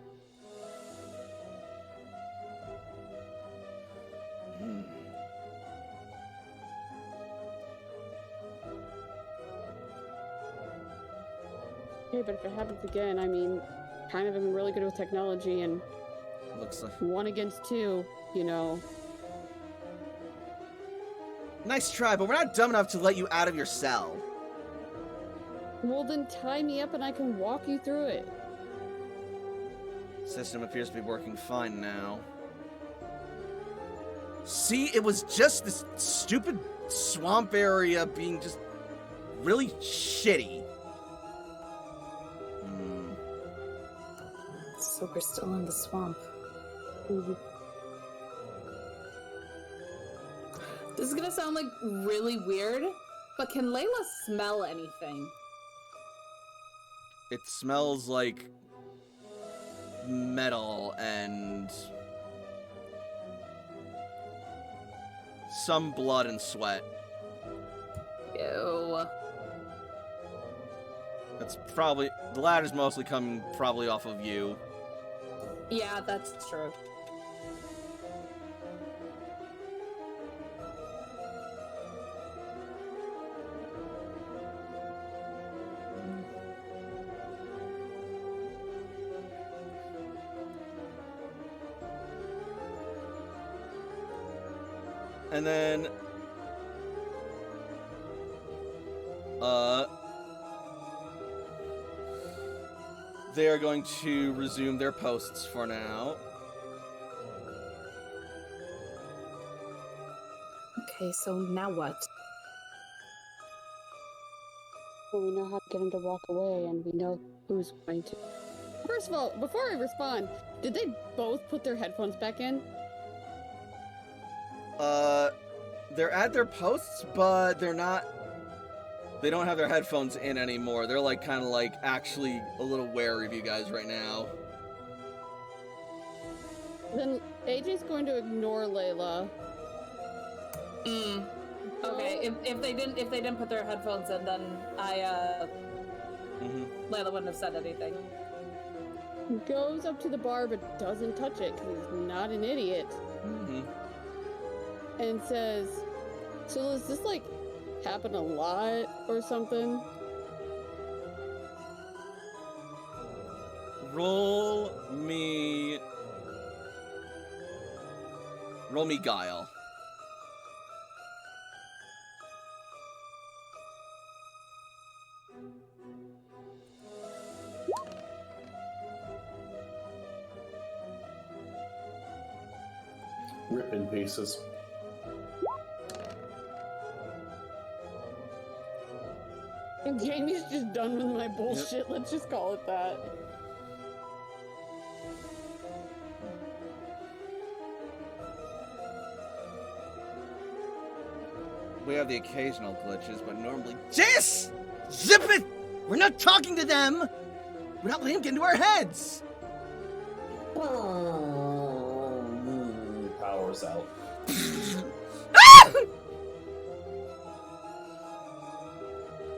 Okay, but if it happens again, I mean, kind of am really good with technology, and Looks like... 1 against 2, you know. Nice try, but we're not dumb enough to let you out of your cell. Well, then tie me up and I can walk you through it. System appears to be working fine now. See, it was just this stupid swamp area being just really shitty. So we're still in the swamp. This is gonna sound like really weird, but can Layla smell anything? It smells like metal and some blood and sweat. Ew. That's probably... The latter's mostly coming probably off of you. Yeah, that's true. And then they are going to resume their posts for now. Okay, so now what? Well, we know how to get him to walk away, and we know who's going to. First of all, before I respond, did they both put their headphones back in? They're at their posts, but they're not. They don't have their headphones in anymore. They're like kind of like actually a little wary of you guys right now. Then AJ's going to ignore Layla. Okay, if they didn't put their headphones in, then Layla wouldn't have said anything. Goes up to the bar but doesn't touch it because he's not an idiot. And says, "So does this like happen a lot or something?" Roll me guile. Rip in pieces. And Jamie's just done with my bullshit. Let's just call it that. We have the occasional glitches, but normally... Jess! Zip it! We're not talking to them! We're not letting them get into our heads! Powers out.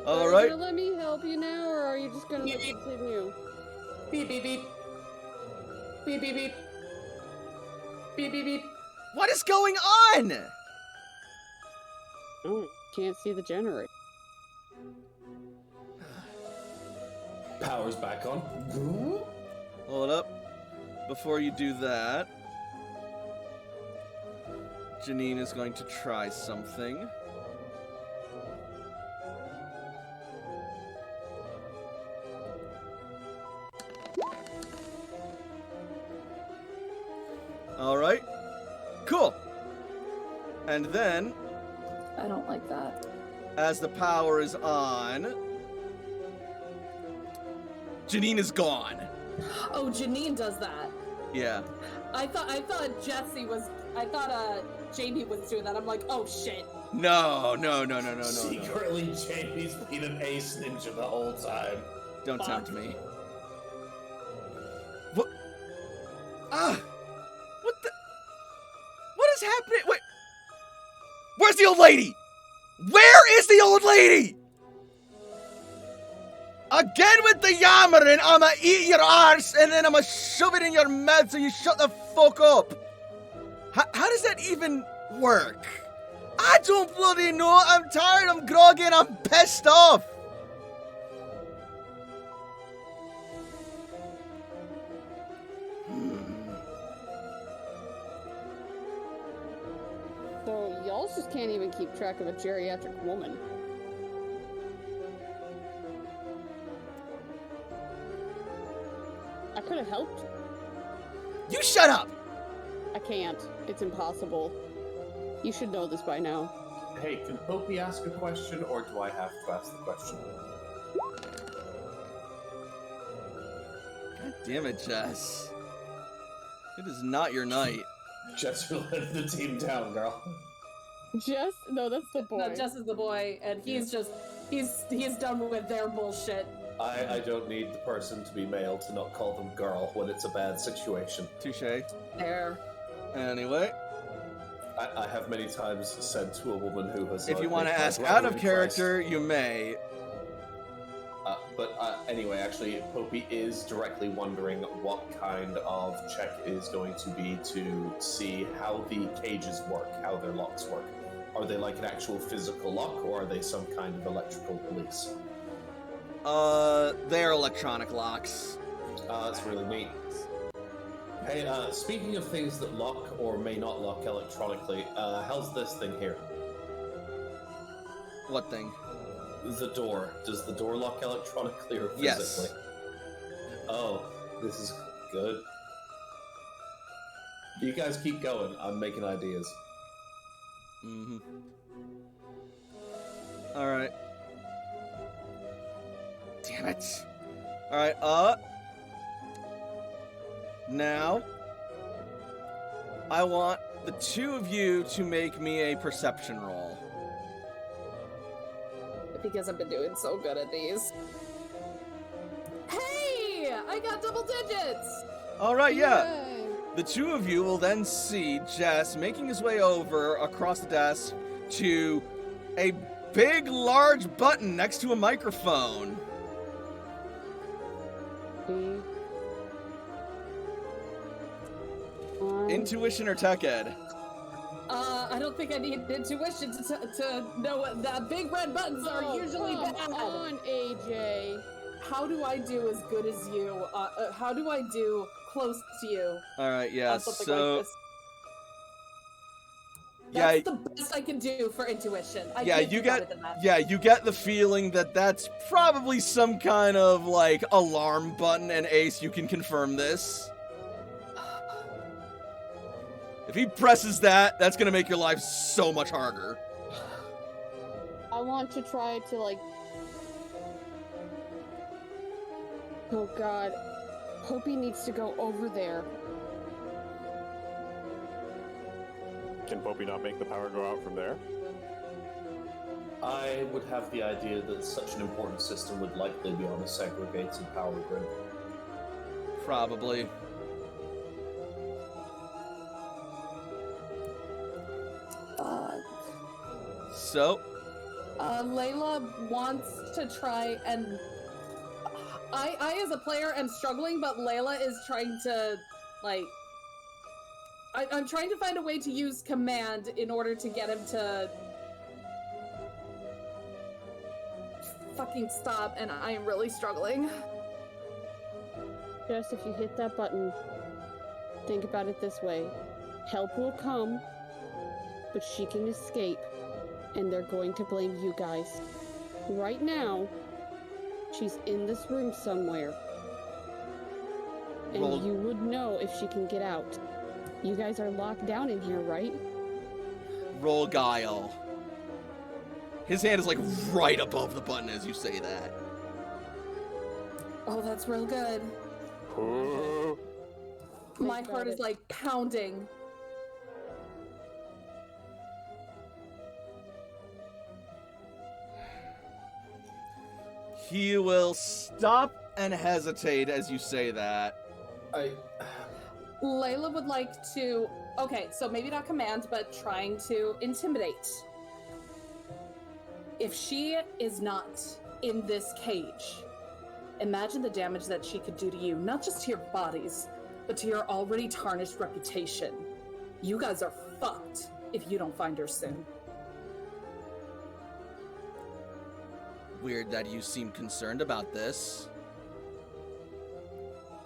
All Are you right. gonna let me help you now, or are you just gonna continue? Beep beep beep. Beep beep beep. Beep beep beep. What is going on? Oh, can't see the generator. Powers back on. Hold up. Before you do that, Janine is going to try something. All right. Cool. And then, I don't like that. as the power is on, Janine is gone. Oh, Janine does that. Yeah. I thought Jamie was doing that. I'm like, oh shit. No. Secretly, Jamie's been an ace ninja the whole time. Don't tempt me. What? What the? What is happening? Wait. Where's the old lady? Where is the old lady? Again with the yammering, I'ma eat your arse and then I'ma shove it in your mouth so you shut the fuck up. How does that even work? I don't bloody know. I'm tired, I'm groggy, and I'm pissed off. So y'all just can't even keep track of a geriatric woman. I could have helped. You shut up. I can't. It's impossible. You should know this by now. Hey, can Popey ask a question, or do I have to ask the question? God damn it, Jess. It is not your night. Jess, you're letting the team down, girl. Jess? No, that's the boy. No, Jess is the boy, and he's done with their bullshit. I don't need the person to be male to not call them girl when it's a bad situation. Touche. There. Anyway, I have many times said to a woman who has. if you want to made my ask brother out of in character, you may. But anyway, actually, Popey is directly wondering what kind of check is going to be to see how the cages work, how their locks work. Are they like an actual physical lock, or are they some kind of electrical release? They're electronic locks. That's really neat. Hey, speaking of things that lock or may not lock electronically, how's this thing here? What thing? The door. Does the door lock electronically or physically? Yes. Oh, this is good. You guys keep going. I'm making ideas. Mm-hmm. Alright. Damn it. Alright, now, I want the two of you to make me a perception roll. Because I've been doing so good at these. Hey! I got double digits! Alright, yeah. Yay. The two of you will then see Jess making his way over across the desk to a big, large button next to a microphone. Intuition or tech ed? I don't think I need intuition to know what the big red buttons are usually come bad. on, AJ. How do I do as good as you? How do I do close to you? Alright, yeah, on something so... like this? Yeah, That's the best I can do for intuition. I yeah, can't you do better get, than that. yeah, you get the feeling that that's probably some kind of, like, alarm button, and Ace, you can confirm this. If he presses that, that's gonna make your life so much harder. I want to try to, like... Oh god. Popey needs to go over there. Can Popey not make the power go out from there? I would have the idea that such an important system would likely be on a segregated power grid. Probably. So, Layla wants to try and... I as a player am struggling, but Layla is trying to, like... I'm trying to find a way to use command in order to get him to... fucking stop, and I am really struggling. Just if you hit that button, think about it this way. Help will come, but she can escape, and they're going to blame you guys. Right now, she's in this room somewhere. And Roll. you would know if she can get out. You guys are locked down in here, right? roll guile. His hand is like right above the button as you say that. Oh, that's real good. My heart is like pounding. He will stop and hesitate as you say that. Layla would like to... Okay, so maybe not command, but trying to intimidate. If she is not in this cage, imagine the damage that she could do to you, not just to your bodies, but to your already tarnished reputation. You guys are fucked if you don't find her soon. Weird that you seem concerned about this.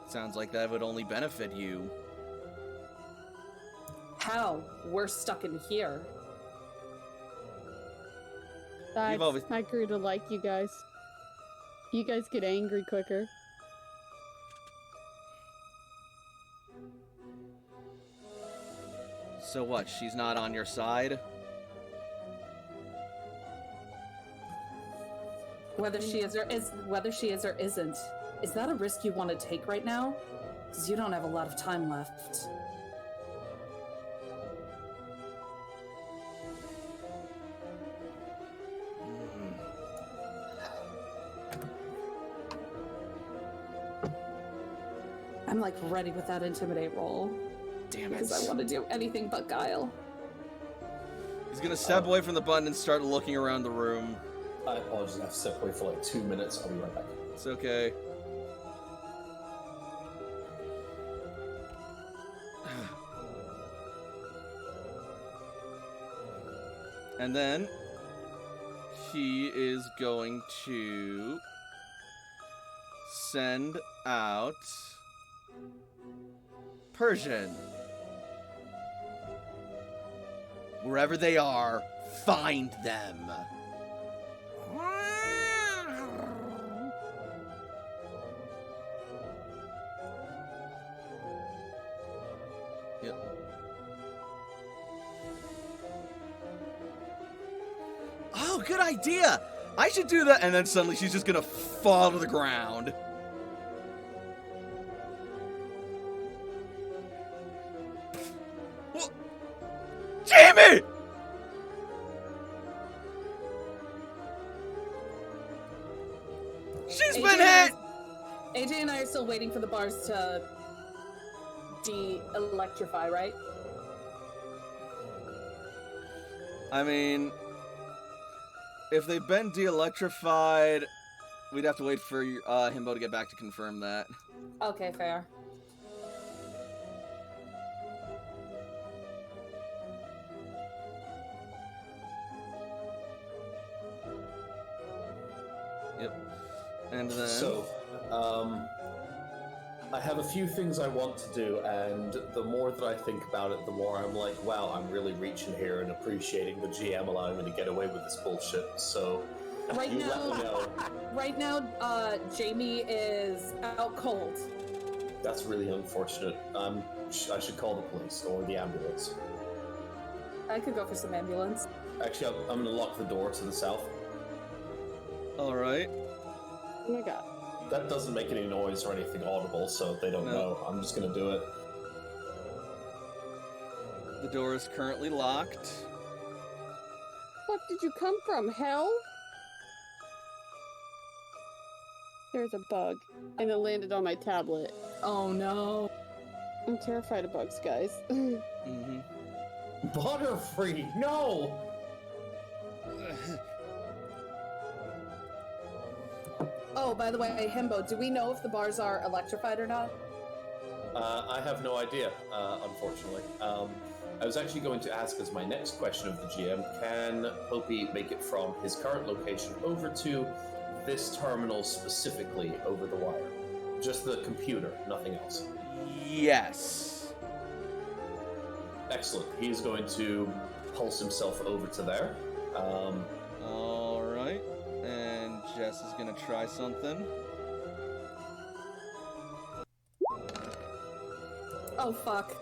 Sounds like that would only benefit you. How? We're stuck in here. You've always- I grew to like you guys. You guys get angry quicker. So what, she's not on your side? Whether she is or isn't, is that a risk you want to take right now? Because you don't have a lot of time left. I'm like ready with that intimidate roll. Damn it. Because I want to do anything but guile. He's gonna step away from the button and start looking around the room. I apologize, I have to step away for like 2 minutes. I'll be right back. It's okay. And then he is going to send out Persian. Wherever they are, find them. Yep. Oh, good idea! I should do that, and then suddenly she's just gonna fall to the ground. Jamie! She's been hit! AJ and I are still waiting for the bars to de-electrify, right? I mean, if they've been de-electrified, we'd have to wait for Himbo to get back to confirm that. Okay, fair. Yep. And then... So, I have a few things I want to do, and the more that I think about it, the more I'm like, wow, I'm really reaching here and appreciating the GM allowing me to get away with this bullshit. So, Right you let me know. Right now, Jamie is out cold. That's really unfortunate. I should call the police or the ambulance. I could go for some ambulance. Actually, I'm going to lock the door to the south. Alright. Oh my god. That doesn't make any noise or anything audible, so they don't No. know. I'm just going to do it. The door is currently locked. Fuck did you come from? Hell? There's a bug, and it landed on my tablet. Oh no. I'm terrified of bugs, guys. Mm-hmm. Butterfree, no! Oh, by the way, Himbo, do we know if the bars are electrified or not? I have no idea, unfortunately. I was actually going to ask as my next question of the GM, can Popey make it from his current location over to this terminal specifically over the wire? Just the computer, nothing else. Yes. Excellent. He's going to pulse himself over to there. Alright. And Jess is gonna try something. Oh, fuck.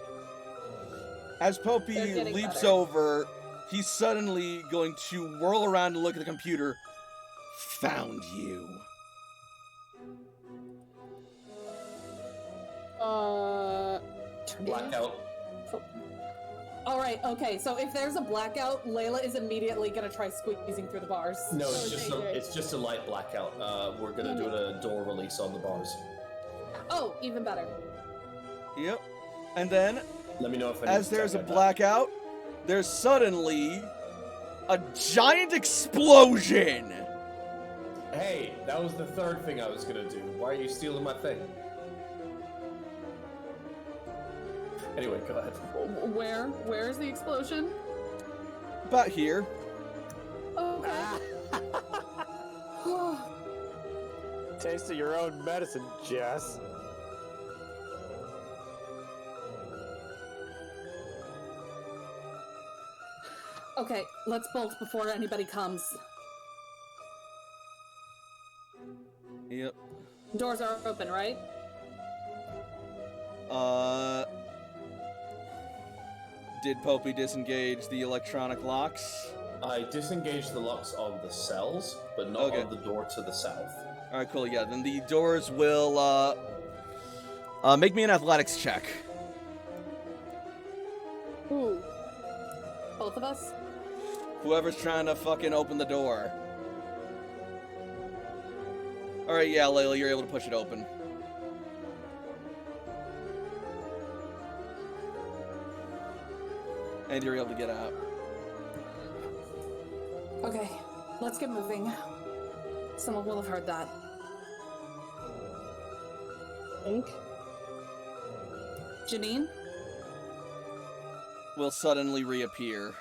As They're Popey getting leaps better. over, he's suddenly going to whirl around and look at the computer. Found you. Blackout. Alright, okay, so if there's a blackout, Layla is immediately gonna try squeezing through the bars. No, So it's just a light blackout. We're gonna do a door release on the bars. Oh, even better. Yep. And then, Let me know if I need as to there's a check that. blackout, there's suddenly a giant explosion. Hey, that was the third thing I was gonna do. Why are you stealing my thing? Anyway, go ahead. Where is the explosion? About here. Okay. Taste of your own medicine, Jess. Okay, let's bolt before anybody comes. Yep. Doors are open, right? Did Popey disengage the electronic locks? I disengaged the locks on the cells, but not Okay. on the door to the south. Alright, cool, yeah. Then the doors will, make me an athletics check. Ooh. Both of us? Whoever's trying to fucking open the door. Alright, yeah, Layla, you're able to push it open. And you're able to get out. Okay, let's get moving. Someone will have heard that. Think? Janine? Will suddenly reappear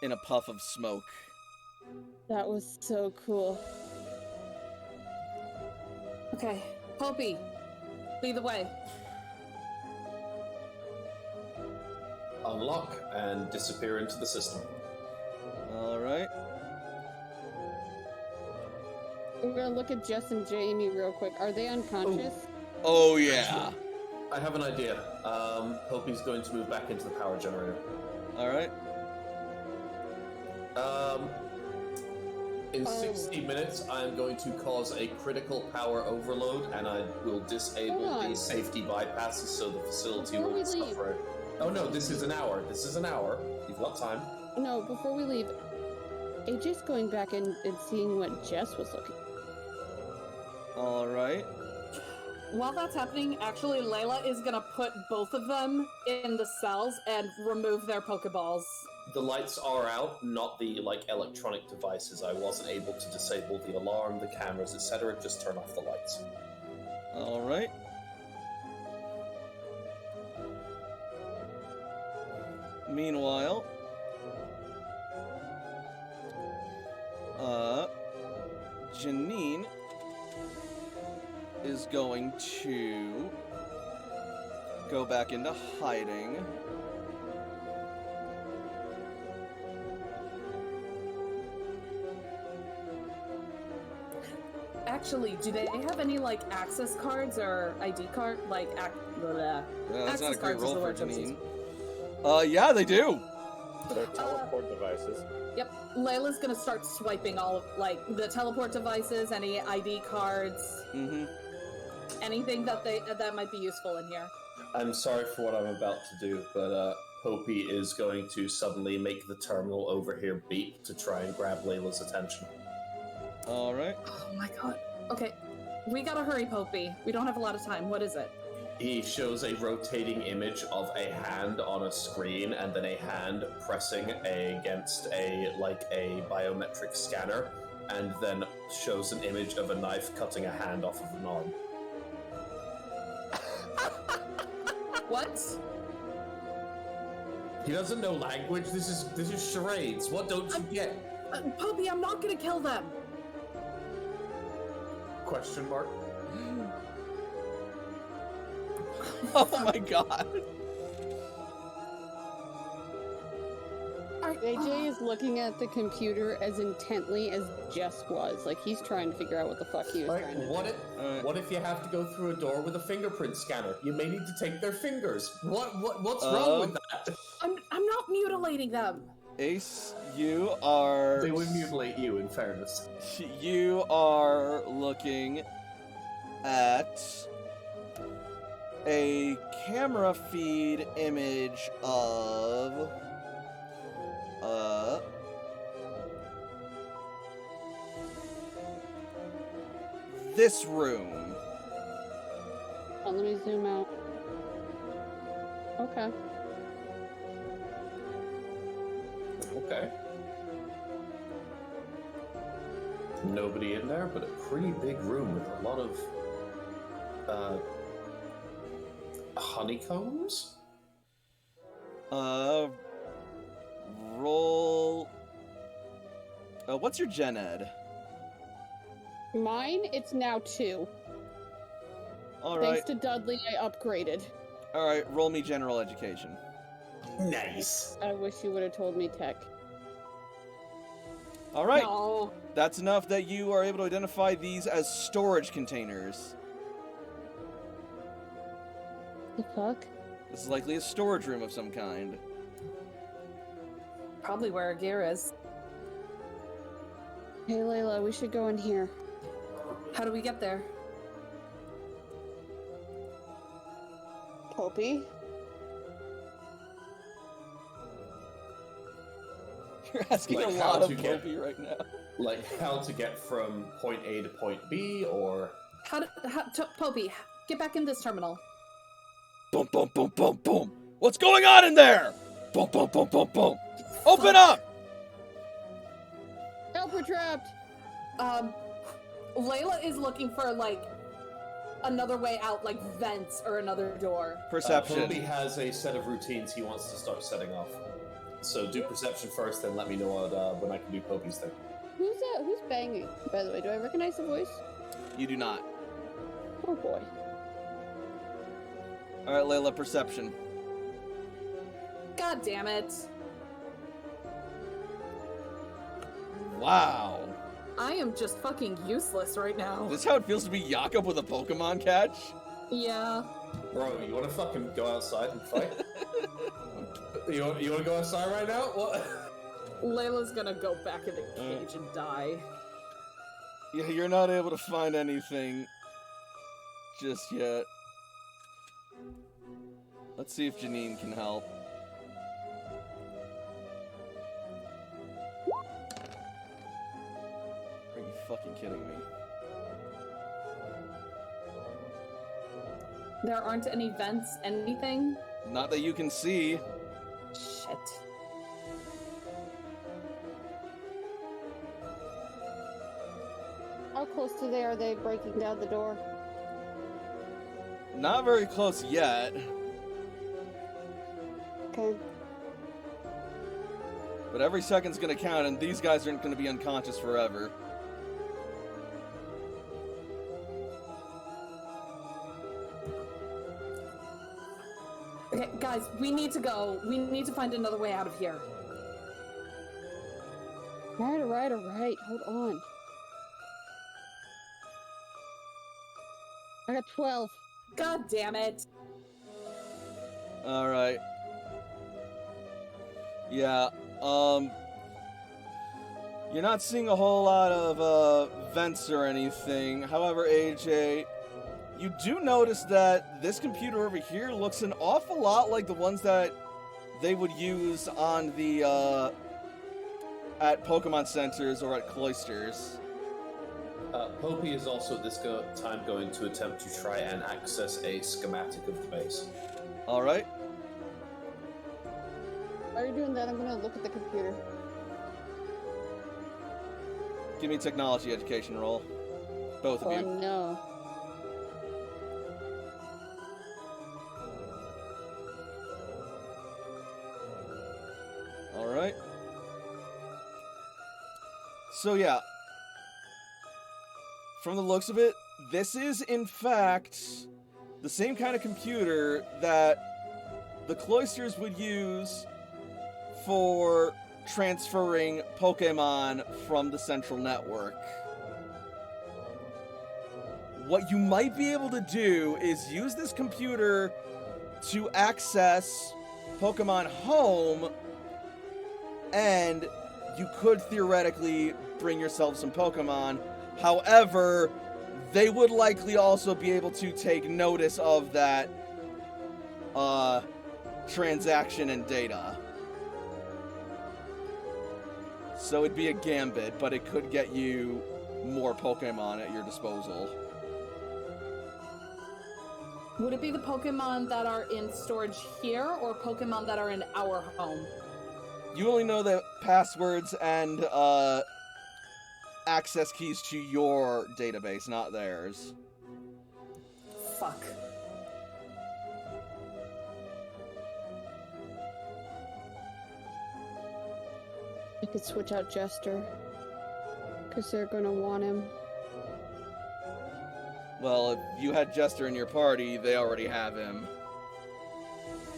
in a puff of smoke. That was so cool. Okay, Popey, Lead the way. Unlock and disappear into the system. All right. We're gonna look at Jess and Jamie real quick. Are they unconscious? Oh yeah. I have an idea. Popey's going to move back into the power generator. All right. In 60 minutes, I am going to cause a critical power overload, and I will disable Hold on. the safety bypasses so the facility Before we won't leave. suffer. Oh no, this is an hour. This is an hour. You've got time. No, before we leave, AJ's going back and seeing what Jess was looking. All right. While that's happening, actually, Layla is gonna put both of them in the cells and remove their Pokeballs. The lights are out, not the electronic devices. I wasn't able to disable the alarm, the cameras, etc. Just turn off the lights. All right. Meanwhile, Janine is going to go back into hiding. Actually, do they have any access cards or ID card? That's not a Access great cards is roll the for word I'm Janine. using. Yeah, they do. They're teleport devices. Yep, Layla's gonna start swiping all of the teleport devices, any ID cards, Mm-hmm. anything that might be useful in here. I'm sorry for what I'm about to do, but Popey is going to suddenly make the terminal over here beep to try and grab Layla's attention. All right. Oh my god. Okay, we gotta hurry, Popey. We don't have a lot of time. What is it? He shows a rotating image of a hand on a screen, and then a hand pressing against a biometric scanner, and then shows an image of a knife cutting a hand off of an arm. What? He doesn't know language. This is charades. What don't you get? Popey, I'm not gonna kill them. Question mark. Oh my god. AJ is looking at the computer as intently as Jess was. He's trying to figure out what the fuck he was Like, trying to do. what if you have to go through a door with a fingerprint scanner? You may need to take their fingers. What's wrong with that? I'm not mutilating them. Ace, you are... They would mutilate you, in fairness. You are looking at a camera feed image of this room. Oh, let me zoom out. Okay. Okay. Nobody in there, but a pretty big room with a lot of honeycombs? Roll. What's your gen ed? Mine, it's now 2. All Thanks right. to Dudley, I upgraded. All right. Roll me general education. Nice. I wish you would have told me tech. All right. No. That's enough that you are able to identify these as storage containers. The fuck? This is likely a storage room of some kind. Probably where our gear is. Hey, Layla, we should go in here. How do we get there? Popey? You're asking Like a how lot of to get- Popey right now. Like how to get from point A to point B, or Popey, get back in this terminal. Boom, boom, boom, boom, boom. What's going on in there? Boom, boom, boom, boom, boom. Open up! Help, we're trapped! Layla is looking for another way out, vents or another door. Perception. Popey has a set of routines he wants to start setting off. So do perception first, then let me know when I can do Popey's thing. Who's that? Who's banging? By the way, do I recognize the voice? You do not. Oh boy. All right, Layla, perception. God damn it. Wow. I am just fucking useless right now. This is how it feels to be Jakob with a Pokemon catch? Yeah. Bro, you want to fucking go outside and fight? you want to go outside right now? What? Layla's gonna go back in the cage and die. Yeah, you're not able to find anything just yet. Let's see if Janine can help. Are you fucking kidding me? There aren't any vents, anything? Not that you can see. Shit. How close to there are they breaking down the door? Not very close yet. Okay. But every second's gonna count, and these guys aren't gonna be unconscious forever. Okay, guys, we need to go. We need to find another way out of here. Alright. Hold on. I got 12. God damn it. Alright. Yeah, you're not seeing a whole lot of, vents or anything. However, AJ, you do notice that this computer over here looks an awful lot like the ones that they would use on the, at Pokemon Centers or at Cloisters. Popey is also at this time going to attempt to try and access a schematic of the base. Alright. While you're doing that, I'm gonna look at the computer. Give me a technology education roll. Both of Oh you. no. Alright. So yeah. From the looks of it, this is in fact the same kind of computer that the Cloisters would use for transferring Pokemon from the central network. What you might be able to do is use this computer to access Pokemon Home, and you could theoretically bring yourself some Pokemon. However, they would likely also be able to take notice of that transaction and data. So it'd be a gambit, but it could get you more Pokemon at your disposal. Would it be the Pokemon that are in storage here or Pokemon that are in our home? You only know the passwords and access keys to your database, not theirs. Fuck. I could switch out Jester. Because they're gonna want him. Well, if you had Jester in your party, they already have him.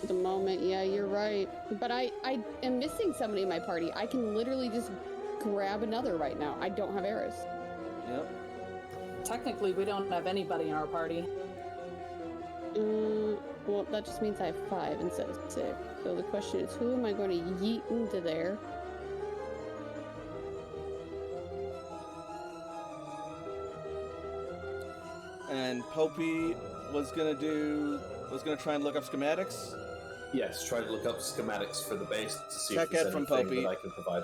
At the moment, yeah, you're right. But I am missing somebody in my party. I can literally just grab another right now. I don't have Eris. Yep. Technically, we don't have anybody in our party. Well, that just means I have 5 instead of 6. So the question is, who am I going to yeet into there? And Popey was gonna try and look up schematics. Yes, try to look up schematics for the base to see Check if there's it from anything Popey. that I can provide.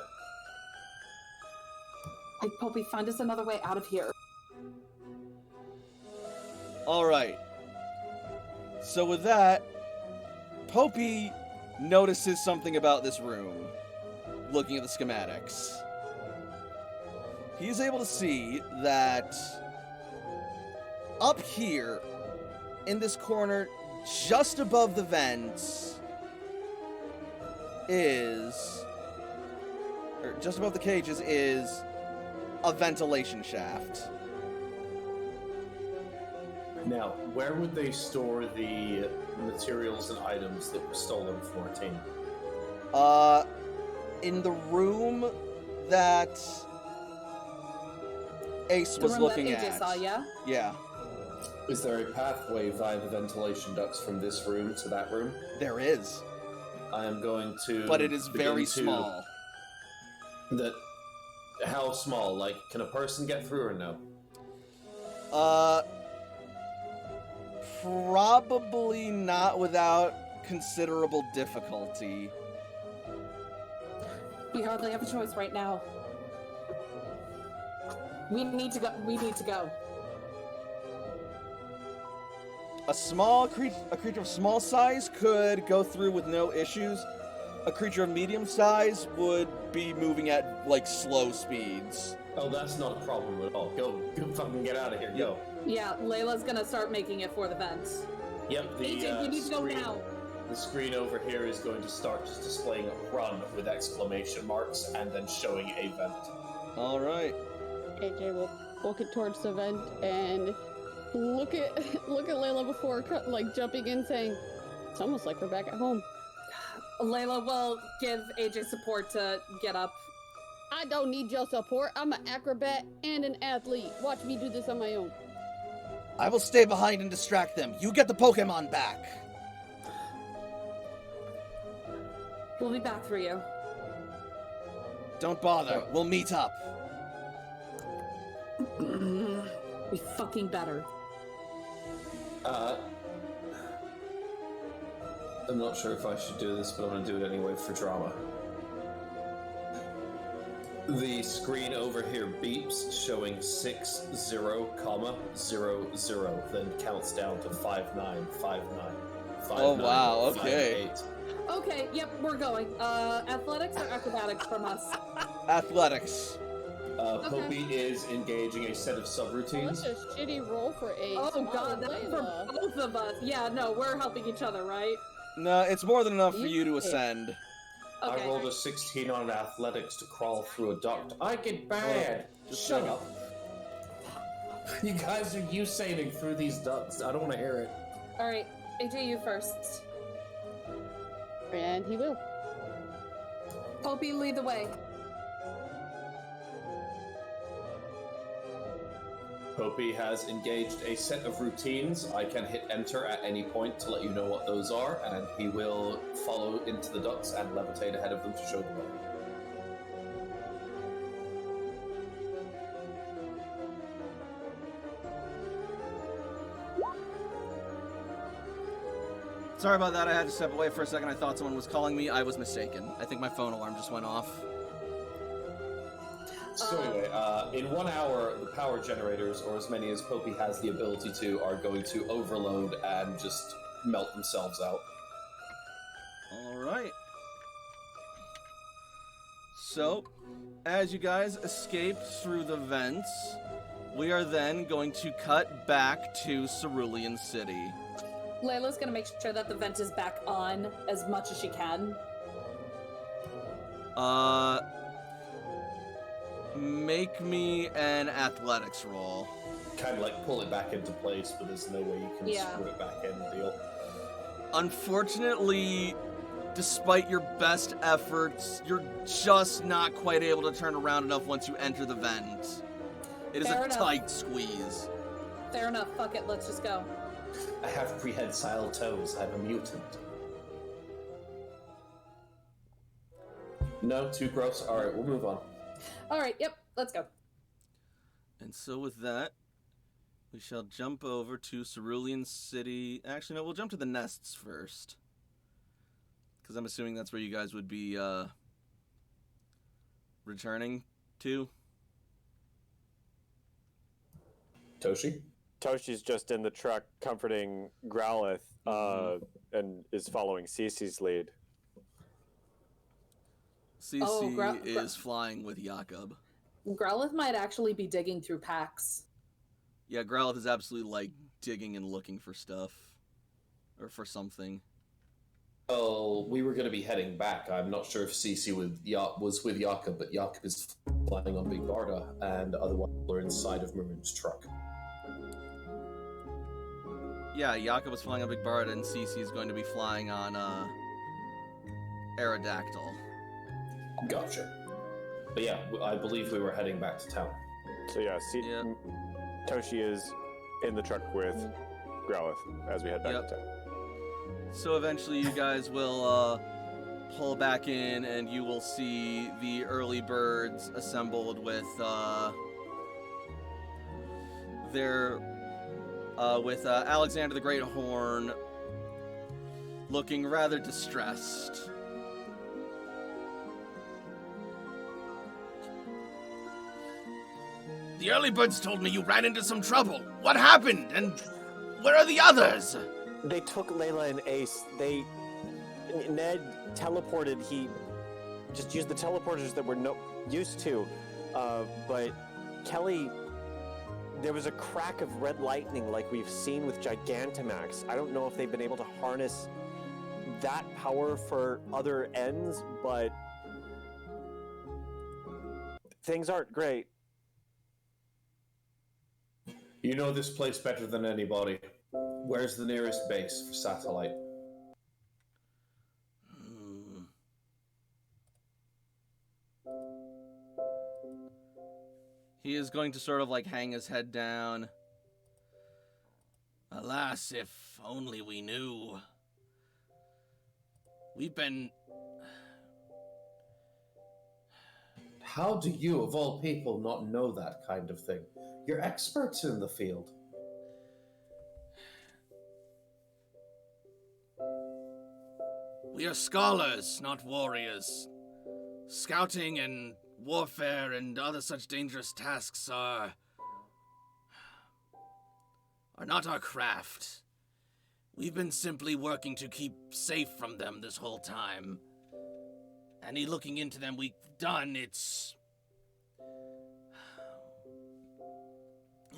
Hey, Popey, find us another way out of here. Alright. So with that, Popey notices something about this room, looking at the schematics. He's able to see that up here, in this corner, just above the vents, just above the cages is a ventilation shaft. Now, where would they store the materials and items that were stolen from our team? In the room that Ace The was room looking that AJ at. saw, yeah? Yeah, Is there a pathway via the ventilation ducts from this room to that room? there is, I am going to. but it is begin very to- small. How small? Like, can a person get through or no? Probably not without considerable difficulty. We hardly have a choice right now. We need to go. We need to go. A creature of small size could go through with no issues. A creature of medium size would be moving at like slow speeds. Oh, that's not a problem at all. Go fucking get out of here. Go. Yeah, Layla's gonna start making it for the vent. Yep. The AJ, you need to go screen, now. The screen over here is going to start just displaying "run" with exclamation marks and then showing a vent. All right. AJ will book it towards the vent and look at Layla before like jumping in, saying, "It's almost like we're back at home." Layla will give AJ support to get up. I don't need your support. I'm an acrobat and an athlete. Watch me do this on my own. I will stay behind and distract them. You get the Pokemon back. We'll be back for you. Don't bother. We'll meet up. We fucking better. I'm not sure if I should do this, but I'm going to do it anyway for drama. The screen over here beeps, showing 60, 0, 0, then counts down to 5959. Oh, wow, okay. 58. Okay, yep, we're going. Athletics or acrobatics from us? Athletics. Popey is engaging a set of subroutines. Such a shitty roll for a Oh smaller god, that's for Layla. both of us. Yeah, no, we're helping each other, right? No, it's more than enough for You you to pick. ascend. Okay. I rolled a 16 on athletics to crawl through a duct. I get bad. Just Shut saying. up. You guys are Usaining through these ducts. I don't want to hear it. Alright, AJ, you first. And he will. Popey, lead the way. Popey has engaged a set of routines. I can hit enter at any point to let you know what those are, and he will follow into the ducts and levitate ahead of them to show the way. Sorry about that. I had to step away for a second. I thought someone was calling me. I was mistaken. I think my phone alarm just went off. So anyway, in 1 hour, the power generators, or as many as Popey has the ability to, are going to overload and just melt themselves out. All right. So, as you guys escape through the vents, we are then going to cut back to Cerulean City. Layla's gonna make sure that the vent is back on as much as she can. Make me an athletics roll. Kind of like pull it back into place, but there's no way you can Yeah. screw it back in deal. Unfortunately, despite your best efforts, you're just not quite able to turn around enough once you enter the vent. It is Fair a enough. tight squeeze. Fair enough, fuck it, let's just go. I have prehensile toes. I'm a mutant. No, too gross. All right, we'll move on. Alright, yep, let's go. And so with that, we shall jump over to Cerulean City. Actually, no, we'll jump to the nests first. Because I'm assuming that's where you guys would be, returning to. Toshi? Toshi's just in the truck comforting Growlithe and is following Cece's lead. Cece Oh, is flying with Jakob. Growlithe might actually be digging through packs. Yeah, Growlithe is absolutely, like, digging and looking for stuff. Or for something. Oh, we were going to be heading back. I'm not sure if Cece was with Jakob, but Jakob is flying on Big Barda, and otherwise we're inside of Maroon's truck. Yeah, Jakob is flying on Big Bird, and Cece is going to be flying on Aerodactyl. Gotcha. But yeah, I believe we were heading back to town. So yeah, Yep. Toshi is in the truck with Growlithe as we head back Yep. to town. So eventually you guys will pull back in, and you will see the early birds assembled with Alexander the Great Horn looking rather distressed. The early birds told me you ran into some trouble. What happened? And where are the others? They took Layla and Ace. Ned teleported. He just used the teleporters that we're used to. But Kelly, there was a crack of red lightning like we've seen with Gigantamax. I don't know if they've been able to harness that power for other ends, but things aren't great. You know this place better than anybody. Where's the nearest base for satellite? He is going to sort of like hang his head down. Alas, if only we knew. We've been... How do you, of all people, not know that kind of thing? You're experts in the field. We are scholars, not warriors. Scouting and warfare and other such dangerous tasks are not our craft. We've been simply working to keep safe from them this whole time. Any looking into them we've done, it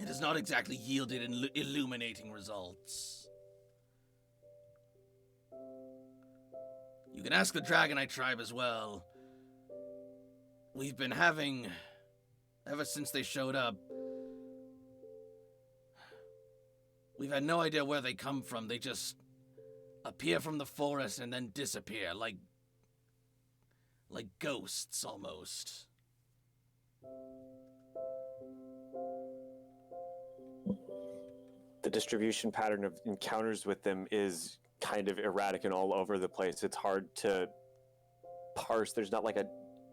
has not exactly yielded illuminating results. You can ask the Dragonite tribe as well. We've been having, ever since they showed up, we've had no idea where they come from. They just appear from the forest and then disappear, like ghosts almost. The distribution pattern of encounters with them is kind of erratic and all over the place. It's hard to parse. There's not like a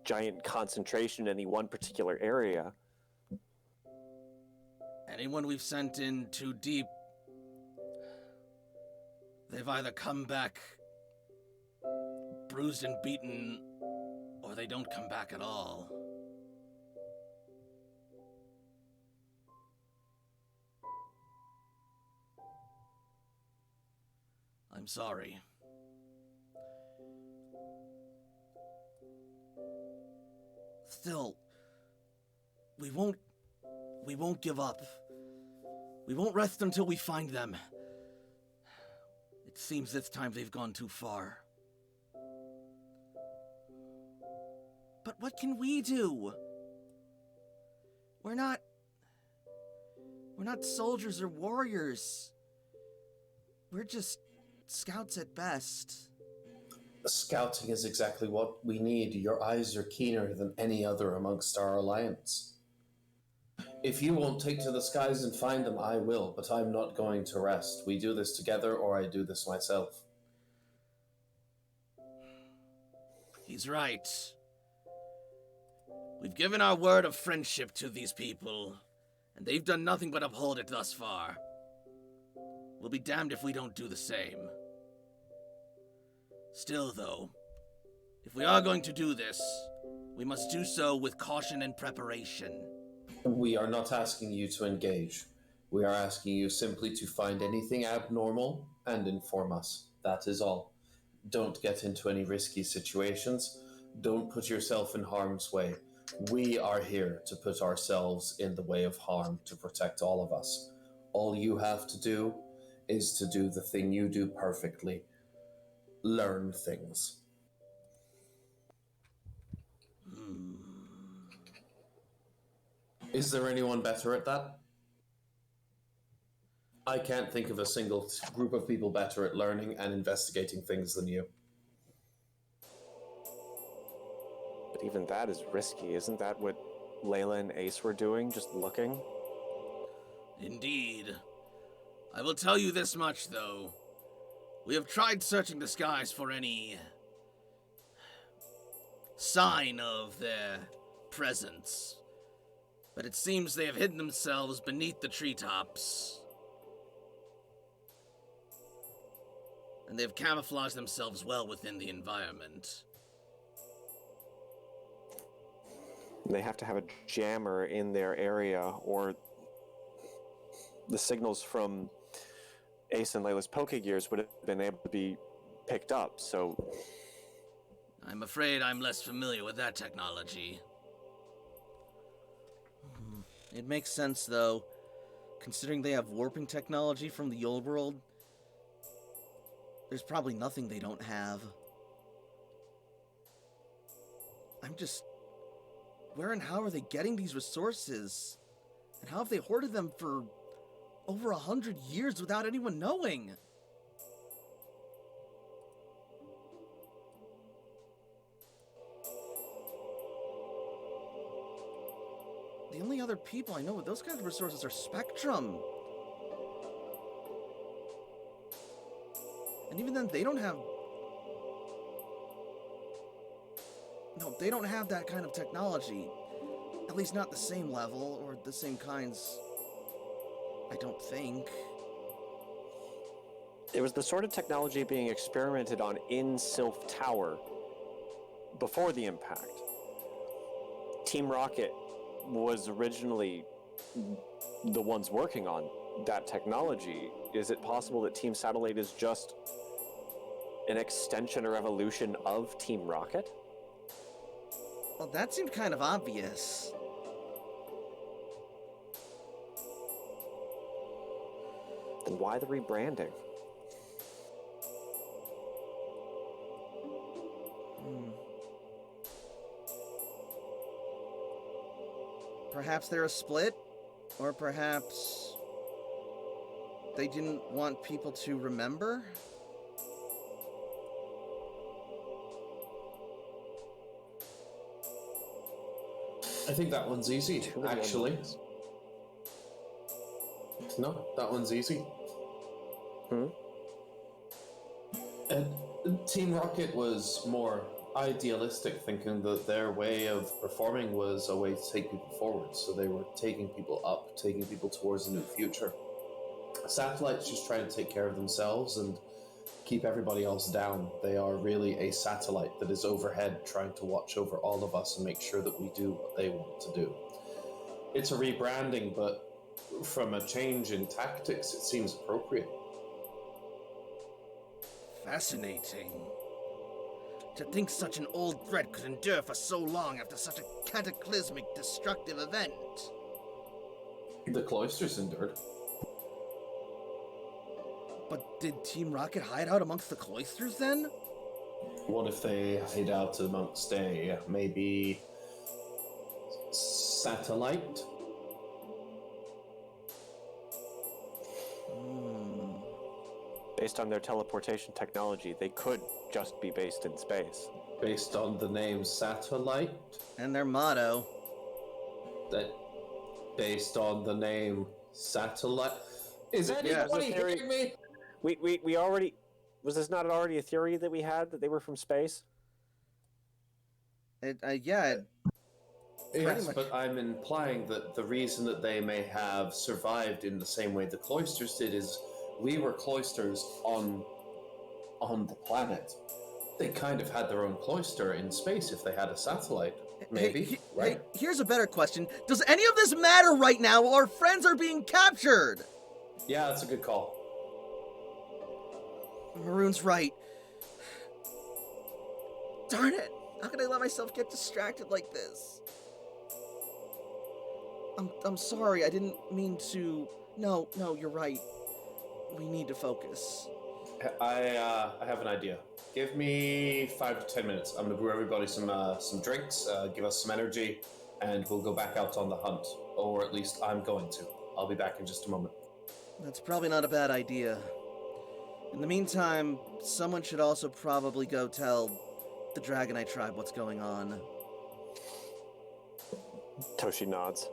giant concentration in any one particular area. Anyone we've sent in too deep, they've either come back bruised and beaten, or they don't come back at all. I'm sorry. Still, we won't give up. We won't rest until we find them. It seems this time they've gone too far. But what can we do? We're not soldiers or warriors. We're just scouts at best. Scouting is exactly what we need. Your eyes are keener than any other amongst our alliance. If you won't take to the skies and find them, I will, but I'm not going to rest. We do this together, or I do this myself. He's right. We've given our word of friendship to these people, and they've done nothing but uphold it thus far. We'll be damned if we don't do the same. Still, though, if we are going to do this, we must do so with caution and preparation. We are not asking you to engage. We are asking you simply to find anything abnormal and inform us. That is all. Don't get into any risky situations. Don't put yourself in harm's way. We are here to put ourselves in the way of harm to protect all of us. All you have to do is to do the thing you do perfectly. Learn things. Is there anyone better at that? I can't think of a single group of people better at learning and investigating things than you. But even that is risky. Isn't that what Layla and Ace were doing, just looking? Indeed. I will tell you this much, though. We have tried searching the skies for any sign of their presence, but it seems they have hidden themselves beneath the treetops, and they have camouflaged themselves well within the environment. They have to have a jammer in their area, or the signals from Ace and Layla's Pokegears would have been able to be picked up, so... I'm afraid I'm less familiar with that technology. It makes sense, though, considering they have warping technology from the old world. There's probably nothing they don't have. I'm just... Where and how are they getting these resources? And how have they hoarded them for over 100 years without anyone knowing? The only other people I know with those kinds of resources are Spectrum. And even then, they don't have... No, they don't have that kind of technology. At least not the same level, or the same kinds... I don't think. It was the sort of technology being experimented on in Sylph Tower before the impact. Team Rocket was originally the ones working on that technology. Is it possible that Team Satellite is just an extension or evolution of Team Rocket? Well, that seemed kind of obvious. Then why the rebranding? Perhaps they're a split, or perhaps they didn't want people to remember? I think that one's easy, Too many actually. unknowns. No, that one's easy. Team Rocket was more idealistic, thinking that their way of performing was a way to take people forward. So they were taking people up, taking people towards a new future. Satellite's just trying to take care of themselves and keep everybody else down. They are really a satellite that is overhead, trying to watch over all of us and make sure that we do what they want to do. It's a rebranding, but from a change in tactics, it seems appropriate. Fascinating. To think such an old threat could endure for so long after such a cataclysmic, destructive event. The cloisters endured. But did Team Rocket hide out amongst the cloisters then? What if they hid out amongst a maybe satellite? Based on their teleportation technology, they could just be based in space. Based on the name Satellite? And their motto. That based on the name Satellite? Is Yeah, anybody theory- hearing me? We already... Was this not already a theory that we had, that they were from space? Yeah. Yes, much. but I'm implying that the reason that they may have survived in the same way the cloisters did is we were cloisters on the planet. They kind of had their own cloister in space if they had a satellite. Maybe, right? Hey, here's a better question. Does any of this matter right now while our friends are being captured? Yeah, that's a good call. Maroon's right. Darn it. How can I let myself get distracted like this? I'm sorry. I didn't mean to... No, you're right. We need to focus. I have an idea. Give me 5 to 10 minutes. I'm gonna brew everybody some drinks, give us some energy, and we'll go back out on the hunt. Or at least I'm going to. I'll be back in just a moment. That's probably not a bad idea. In the meantime, someone should also probably go tell the Dragonite tribe what's going on. Toshi nods.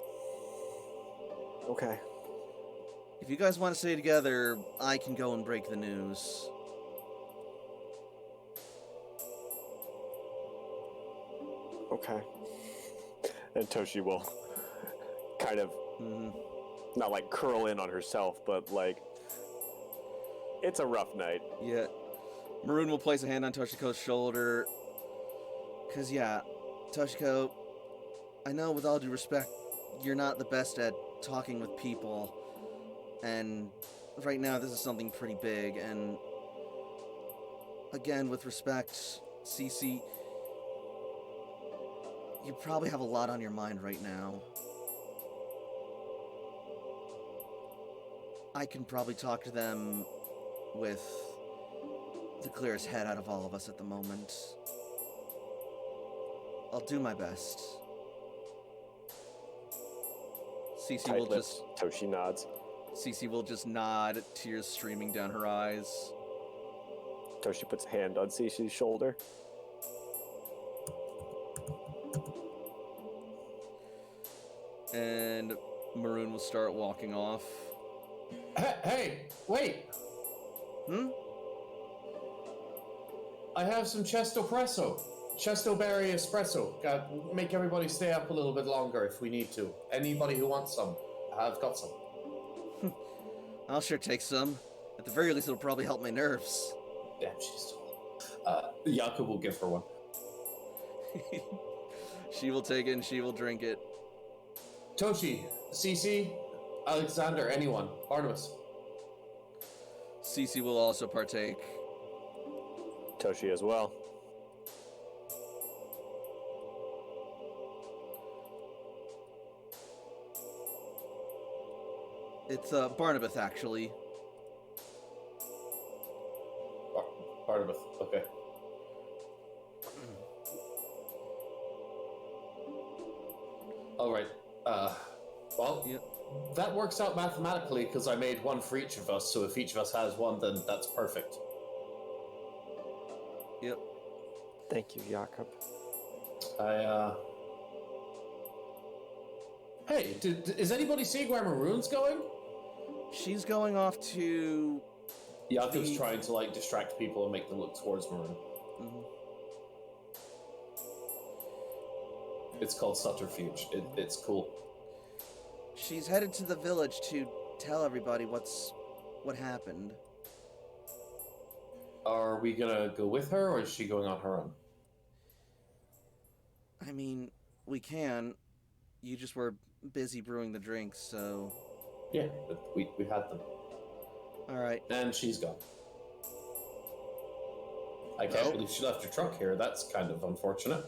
Okay. If you guys want to stay together, I can go and break the news. Okay. And Toshi will kind of not like curl in on herself, but like it's a rough night. Yeah. Maroon will place a hand on Toshiko's shoulder. Cause yeah, Toshiko, I know with all due respect, you're not the best at talking with people. And right now this is something pretty big, and again, with respect, Cece, you probably have a lot on your mind right now. I can probably talk to them with the clearest head out of all of us at the moment. I'll do my best. Cece Tight will lips. Toshi nods. just nod, tears streaming down her eyes. Toshi puts a hand on Cece's shoulder. And Maroon will start walking off. Hey, wait! I have some Chesto Presso. Chesto Berry Espresso. Make everybody stay up a little bit longer if we need to. Anybody who wants some, I've got some. I'll sure take some. At the very least, it'll probably help my nerves. Damn, she's still. Jakob will give her one. She will take it and she will drink it. Toshi, Cece, Alexander, anyone. Barnabas. Cece will also partake. Toshi as well. It's Barnabas, actually. Barnabas, okay. Alright, well, Yep. that works out mathematically because I made one for each of us, so if each of us has one, then that's perfect. Yep. Thank you, Jakob. Hey, is anybody seeing where Maroon's going? She's going off to... Jakob's trying to, like, distract people and make them look towards Maroon. It's called subterfuge. It's cool. She's headed to the village to tell everybody what happened. Are we gonna go with her, or is she going on her own? I mean, we can. You just were busy brewing the drinks, so... Yeah, but we had them. Alright. And she's gone. I can't believe she left her truck here. That's kind of unfortunate.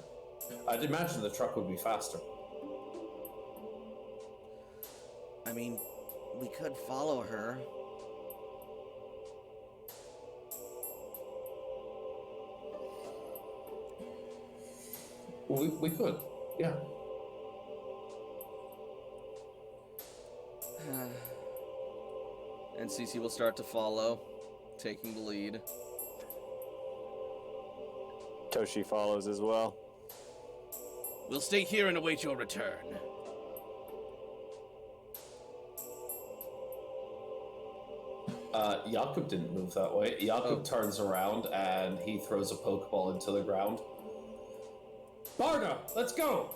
I'd imagine the truck would be faster. I mean, we could follow her. We could, yeah. And Cece will start to follow, taking the lead. Toshi follows as well. We'll stay here and await your return. Jakob didn't move that way. Jakob turns around and he throws a Pokeball into the ground. Barda, let's go!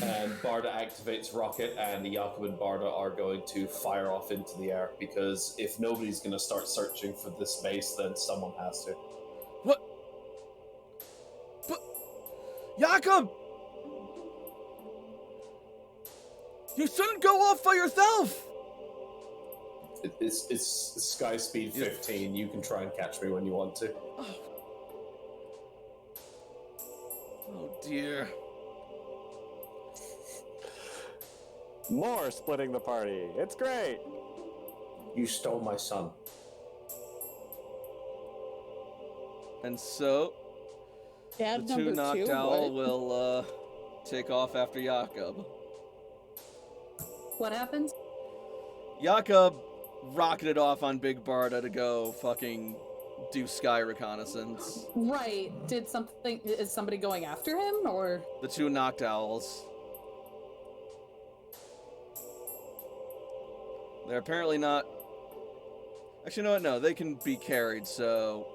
And Barda activates Rocket, and Jakob and Barda are going to fire off into the air, because if nobody's going to start searching for this base, then someone has to. What? But... Jakob! You shouldn't go off by yourself! It's Sky Speed 15. You can try and catch me when you want to. Oh dear. More splitting the party. It's great. You stole my son. And so, Dad the two number knocked two? owl What? will take off after Jakob. What happens? Jakob rocketed off on Big Barda to go fucking do sky reconnaissance. Right. Is somebody going after him, or? The two knocked owls. They're apparently not... Actually, you know what? No, they can be carried, so...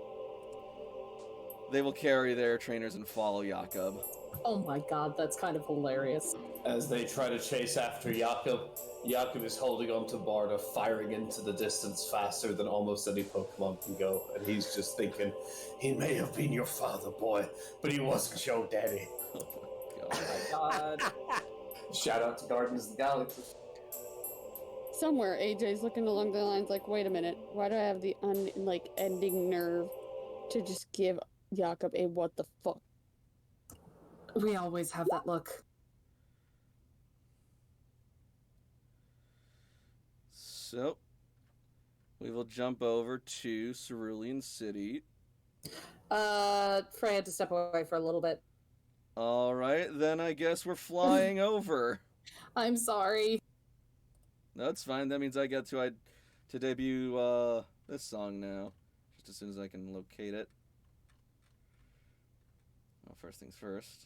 They will carry their trainers and follow Jakob. Oh my god, that's kind of hilarious. As they try to chase after Jakob, Jakob is holding on to Barda, firing into the distance faster than almost any Pokemon can go. And he's just thinking, he may have been your father, boy, but he wasn't your daddy. Oh Oh my god. Shout out to Guardians of the Galaxy. Somewhere AJ's looking along the lines like, wait a minute, why do I have the ending nerve to just give Jakob a what the fuck? We always have that look. So, we will jump over to Cerulean City. Frey had to step away for a little bit. Alright, then I guess we're flying over. I'm sorry. That's fine. That means I get to debut this song now. Just as soon as I can locate it. Well, first things first.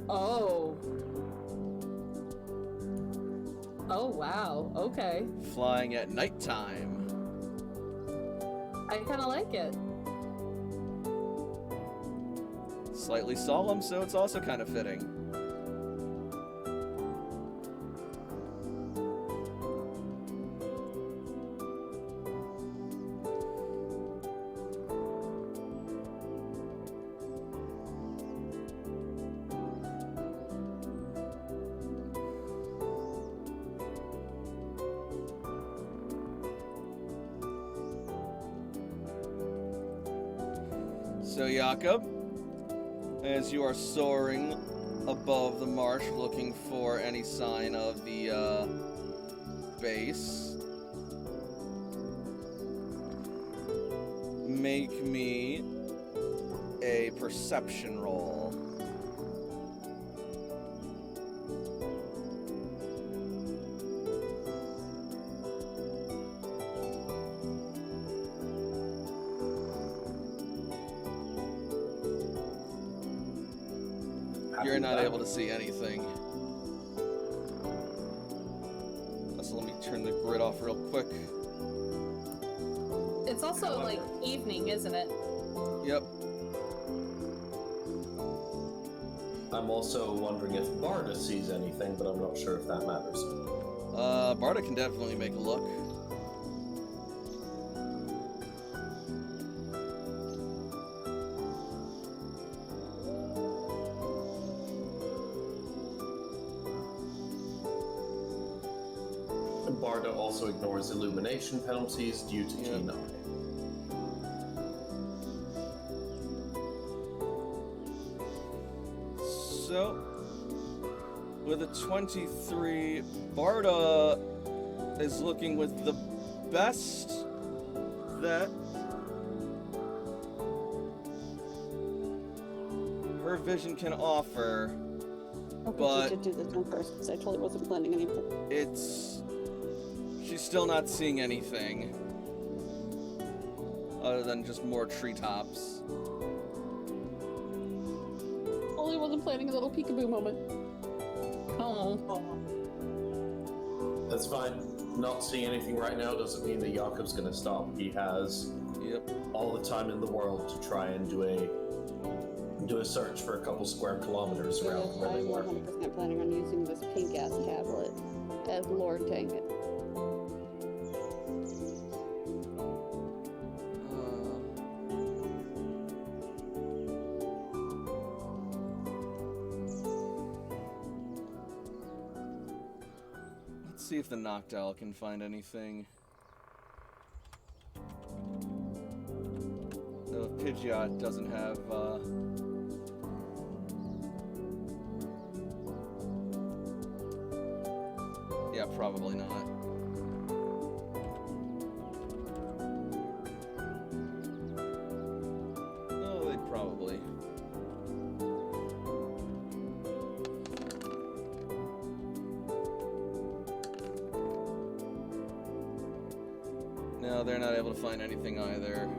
Oh. Oh, wow. Okay. Flying at nighttime. I kind of like it. Slightly solemn, so it's also kind of fitting. So, Jakob, as you are soaring above the marsh looking for any sign of the base, make me a perception roll. You're not able to see anything. So let me turn the grid off real quick. It's also like evening, isn't it? Yep. I'm also wondering if Barda sees anything, but I'm not sure if that matters. Barda can definitely make a look. Barda also ignores illumination penalties due to keen eye. So, with a 23, Barda is looking with the best that her vision can offer. Okay, But- we should do this one first because I totally wasn't planning anything. She's still not seeing anything other than just more treetops. Totally wasn't planning a little peekaboo moment. Oh. That's fine. Not seeing anything right now doesn't mean that Jakob's gonna stop. He has Yep. all the time in the world to try and do a search for a couple square kilometers around where they I'm were. 100% planning on using this pink ass tablet as Lord dang it. Let's see if the Noctowl can find anything. So if Pidgeot doesn't have, yeah, probably not. No, they're not able to find anything either.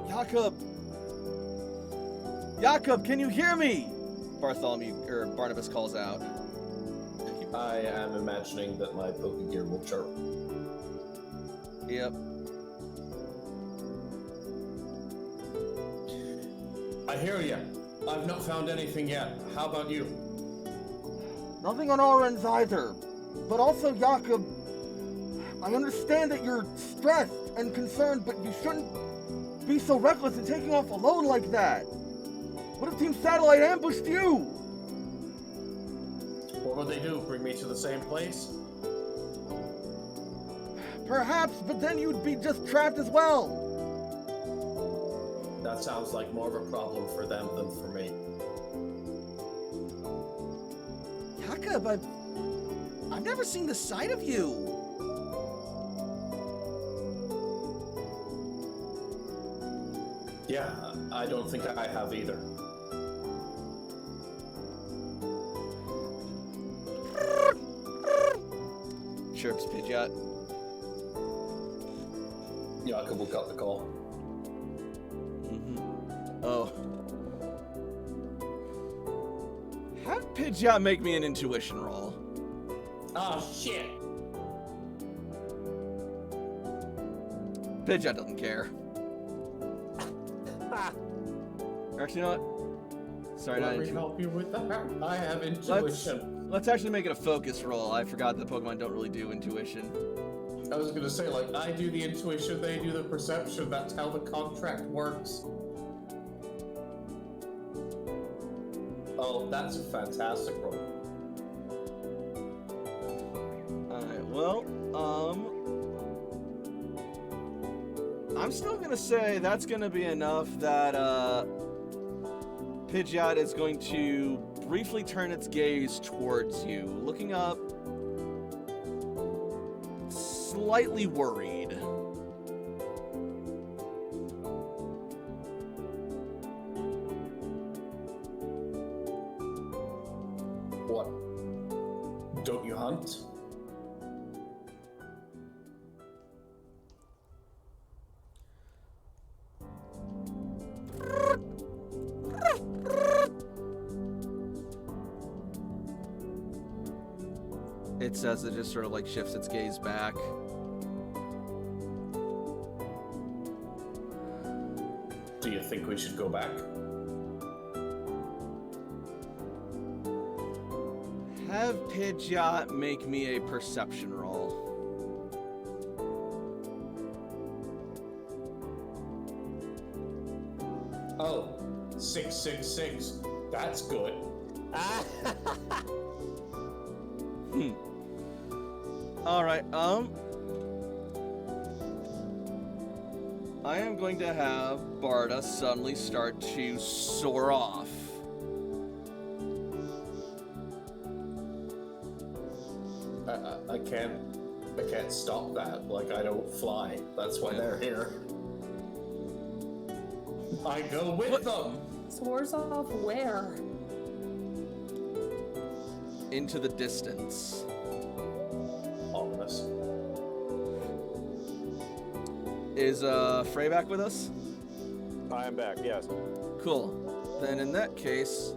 Jakob! Jakob, can you hear me? Barnabas calls out. I am imagining that my Pokegear will chirp. Yep. I hear ya. I've not found anything yet. How about you? Nothing on our ends either. But also, Jakob, I understand that you're stressed and concerned, but you shouldn't be so reckless in taking off alone like that. What if Team Satellite ambushed you? What would they do? Bring me to the same place? Perhaps, but then you'd be just trapped as well. That sounds like more of a problem for them than for me. Jakob, I've never seen the side of you. Yeah, I don't think I have either. Chirps Pidgeot. Jakob will cut the call. Oh. Have Pidgeot make me an intuition roll. Ah, shit! Pidgeot doesn't care. Actually, you know what? Sorry, not Let me intuition. help you with that. I have intuition. Let's actually make it a focus roll. I forgot that Pokemon don't really do intuition. I was gonna say, like, I do the intuition, they do the perception. That's how the contract works. Oh, that's a fantastic roll. Alright, well, I'm still gonna say that's gonna be enough that, Pidgeot is going to briefly turn its gaze towards you, looking up, slightly worried. What? Don't you hunt? It says it just sort of like shifts its gaze back. Do you think we should go back? Have Pidgeot make me a perception roll. Oh, 666. That's good. Alright, I am going to have Barda suddenly start to soar off. I can't stop that. Like, I don't fly. That's why they're here. I go with them. Soars off where? Into the distance. Ominous. Is Frey back with us? I am back, yes. Cool. Then in that case,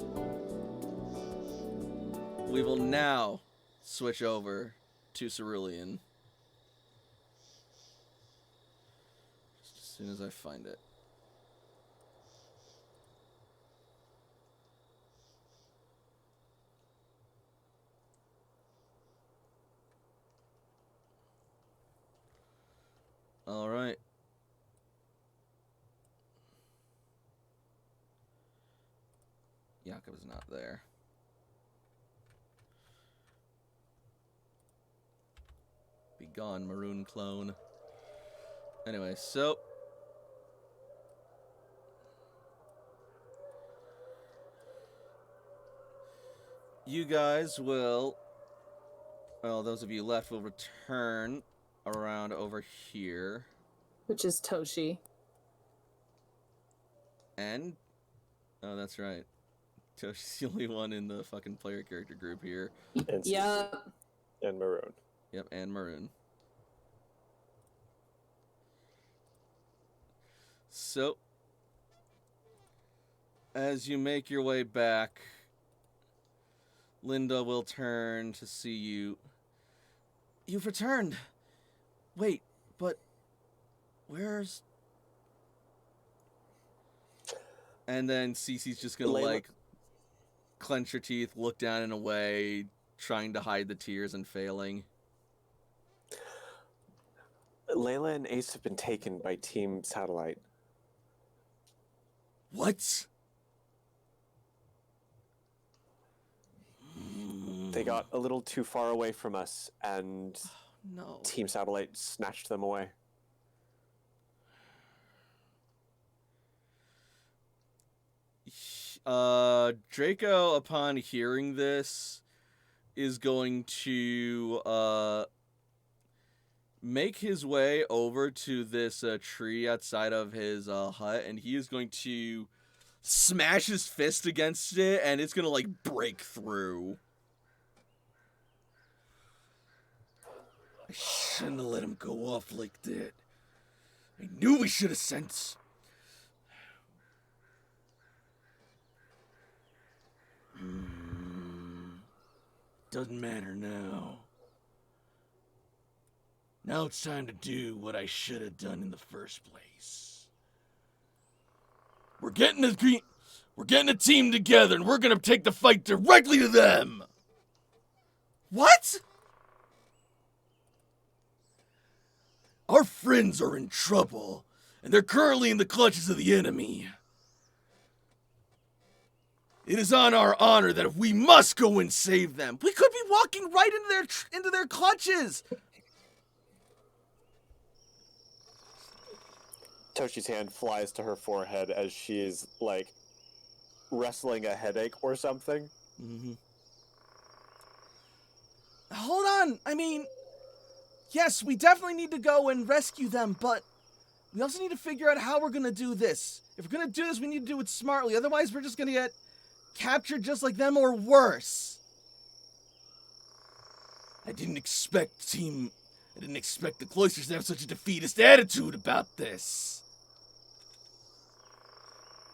we will now switch over to Cerulean. Just as soon as I find it. All right. Jakob is not there. Be gone, maroon clone. Anyway, so you guys will, well, those of you left will return around over here. Which is Toshi. And, oh, that's right. Toshi's the only one in the fucking player character group here. And Yeah. and Maroon. Yep, and Maroon. So, as you make your way back, Linda will turn to see you. You've returned. Wait, but where's... And then Cece's just gonna, Layla- like, clench her teeth, look down and away, trying to hide the tears and failing. Layla and Ace have been taken by Team Satellite. What? They got a little too far away from us, and No. Team Satellite snatched them away. Draco, upon hearing this, is going to make his way over to this tree outside of his hut, and he is going to smash his fist against it, and it's gonna, like, break through. I shouldn't have let him go off like that. I knew we should have sent... Doesn't matter now. Now it's time to do what I should have done in the first place. We're getting a team together, and we're gonna take the fight directly to them. What? Our friends are in trouble, and they're currently in the clutches of the enemy. It is on our honor that if we must go and save them, we could be walking right into their clutches. Toshi's hand flies to her forehead as she's, like, wrestling a headache or something. Mm-hmm. Hold on. I mean, yes, we definitely need to go and rescue them, but we also need to figure out how we're going to do this. If we're going to do this, we need to do it smartly. Otherwise, we're just going to get captured just like them or worse. I didn't expect the Cloisters to have such a defeatist attitude about this.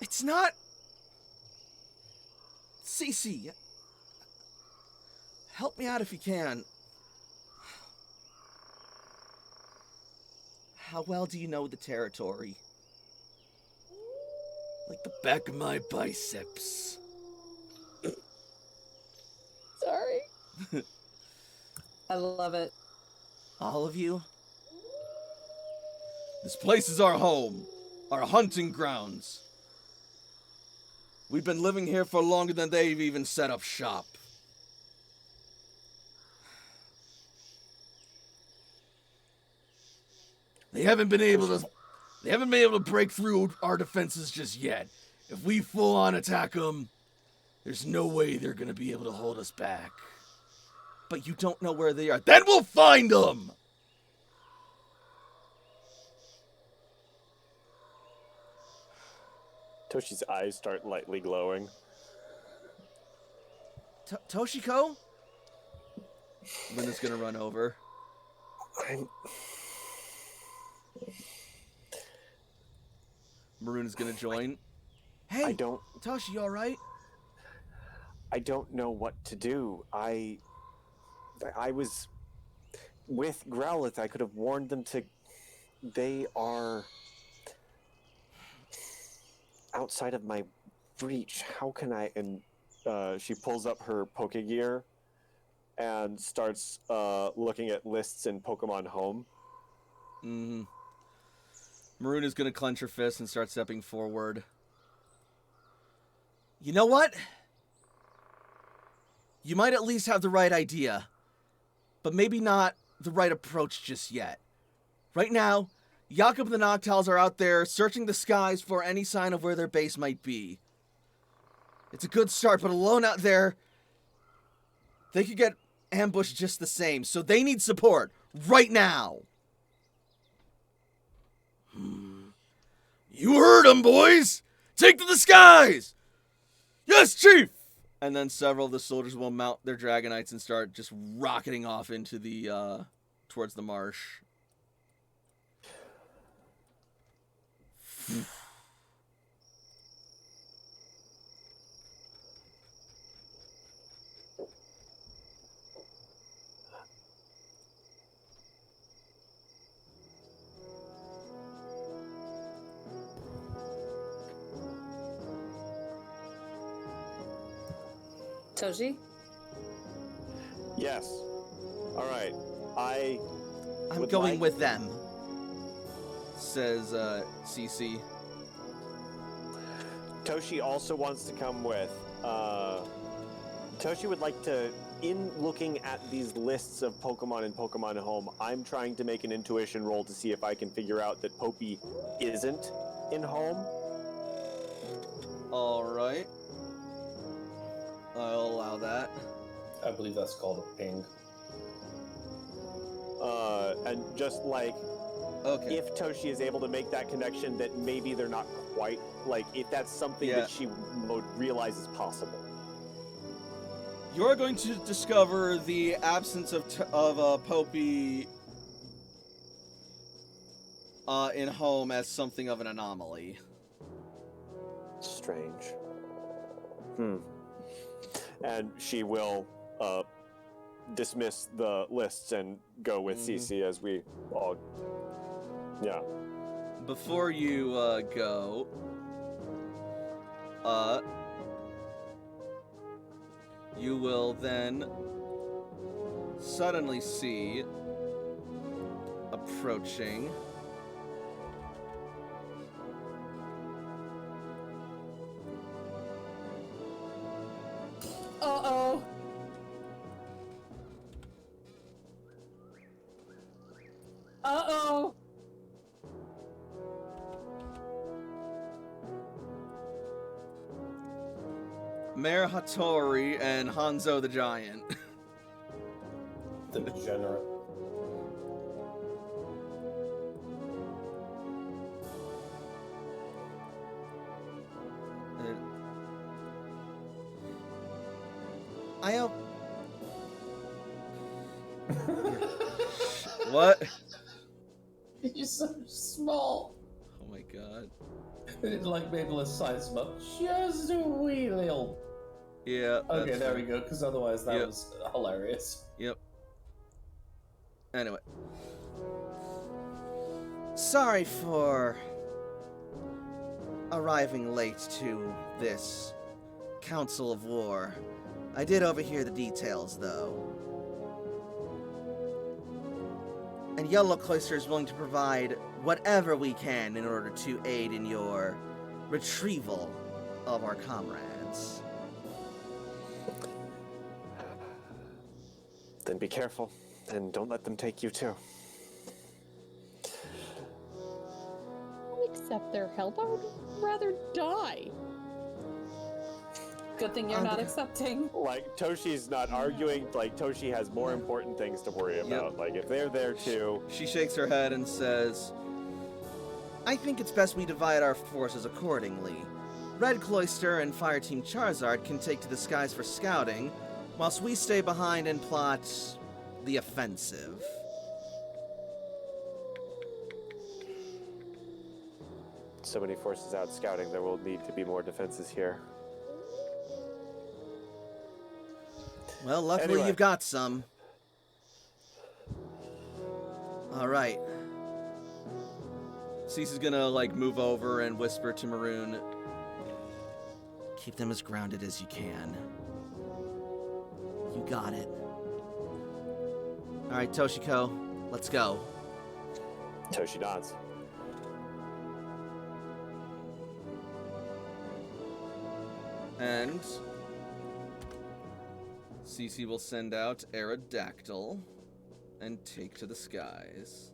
It's not... Cece, help me out if you can. How well do you know the territory? Like the back of my biceps. Sorry. I love it. All of you? This place is our home, our hunting grounds. We've been living here for longer than they've even set up shop. They haven't been able to break through our defenses just yet. If we full on attack them, there's no way they're gonna be able to hold us back. But you don't know where they are. Then we'll find them! Toshi's eyes start lightly glowing. Toshiko? Linda's gonna run over. Maroon is gonna join. Hey, Toshi, you alright? I don't know what to do. I was with Growlithe. I could have warned them to... They are outside of my reach. How can I... And she pulls up her Pokegear and starts looking at lists in Pokemon Home. Mm-hmm. Maroon is going to clench her fist and start stepping forward. You know what? You might at least have the right idea, but maybe not the right approach just yet. Right now, Jakob and the Noctowls are out there searching the skies for any sign of where their base might be. It's a good start, but alone out there, they could get ambushed just the same, so they need support right now. You heard him, boys! Take to the skies! Yes, Chief! And then several of the soldiers will mount their Dragonites and start just rocketing off into the, towards the marsh. Toji? Yes. All right. I'm would going like- with them. Says, CC. Toshi also wants to come with. Toshi would like to, in looking at these lists of Pokemon in Pokemon Home, I'm trying to make an intuition roll to see if I can figure out that Popey isn't in Home. Alright. I'll allow that. I believe that's called a ping. And just like, Okay. if Toshi is able to make that connection, that maybe they're not quite, like, if that's something Yeah. that she would realize is possible. You're going to discover the absence of Popey in Home as something of an anomaly. Strange. And she will dismiss the lists and go with CC as we all. Yeah. Before you go, you will then suddenly see approaching Uh-oh. Uh-oh. Mayor Hattori and Hanzo the Giant. The degenerate. I hope. What? You're so small. Oh my god. They didn't like maybe a size much. Just a wee little. Yeah. Okay, that's there fine. we go. Because otherwise, that Yep. was hilarious. Yep. Anyway. Sorry for arriving late to this Council of War. I did overhear the details, though. And Yellow Cloister is willing to provide whatever we can in order to aid in your retrieval of our comrades. Then be careful and don't let them take you too. I'll accept their help. I would rather die. Good thing you're not accepting. Like, Toshi's not arguing. Like, Toshi has more important things to worry about. Like, if they're there too. She shakes her head and says, I think it's best we divide our forces accordingly. Red Cloister and Fireteam Charizard can take to the skies for scouting, whilst we stay behind and plot the offensive. So many forces out scouting, there will need to be more defenses here. Well, luckily Anyway. you've got some. Alright. Cece's gonna, like, move over and whisper to Maroon, Keep them as grounded as you can. You got it. Alright, Toshiko, let's go. Toshi nods. and Cece will send out Aerodactyl and take to the skies.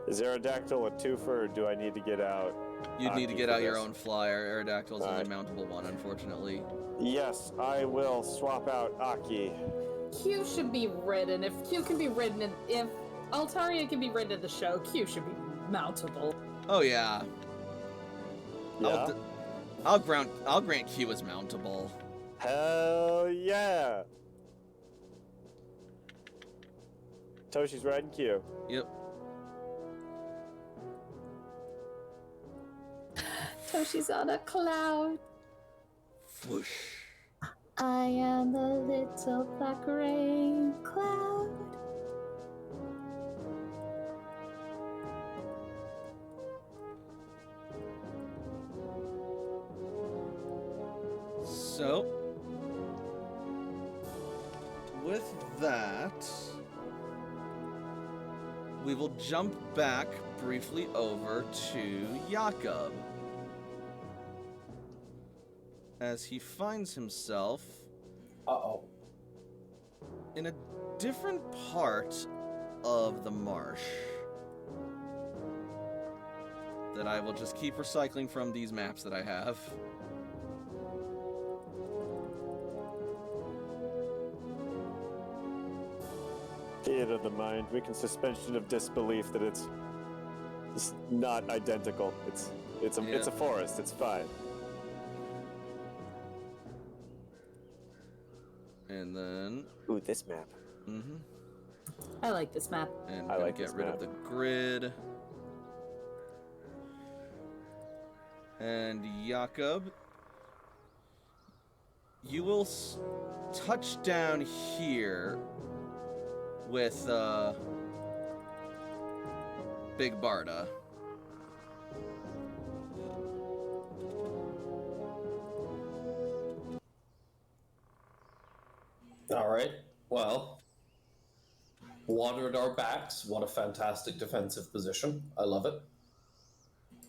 Is Aerodactyl a twofer, or do I need to get out? You'd need to Aki get for out your this? own flyer. Aerodactyl is the only Alright. mountable one, unfortunately. Yes, I will swap out Aki. Q should be ridden. If Q can be ridden, if Altaria can be ridden in the show, Q should be mountable. Oh yeah. Yeah? I'll grant Q is mountable. Hell yeah! Toshi's riding Q. Yep. Toshi's on a cloud. Whoosh. I am a little black rain cloud. So, with that, we will jump back briefly over to Jakob, as he finds himself Uh-oh. in a different part of the marsh that I will just keep recycling from these maps that I have. Theater of the mind. We can suspension of disbelief that it's not identical. It's a forest. It's fine. And then, Ooh, this map. I like this map. and I gonna like get this rid map. of the grid. And Jakob, you will touch down here with Big Barda. All right. Well, water at our backs. What a fantastic defensive position. I love it.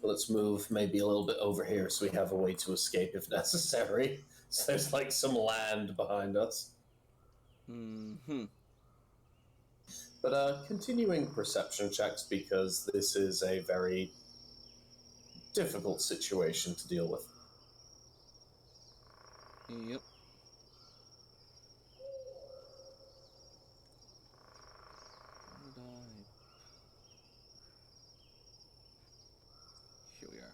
Let's move maybe a little bit over here so we have a way to escape if necessary. So there's like some land behind us. But continuing perception checks because this is a very difficult situation to deal with. Yep. Here we are.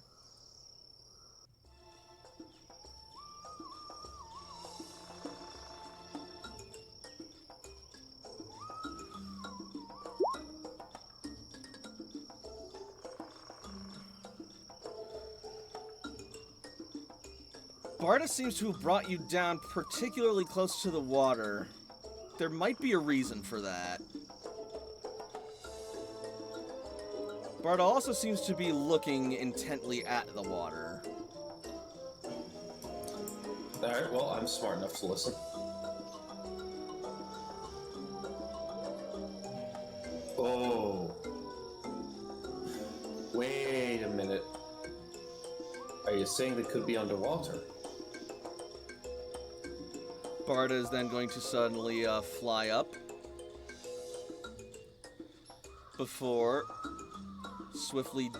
Barda seems to have brought you down particularly close to the water. There might be a reason for that. Barda also seems to be looking intently at the water. Alright, well, I'm smart enough to listen. Oh. Wait a minute. Are you saying they could be underwater? Barda is then going to suddenly fly up before swiftly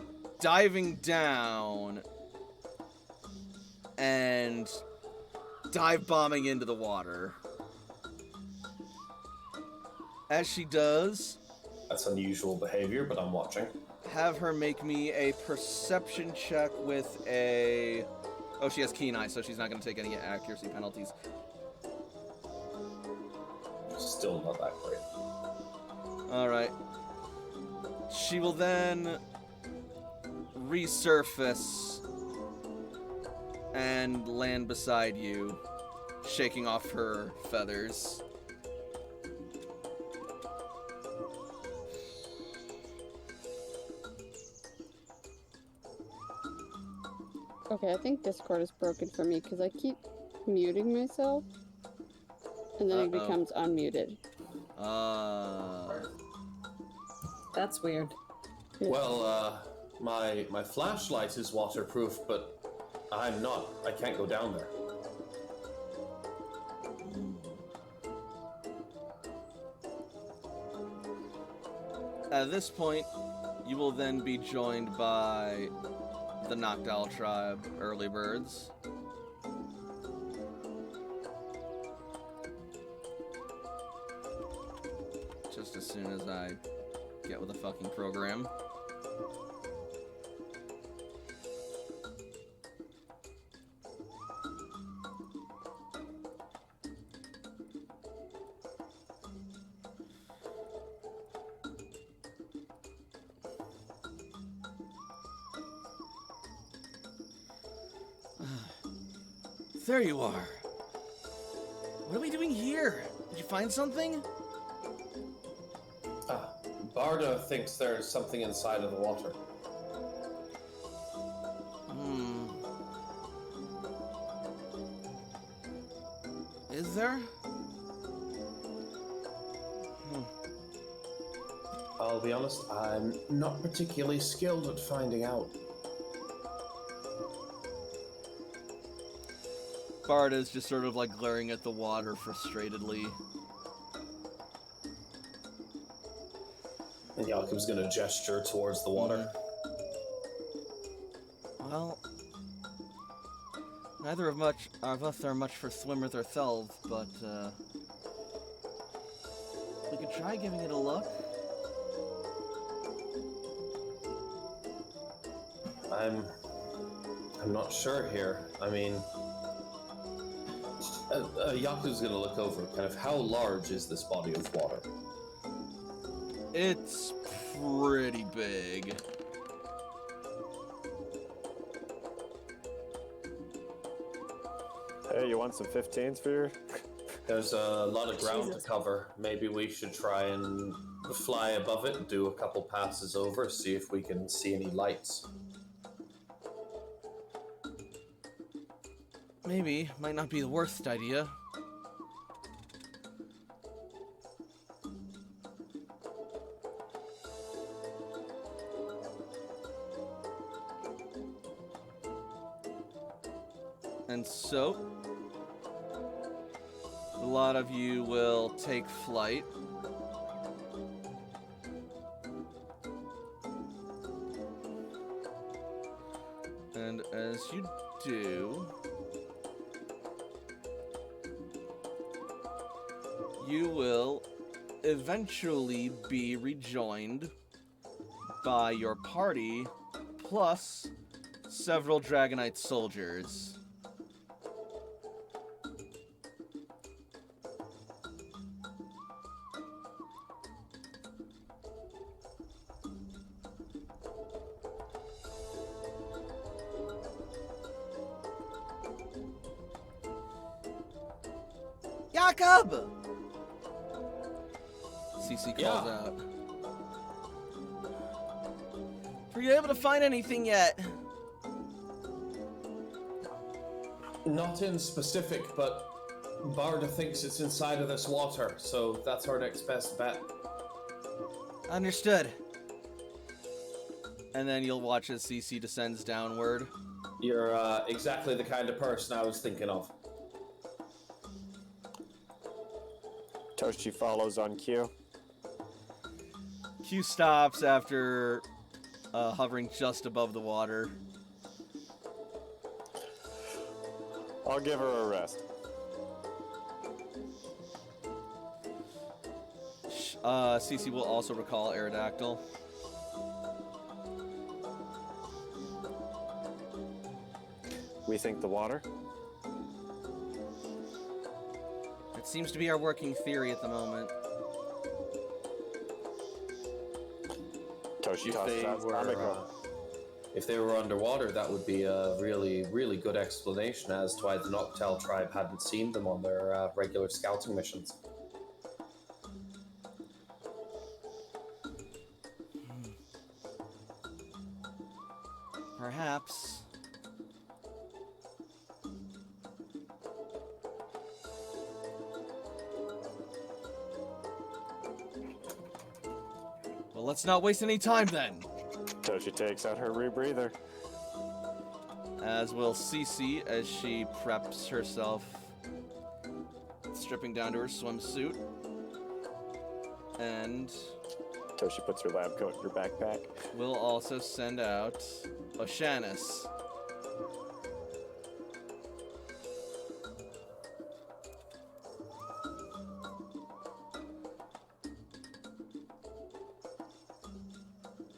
diving down and dive bombing into the water. As she does, That's unusual behavior, but I'm watching. have her make me a perception check with a... Oh, she has keen eye, so she's not going to take any accuracy penalties. Still not that great. Alright. She will then resurface and land beside you, shaking off her feathers. Okay, I think Discord is broken for me because I keep muting myself, and then it Uh-oh. becomes unmuted. That's weird. Well, my flashlight is waterproof, but I'm not. I can't go down there. At this point, you will then be joined by the Noctowl tribe, Early Birds. Just as soon as I get with the fucking program. there you are. What are we doing here? Did you find something? Ah, Barda thinks there's something inside of the water. Is there? I'll be honest, I'm not particularly skilled at finding out. Barda's just sort of like glaring at the water frustratedly. And Yakub's gonna gesture towards the water. Well, neither of us are much for swimmers ourselves, but we could try giving it a look. I'm not sure here. I mean, Yaku's gonna look over. Kind of, how large is this body of water? It's pretty big. Hey, you want some 15s for your... There's a lot of ground Jesus. to cover. Maybe we should try and fly above it and do a couple passes over, see if we can see any lights. Maybe. Might not be the worst idea. And so, a lot of you will take flight. And as you do, you will eventually be rejoined by your party plus several Dragonite soldiers. Jakob! CC calls Yeah. out. Were you able to find anything yet? Not in specific, but Barda thinks it's inside of this water, so that's our next best bet. Understood. And then you'll watch as CC descends downward. You're exactly the kind of person I was thinking of. Toshi follows on cue. Q stops after hovering just above the water. I'll give her a rest. CC will also recall Aerodactyl. We think the water? It seems to be our working theory at the moment. Toshi If tosses they out were, Tamiko. if they were underwater, that would be a really, really good explanation as to why the Noctel tribe hadn't seen them on their regular scouting missions. Perhaps. Well, let's not waste any time then. Toshi takes out her rebreather. As will CC as she preps herself, stripping down to her swimsuit. And Toshi puts her lab coat in her backpack. we'll also send out Oceanus.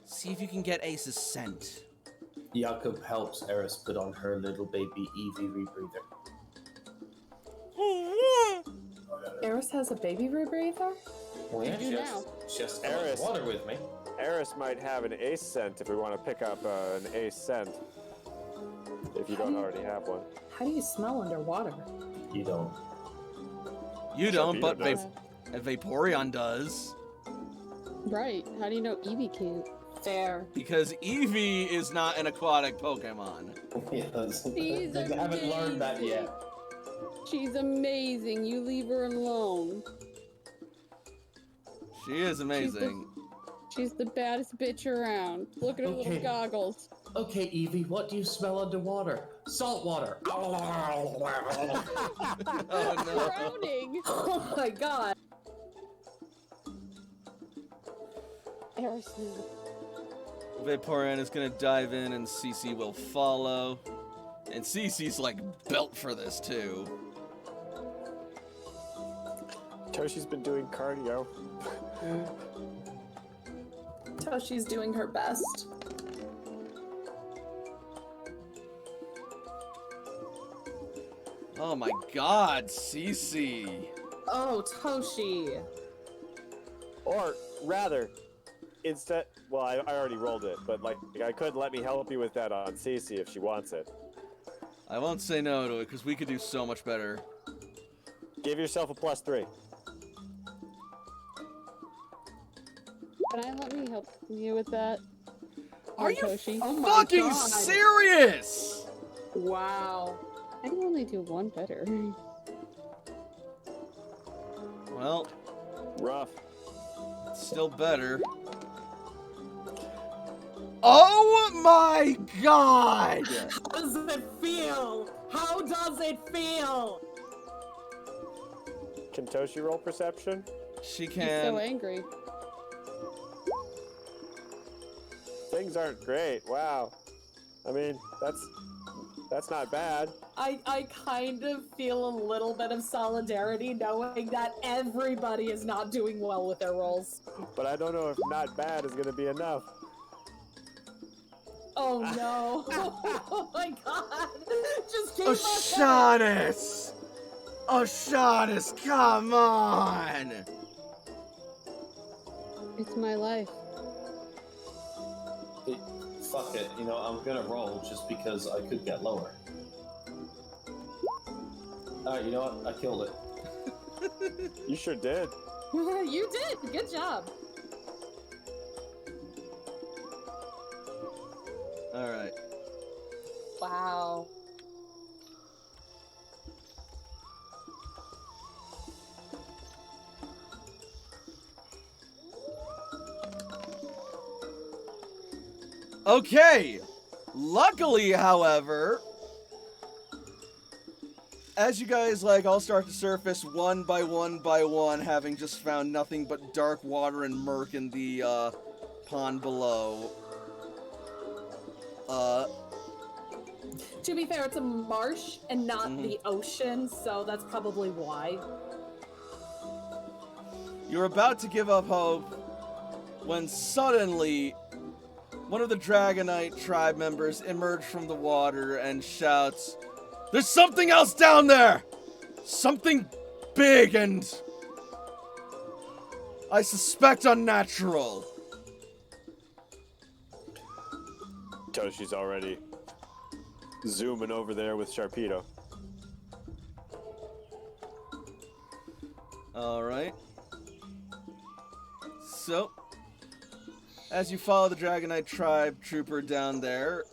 See if you can get Ace's scent. Jakub helps Eris put on her little baby Eevee rebreather. Eris has a baby rebreather? Well, yeah, do now. she has to come in Eris. the water with me. Eris might have an ace scent if we want to pick up an ace scent. if you don't already have one. How do you smell underwater? You don't. You don't, but does. Vaporeon does. Right. How do you know Eevee can't? Fair. Because Eevee is not an aquatic Pokemon. Yes. She's They haven't learned that amazing. yet. She's amazing. You leave her alone. She is amazing. She's the baddest bitch around. Look at her Okay. little goggles. Okay, Evie, what do you smell underwater? Salt water. Oh no. Drowning. Oh my god. Aerosmith. Vaporeon is gonna dive in and Cece will follow. And Cece's like built for this too. Toshi's been doing cardio. Toshi's doing her best. Oh my god, Cece. Oh, Toshi. Or rather, instead, well, I already rolled it, but like I could let me help you with that on Cece if she wants it. I won't say no to it because we could do so much better. Give yourself a +3. Can I let me help you with that? Are you Toshi? Oh my fucking God. serious? Wow. I can only do one better. Well, Rough. still better. Oh my god! How does it feel? How does it feel? Can Toshi roll perception? She He's so can. angry. Things aren't great. Wow. I mean, that's not bad. I kind of feel a little bit of solidarity knowing that everybody is not doing well with their rolls. But I don't know if not bad is gonna be enough. Oh no. Oh my god. Just keep O'Shaughnessy! O'Shaughnessy, come on! It's my life. Fuck it, you know, I'm gonna roll just because I could get lower. Alright, you know what? I killed it. You sure did. You did. Good job. Alright. Wow. Okay! Luckily, however, as you guys all start to surface one by one, having just found nothing but dark water and murk in the pond below. To be fair, it's a marsh and not the ocean, so that's probably why. You're about to give up hope when suddenly one of the Dragonite tribe members emerged from the water and shouts, "There's something else down there! Something big and I suspect unnatural." Toshi's already zooming over there with Sharpedo. Alright. So, as you follow the Dragonite tribe trooper down there,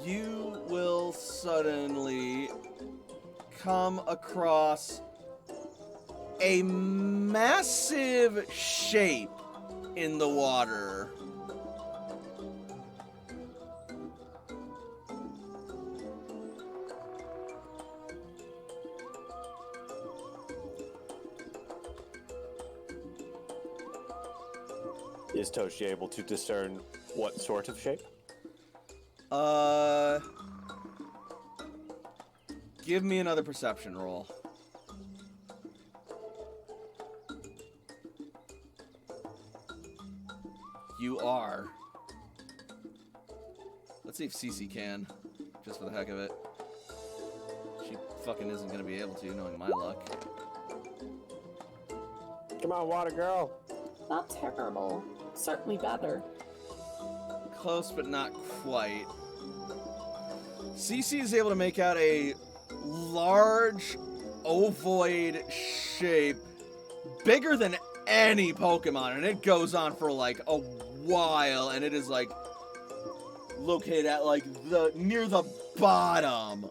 you will suddenly come across a massive shape in the water. Is Toshi able to discern what sort of shape? Give me another perception roll. You are. Let's see if Cece can, just for the heck of it. She fucking isn't gonna be able to, knowing my luck. Come on, water girl. Not terrible. Certainly better. Close, but not quite. CC is able to make out a large ovoid shape, bigger than any Pokemon, and it goes on for like a while, and it is like located at like near the bottom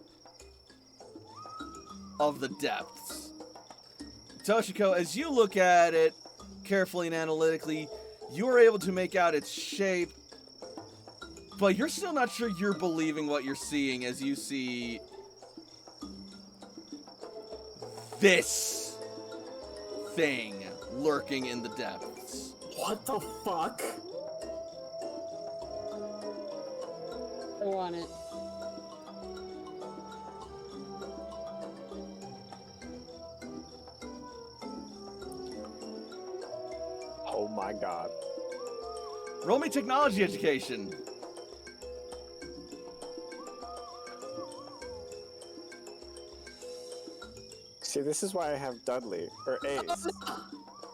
of the depths. Toshiko, as you look at it carefully and analytically, you are able to make out its shape, but you're still not sure you're believing what you're seeing as you see this thing lurking in the depths. What the fuck? I want it. Oh my god. Roll me technology education. See, this is why I have Dudley, or Ace.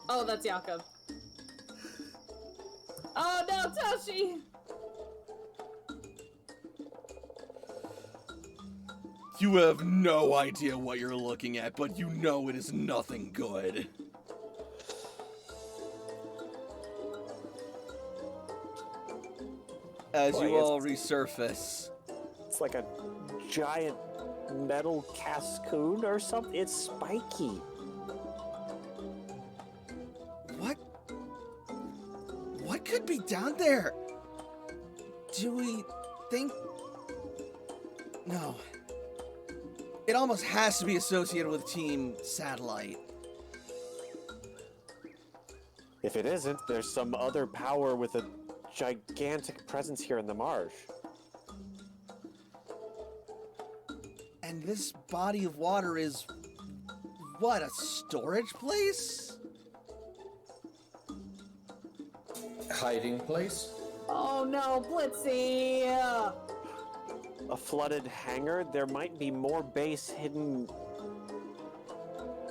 Oh, that's Jakob. Oh no, Toshi! You have no idea what you're looking at, but you know it is nothing good. As Boy, you all resurface. It's like a giant metal cascoon or something. It's spiky. What could be down there? Do we think... No. It almost has to be associated with Team Satellite. If it isn't, there's some other power with a gigantic presence here in the marsh. And this body of water is... what, a storage place? Hiding place? Oh no, Blitzy! A flooded hangar? There might be more base hidden.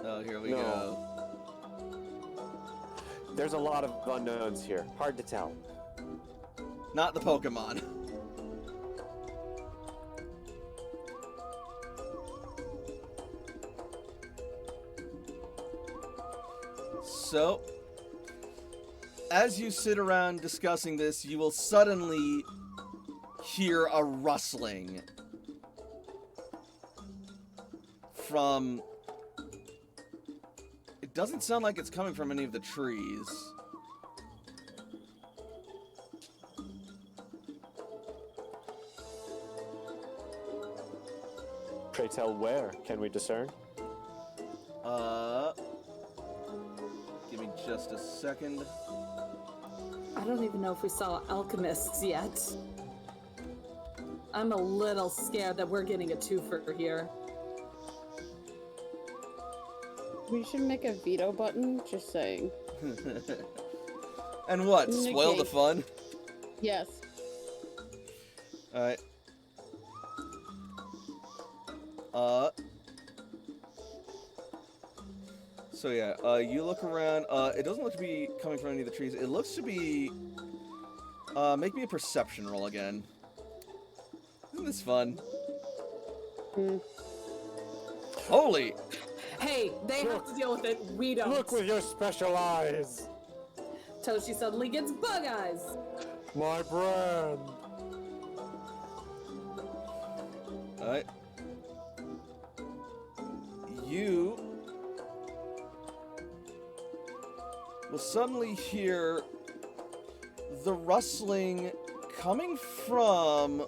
Oh, here we No. go. There's a lot of unknowns here. Hard to tell. Not the Pokemon. So, as you sit around discussing this, you will suddenly hear a rustling from... It doesn't sound like it's coming from any of the trees. Pray tell where? Can we discern? Give me just a second. I don't even know if we saw alchemists yet. I'm a little scared that we're getting a twofer here. We should make a veto button, just saying. And what? Spoil the Negate. fun? Yes. Alright. So yeah, you look around, it doesn't look to be coming from any of the trees. It looks to be, make me a perception roll again. Isn't this fun? Hmm. Holy! Hey, they have to deal with it. We don't. Look with your special eyes! Toshi suddenly gets bug eyes. My brand! Alright. You will suddenly hear the rustling coming from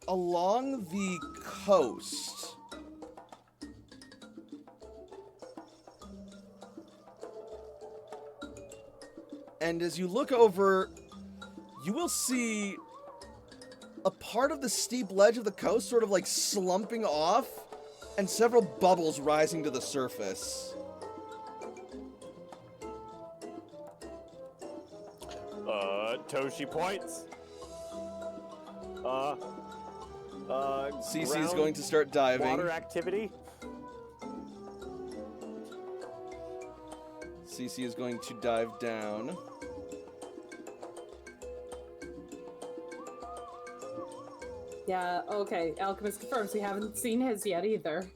along the coast. And as you look over, you will see a part of the steep ledge of the coast sort of like slumping off and several bubbles rising to the surface. Toshi points. CC is ground going to start diving. Water activity. CC is going to dive down. Yeah, okay. Alchemist confirms we haven't seen his yet either.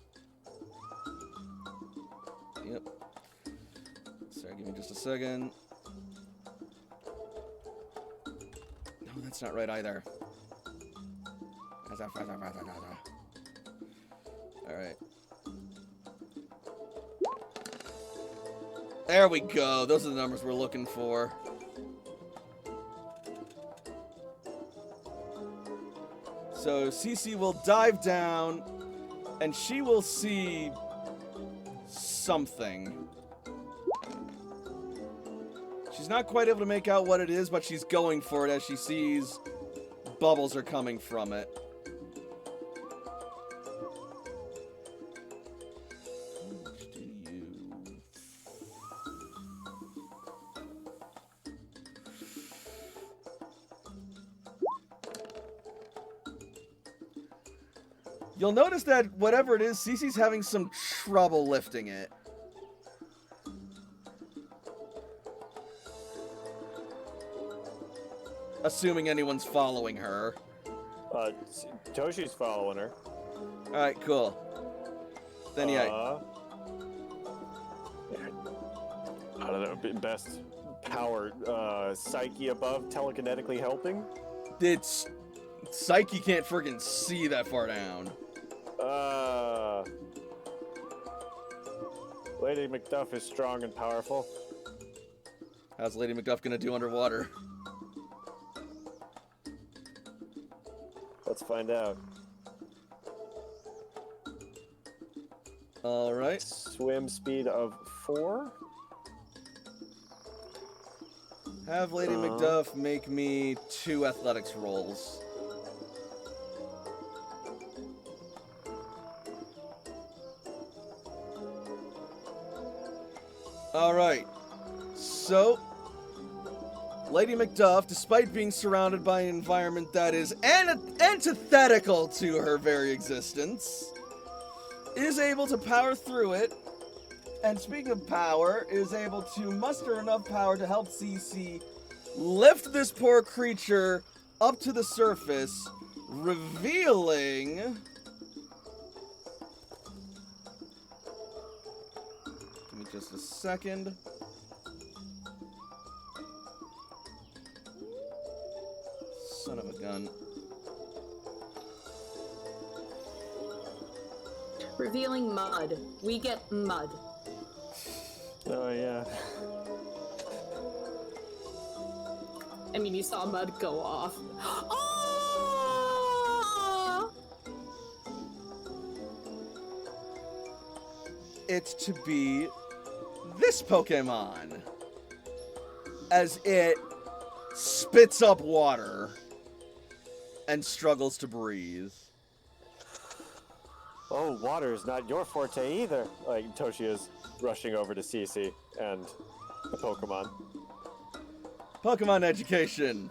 Yep. Sorry, give me just a second. No, that's not right either. Alright. There we go. Those are the numbers we're looking for. So Cece will dive down, and she will see something. She's not quite able to make out what it is, but she's going for it as she sees bubbles are coming from it. You'll notice that whatever it is, Cece's having some trouble lifting it. Assuming anyone's following her. Toshi's following her. Alright, cool. Then yeah. I don't know, best power, Psyche above telekinetically helping? It's... Psyche can't friggin' see that far down. Lady Macduff is strong and powerful. How's Lady Macduff gonna do underwater? Let's find out. Alright. Swim speed of 4? Have Lady Macduff make me 2 athletics rolls. Alright. So, Lady Macduff, despite being surrounded by an environment that is antithetical to her very existence, is able to power through it. And speaking of power, is able to muster enough power to help Cece lift this poor creature up to the surface, revealing... Give me just a second. Son of a gun. Revealing mud. We get mud. Oh, yeah. I mean, you saw mud go off. Oh! It's to be this Pokemon. As it spits up water and struggles to breathe. Oh, water is not your forte either. Like, Toshi is rushing over to Cece and the Pokemon. Pokemon education.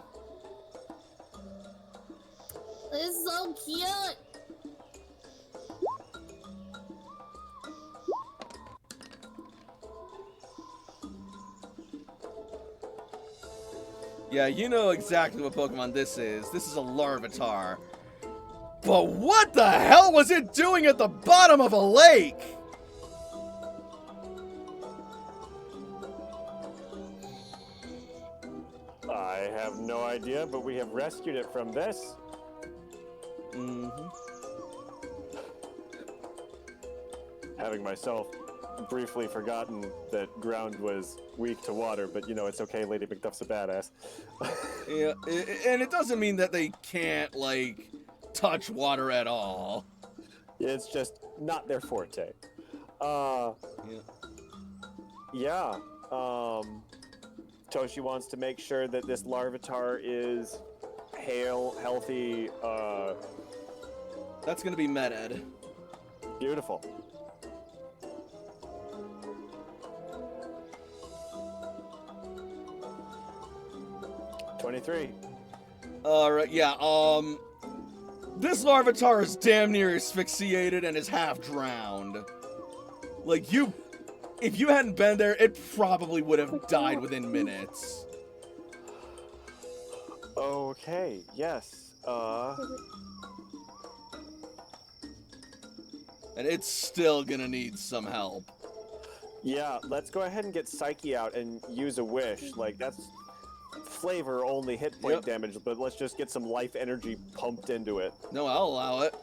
It's so cute. Yeah, you know exactly what Pokemon this is. This is a Larvitar. But what the hell was it doing at the bottom of a lake? I have no idea, but we have rescued it from this. Mm-hmm. Having myself briefly forgotten that ground was weak to water, but you know, it's okay, Lady Macduff's a badass. Yeah, and it doesn't mean that they can't, like, touch water at all. It's just not their forte. Yeah. Toshi wants to make sure that this Larvitar is hale, healthy, That's gonna be Med-Ed. beautiful. $23. Alright, yeah, this Larvitar is damn near asphyxiated and is half drowned. Like, if you hadn't been there, it probably would have died within minutes. Okay, yes. And it's still gonna need some help. Yeah, let's go ahead and get Psyche out and use a wish. Like, that's flavor only hit point Yep. damage, but let's just get some life energy pumped into it. No, I'll allow it.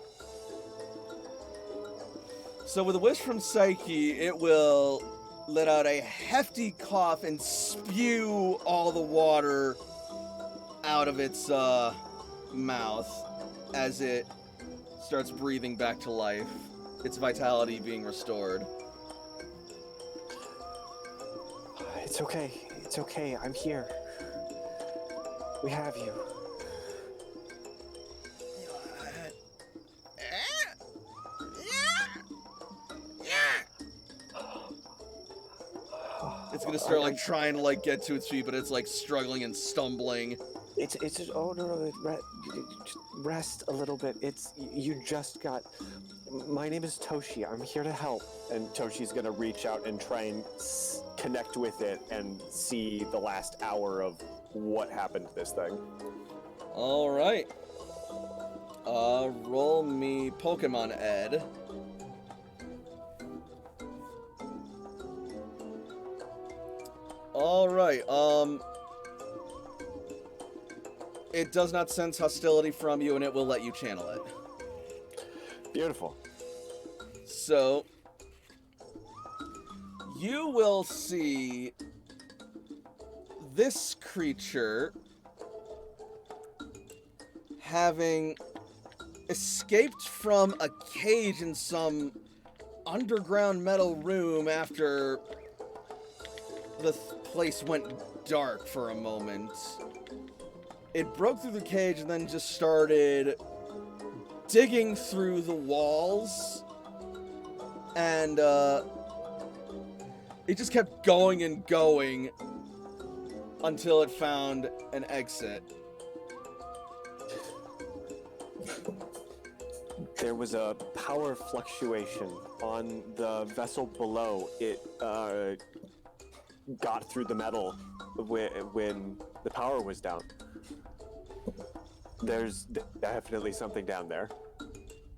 So with a wish from Psyche, it will let out a hefty cough and spew all the water out of its mouth as it starts breathing back to life, its vitality being restored. It's okay. It's okay. I'm here. We have you. It's gonna start like trying to like get to its feet, but it's like struggling and stumbling. It's just, oh no, just rest a little bit. You just got. My name is Toshi. I'm here to help. And Toshi's gonna reach out and try and connect with it and see the last hour of what happened to this thing. All right. Roll me Pokemon Ed. All right. It does not sense hostility from you, and it will let you channel it. Beautiful. So, you will see this creature having escaped from a cage in some underground metal room after the place went dark for a moment. It broke through the cage and then just started digging through the walls, and it just kept going and going until it found an exit. There was a power fluctuation on the vessel below. It got through the metal when the power was down. There's definitely something down there.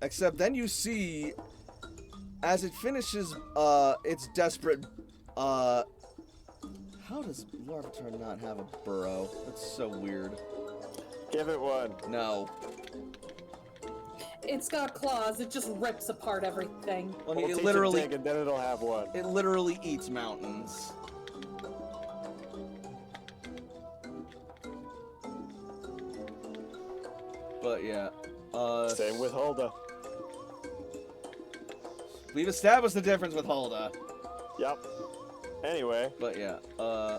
Except then you see, as it finishes its desperate, how does Larvitar not have a burrow? That's so weird. Give it one. No. It's got claws. It just rips apart everything. I mean, We'll it teach literally, dig and then it'll have one. it literally eats mountains. But yeah, Same with Hulda. we've established the difference with Hulda. Yep. Anyway, But yeah,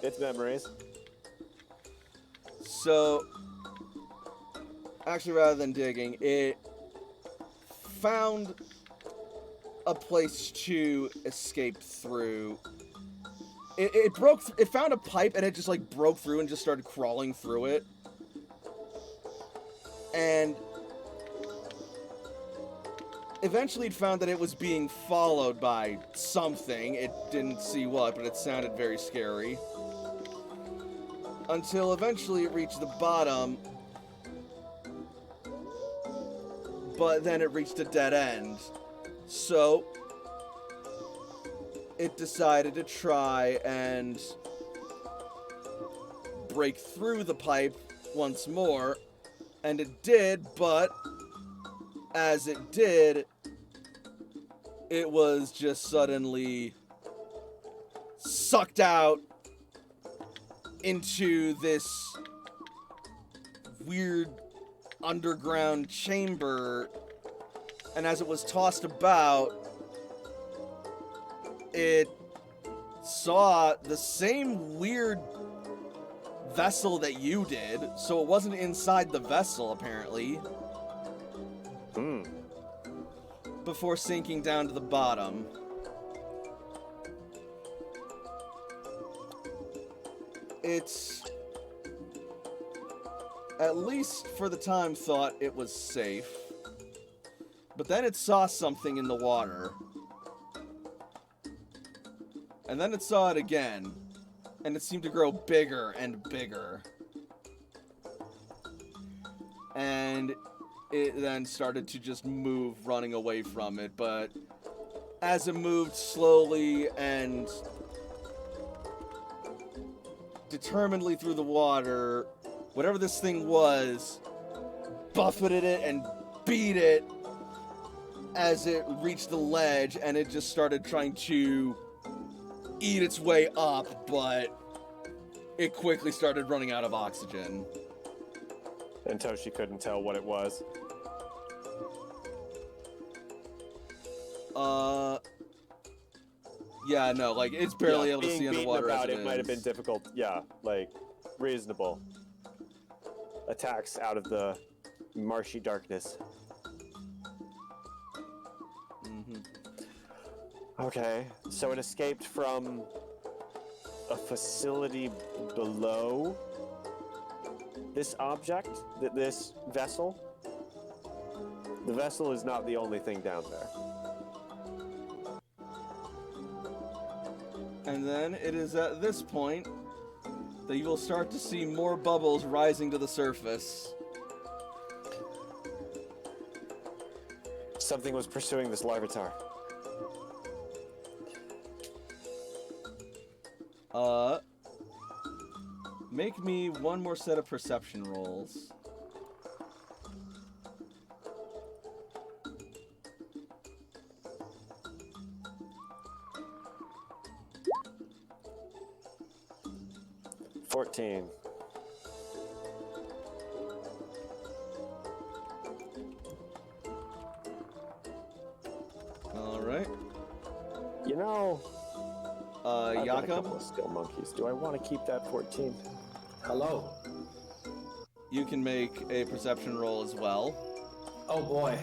it's memories. so actually, rather than digging, it found a place to escape through. It broke. It found a pipe and it just like broke through and just started crawling through it. And eventually it found that it was being followed by something. It didn't see what, but it sounded very scary. Until eventually it reached the bottom. But then it reached a dead end. So it decided to try and break through the pipe once more. And it did, but as it did, it was just suddenly sucked out into this weird underground chamber. And as it was tossed about, it saw the same weird vessel that you did, so it wasn't inside the vessel, apparently, before sinking down to the bottom. It's, at least for the time, thought it was safe. But then it saw something in the water. And then it saw it again. And it seemed to grow bigger and bigger. And it then started to just move, running away from it. But as it moved slowly and determinedly through the water, whatever this thing was, buffeted it and beat it as it reached the ledge, and it just started trying to eat its way up, but it quickly started running out of oxygen. And Toshi couldn't tell what it was. Yeah, no, like, it's barely able to see being underwater beaten as about it it might have been is. difficult. Yeah, like, reasonable. Attacks out of the marshy darkness. Okay, so it escaped from a facility below this object, this vessel. The vessel is not the only thing down there. And then it is at this point that you will start to see more bubbles rising to the surface. Something was pursuing this Larvitar. Make me one more set of perception rolls. $14. All right. You know, I've got a couple Jakob, of skill monkeys. Do I want to keep that 14? Hello. you can make a perception roll as well, Oh boy.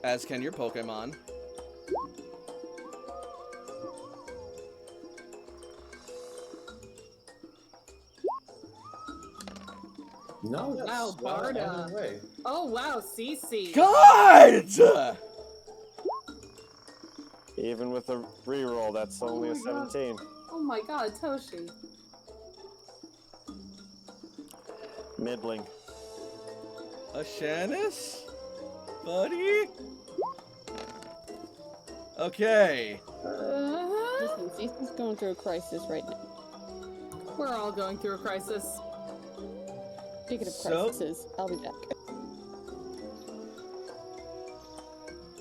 as can your Pokemon. No. Wow, well on Barda. your way. Oh wow, Cece. God! Even with a reroll, that's only a my God. 17. Oh my god, Toshi. Middling. A Shannis? Buddy? Okay. Listen, Cece's going through a crisis right now. We're all going through a crisis. Speaking of So- crises, I'll be back.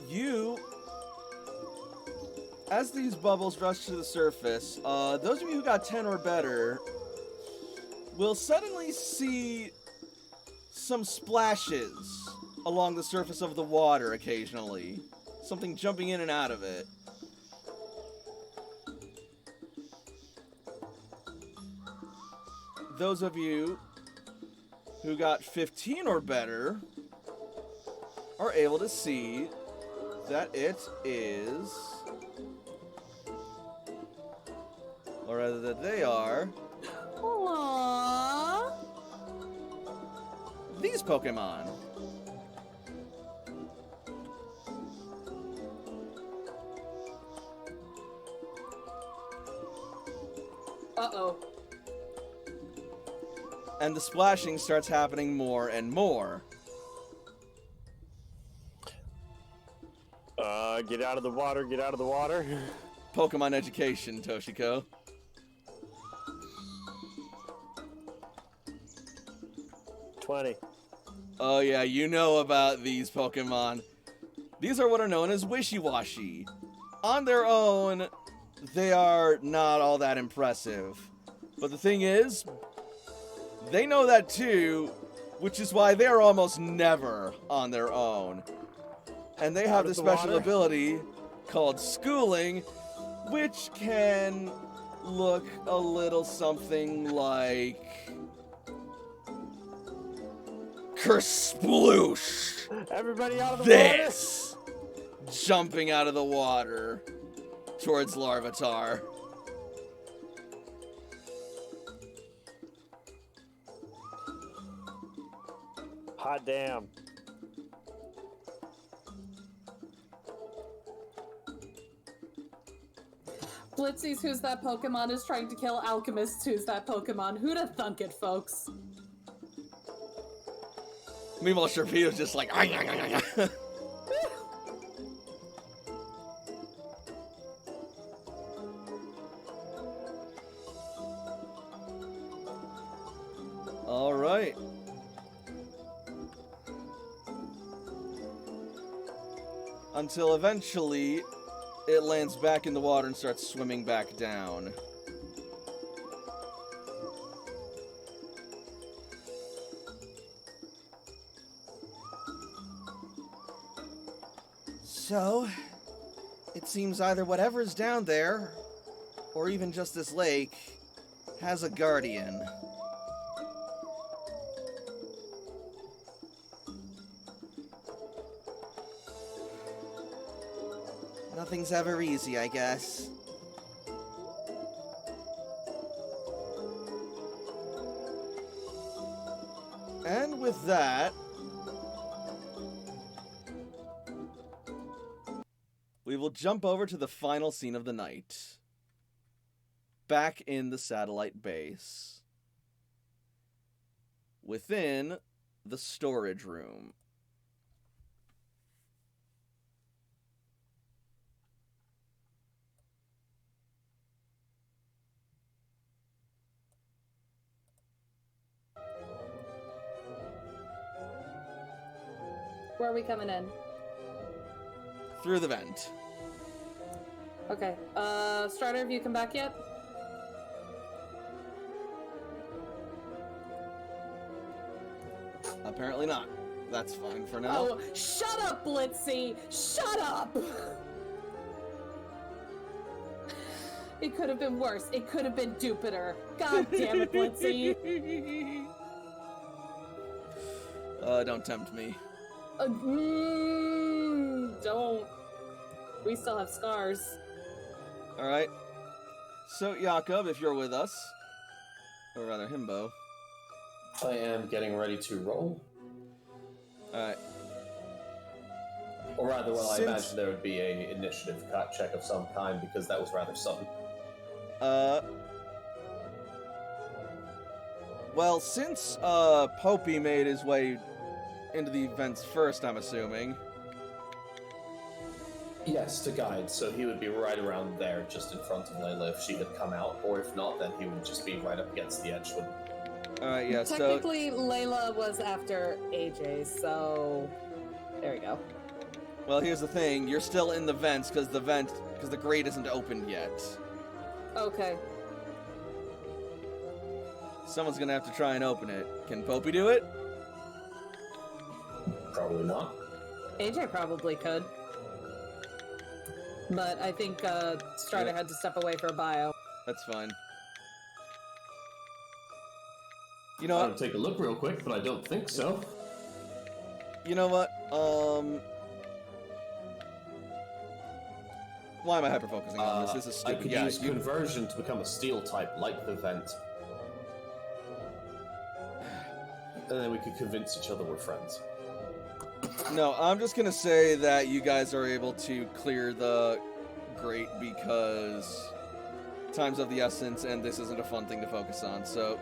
You, as these bubbles rush to the surface, those of you who got 10 or better will suddenly see some splashes along the surface of the water occasionally. Something jumping in and out of it. Those of you who got 15 or better are able to see that it is, or rather that they are, Aww. these Pokemon. Uh-oh. And the splashing starts happening more and more. Get out of the water, get out of the water. Pokemon education, Toshiko. $20. Oh yeah, you know about these Pokemon. These are what are known as wishy-washy. On their own, they are not all that impressive. But the thing is, they know that too, which is why they're almost never on their own. And they have Out of this the special water? ability called schooling, which can look a little something like Kersploosh. Everybody out of the water. This jumping out of the water towards Larvitar. Hot damn. Blitzy's Who's That Pokemon is trying to kill Alchemist's Who's That Pokemon. Who'd have thunk it, folks? Meanwhile, Sharpedo's just like, right. Until eventually it lands back in the water and starts swimming back down. So, it seems either whatever's down there, or even just this lake, has a guardian. Nothing's ever easy, I guess. And with that, we will jump over to the final scene of the night. Back in the satellite base. Within the storage room. Where are we coming in? Through the vent. Okay. Strider, have you come back yet? Apparently not. That's fine for now. Oh, shut up, Blitzy! Shut up! It could have been worse. It could have been Jupiter. God damn it, Blitzy. Don't tempt me. Don't. We still have scars. Alright. So, Jakob, if you're with us, or rather, Himbo. I am getting ready to roll. Alright. Or rather, well, I Since- imagine there would be a initiative check of some kind, because that was rather sudden. Well, since, Popey made his way into the vents first, I'm assuming. Yes, to guide, so he would be right around there, just in front of Layla if she had come out, or if not, then he would just be right up against the edge. Alright, yeah, so... Technically, Layla was after AJ, so there we go. Well, here's the thing. You're still in the vents, because the grate isn't opened yet. Okay. Someone's gonna have to try and open it. Can Popey do it? Probably not. AJ probably could. But I think Strider Yeah. had to step away for a bio. That's fine. You know I'll what? take a look real quick, but I don't think so. You know what? Why am I hyper-focusing on this? This is I stupid. could Yeah, use conversion to become a steel type, like the vent. And then we could convince each other we're friends. No, I'm just gonna say that you guys are able to clear the grate because time's of the essence, and this isn't a fun thing to focus on. So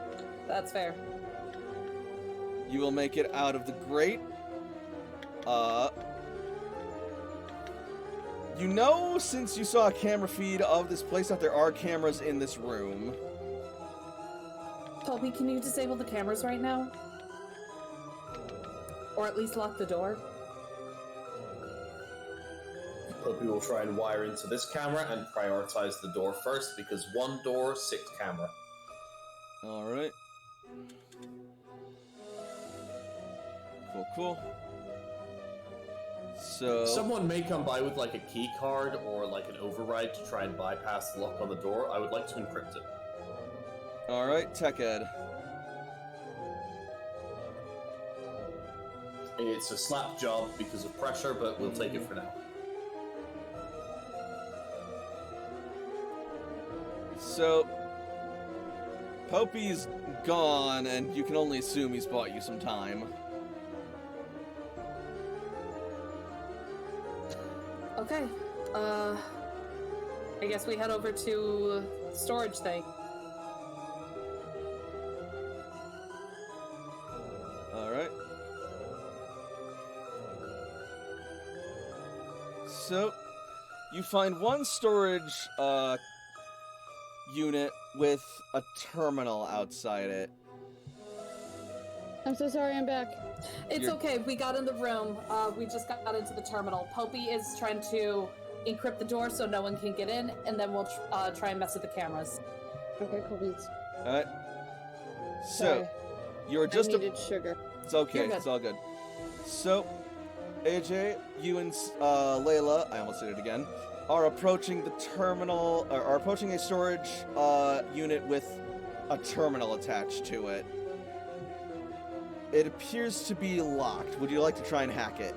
That's fair. you will make it out of the grate. You know, since you saw a camera feed of this place, that there are cameras in this room. Toby, can you disable the cameras right now? Or at least lock the door? But we will try and wire into this camera and prioritize the door first, because one door, 6 camera. Alright. Cool. So... Someone may come by with like a key card or like an override to try and bypass the lock on the door. I would like to encrypt it. Alright, Tech Ed. It's a slap job because of pressure, but we'll take it for now. So... Popey's gone, and you can only assume he's bought you some time. Okay. I guess we head over to storage thing. Alright. So, you find one storage, unit with a terminal outside it. I'm so sorry, I'm back. It's You're- okay. We got in the room. We just got into the terminal. Popey is trying to encrypt the door so no one can get in, and then we'll try and mess with the cameras. Okay, cool beans. Alright. So, Sorry. you're just I needed sugar. It's okay. You're good. It's all good. So, AJ, you and Layla, I almost did it again, are approaching the terminal, or are approaching a storage unit with a terminal attached to it. It appears to be locked. Would you like to try and hack it?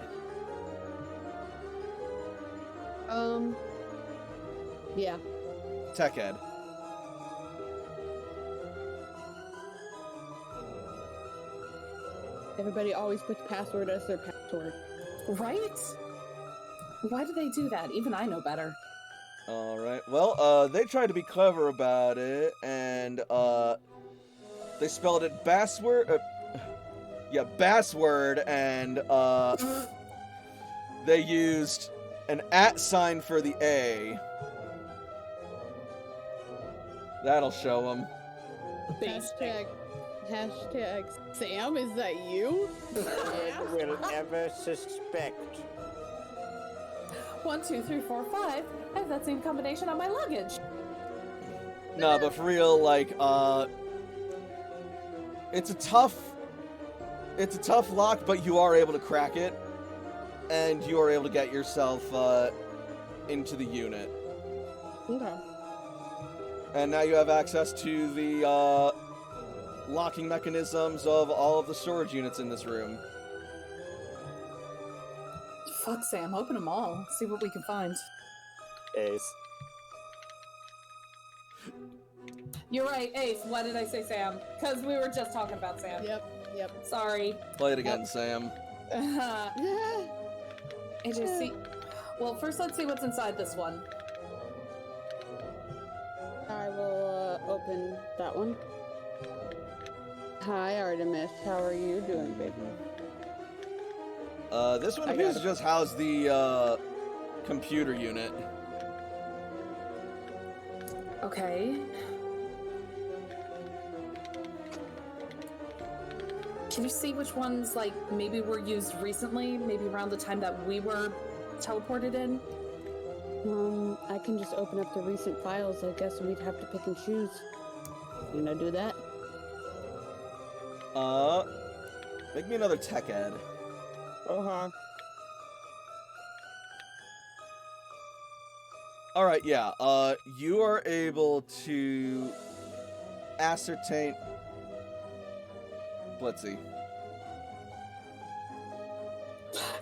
Yeah. Tech Ed. Everybody always puts password as their password. Right? Why do they do that? Even I know better. Alright. Well, they tried to be clever about it, and, they spelled it bassword, bassword, and, they used an @ sign for the A. That'll show them. Hashtag Sam, is that you? Will ever suspect. 1, 2, 3, 4, 5. I have that same combination on my luggage. No, but for real, like, it's a tough lock, but you are able to crack it, and you are able to get yourself, into the unit. Okay. And now you have access to the, locking mechanisms of all of the storage units in this room. Fuck, Sam. Open them all. See what we can find. Ace. You're right, Ace. Why did I say Sam? Because we were just talking about Sam. Yep. Sorry. Play it again, Sam. AJ, see. Well, first let's see what's inside this one. I will open that one. Hi, Artemis. How are you doing, baby? This one I appears got to just house the, computer unit. Okay. Can you see which ones, like, maybe were used recently? Maybe around the time that we were teleported in? I can just open up the recent files. I guess we'd have to pick and choose. You know, do that? Make me another tech ed. Uh-huh. Alright, yeah, you are able to ascertain... Blitzy.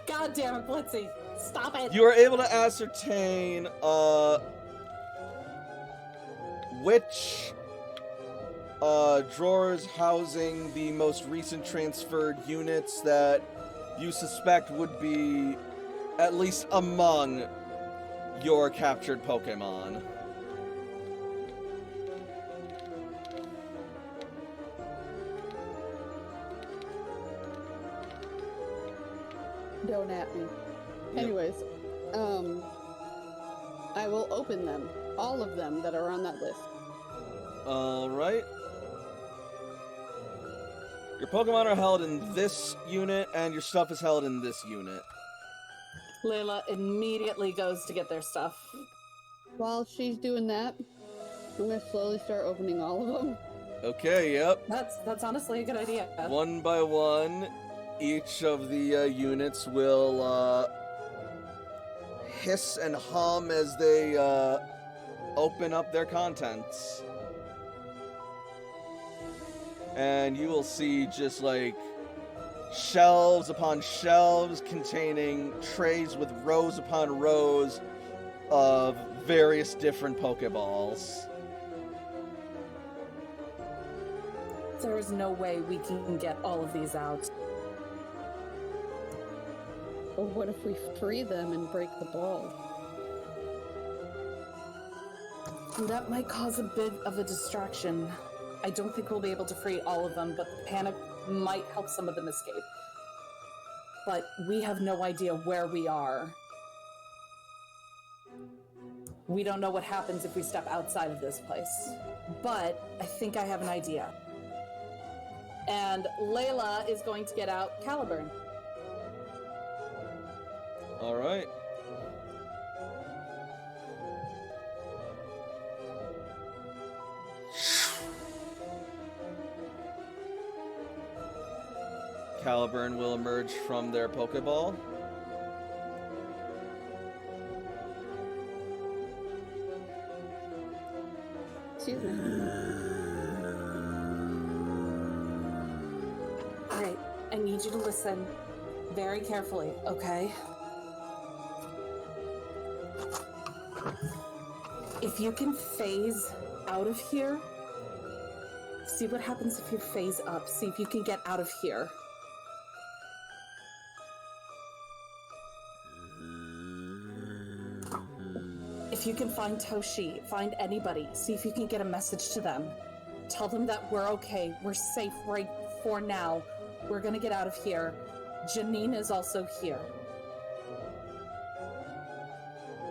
God damn it, Blitzy! Stop it! You are able to ascertain, which, drawers housing the most recent transferred units that you suspect would be at least among your captured Pokemon. Don't at me. Yep. Anyways, I will open them. All of them that are on that list. Alright. Your Pokemon are held in this unit, and your stuff is held in this unit. Layla immediately goes to get their stuff. While she's doing that, I'm gonna slowly start opening all of them. Okay, yep. That's honestly a good idea. One by one, each of the units will hiss and hum as they open up their contents. And you will see just like shelves upon shelves containing trays with rows upon rows of various different Pokeballs. There is no way we can get all of these out. Or what if we free them and break the ball? That might cause a bit of a distraction. I don't think we'll be able to free all of them, but the panic might help some of them escape. But we have no idea where we are. We don't know what happens if we step outside of this place. But I think I have an idea. And Layla is going to get out Caliburn. All right. Caliburn will emerge from their Pokeball. Excuse me. All right, I need you to listen very carefully, okay? If you can phase out of here, see what happens if you phase up. See if you can get out of here. If you can find Toshi, find anybody, see if you can get a message to them. Tell them that we're okay, we're safe right for now. We're gonna get out of here. Janine is also here.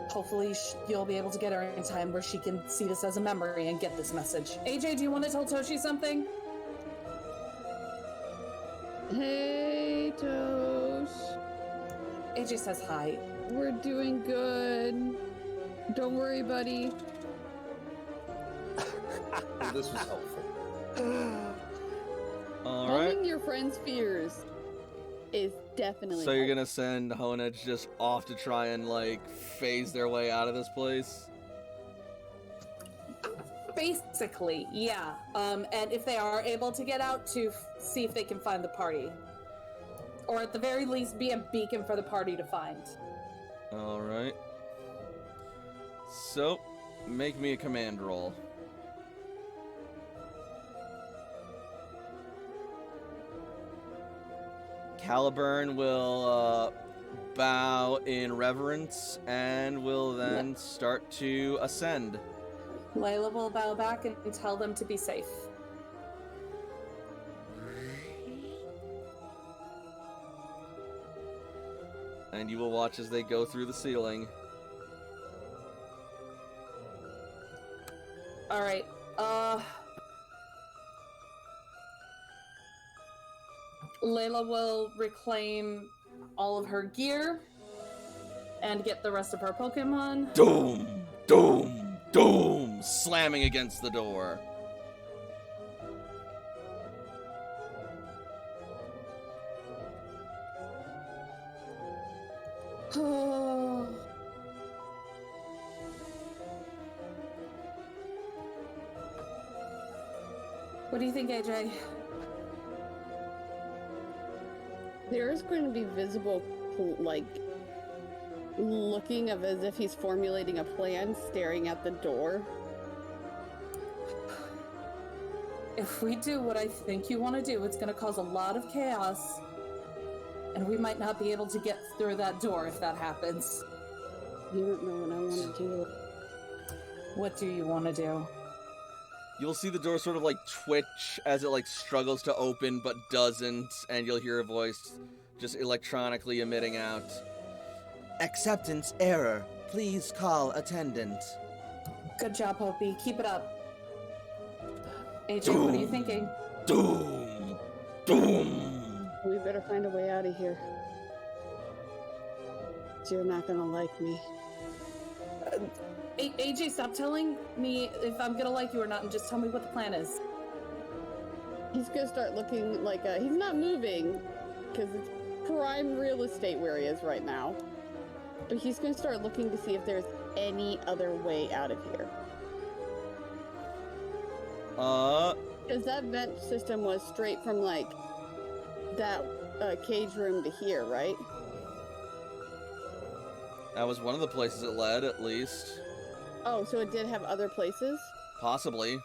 Hopefully you'll be able to get her in time where she can see this as a memory and get this message. AJ, do you want to tell Toshi something? Hey, Tosh. AJ says hi. We're doing good. Don't worry, buddy. Well, this was helpful. All right. Calming your friend's fears is definitely So you're helpful. gonna send Honedge just off to try and like phase their way out of this place? Basically, yeah. And if they are able to get out, to see if they can find the party. Or at the very least, be a beacon for the party to find. All right. So, make me a command roll. Caliburn will bow in reverence and will then start to ascend. Layla will bow back and tell them to be safe. And you will watch as they go through the ceiling. All right. Layla will reclaim all of her gear and get the rest of her Pokemon. Doom! Doom! Doom! Slamming against the door. What do you think, AJ? There's going to be visible, like, looking of as if he's formulating a plan, staring at the door. If we do what I think you want to do, it's going to cause a lot of chaos. And we might not be able to get through that door if that happens. You don't know what I want to do. What do you want to do? You'll see the door sort of like twitch as it like struggles to open but doesn't, and you'll hear a voice just electronically emitting out. Acceptance error. Please call attendant. Good job, Hopi. Keep it up. AJ, what are you thinking? Doom! Doom! We better find a way out of here. You're not gonna like me. AJ, stop telling me if I'm gonna like you or not, and just tell me what the plan is. He's gonna start looking like he's not moving because it's prime real estate where he is right now. But he's gonna start looking to see if there's any other way out of here. Because that vent system was straight from like that cage room to here, right? That was one of the places it led, at least. Oh, so it did have other places? Possibly.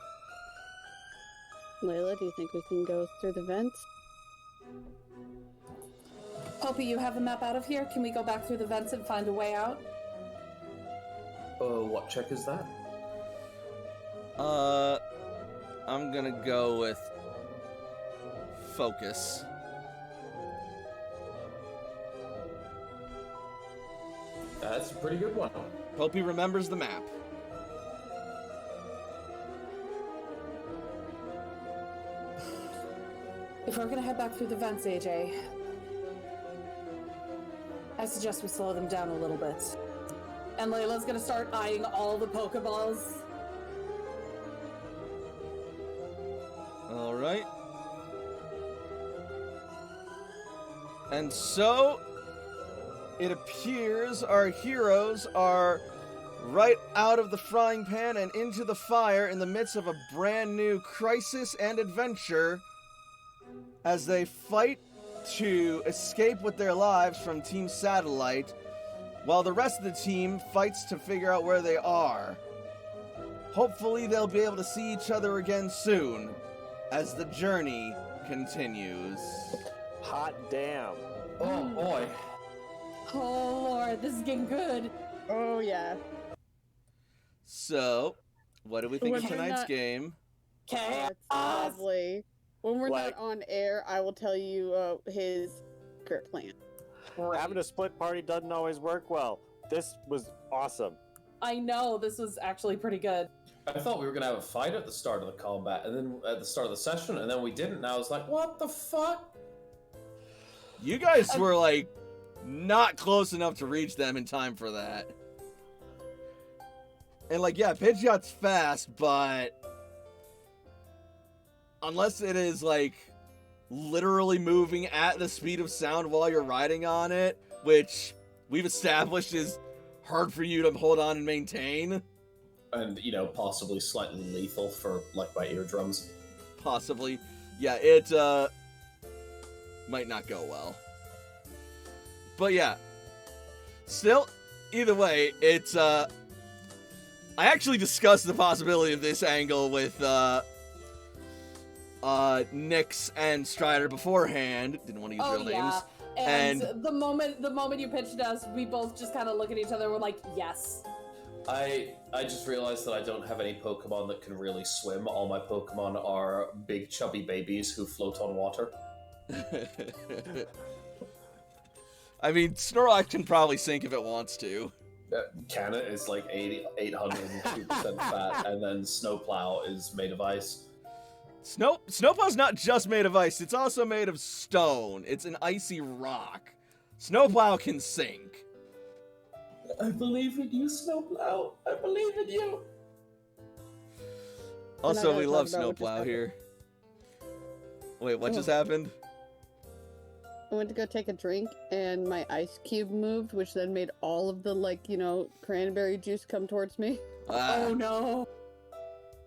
Layla, do you think we can go through the vents? Hopi, you have the map out of here? Can we go back through the vents and find a way out? What check is that? I'm gonna go with focus. That's a pretty good one. Hope he remembers the map. If we're gonna head back through the vents, AJ, I suggest we slow them down a little bit. And Layla's gonna start eyeing all the Pokeballs. All right. And so, it appears our heroes are right out of the frying pan and into the fire in the midst of a brand new crisis and adventure as they fight to escape with their lives from Team Satellite, while the rest of the team fights to figure out where they are. Hopefully they'll be able to see each other again soon as the journey continues. Hot damn. Oh boy. Oh lord, this is getting good. Oh yeah. So, what do we think of When we're tonight's not- game? Chaos! That's lovely. When we're Like- not on air, I will tell you his secret plan. Having a split party doesn't always work well. This was awesome. I know, this was actually pretty good. I thought we were gonna have a fight at the start of the combat, and then at the start of the session, and then we didn't. And I was like, "What the fuck?" You guys were like not close enough to reach them in time for that. And like, yeah, Pidgeot's fast, but unless it is like literally moving at the speed of sound while you're riding on it, which we've established is hard for you to hold on and maintain, And possibly slightly lethal for like my eardrums. possibly, yeah, it might not go well. But yeah, still, either way, it's I actually discussed the possibility of this angle with Nyx and Strider beforehand. Didn't want to use Oh real yeah. names. And the moment you pitched us, we both just kind of look at each other and we're like, yes. I just realized that I don't have any Pokemon that can really swim. All my Pokemon are big chubby babies who float on water. I mean, Snorlax can probably sink if it wants to. Canna is like 802% fat, and then Snowplow is made of ice. Snowplow's not just made of ice, it's also made of stone. It's an icy rock. Snowplow can sink. I believe in you, Snowplow. I believe in you. Also, gotta we talk love about what just Snowplow happened. here. Wait, what Oh. just happened? I went to go take a drink, and my ice cube moved, which then made all of the cranberry juice come towards me. Ah, Oh no.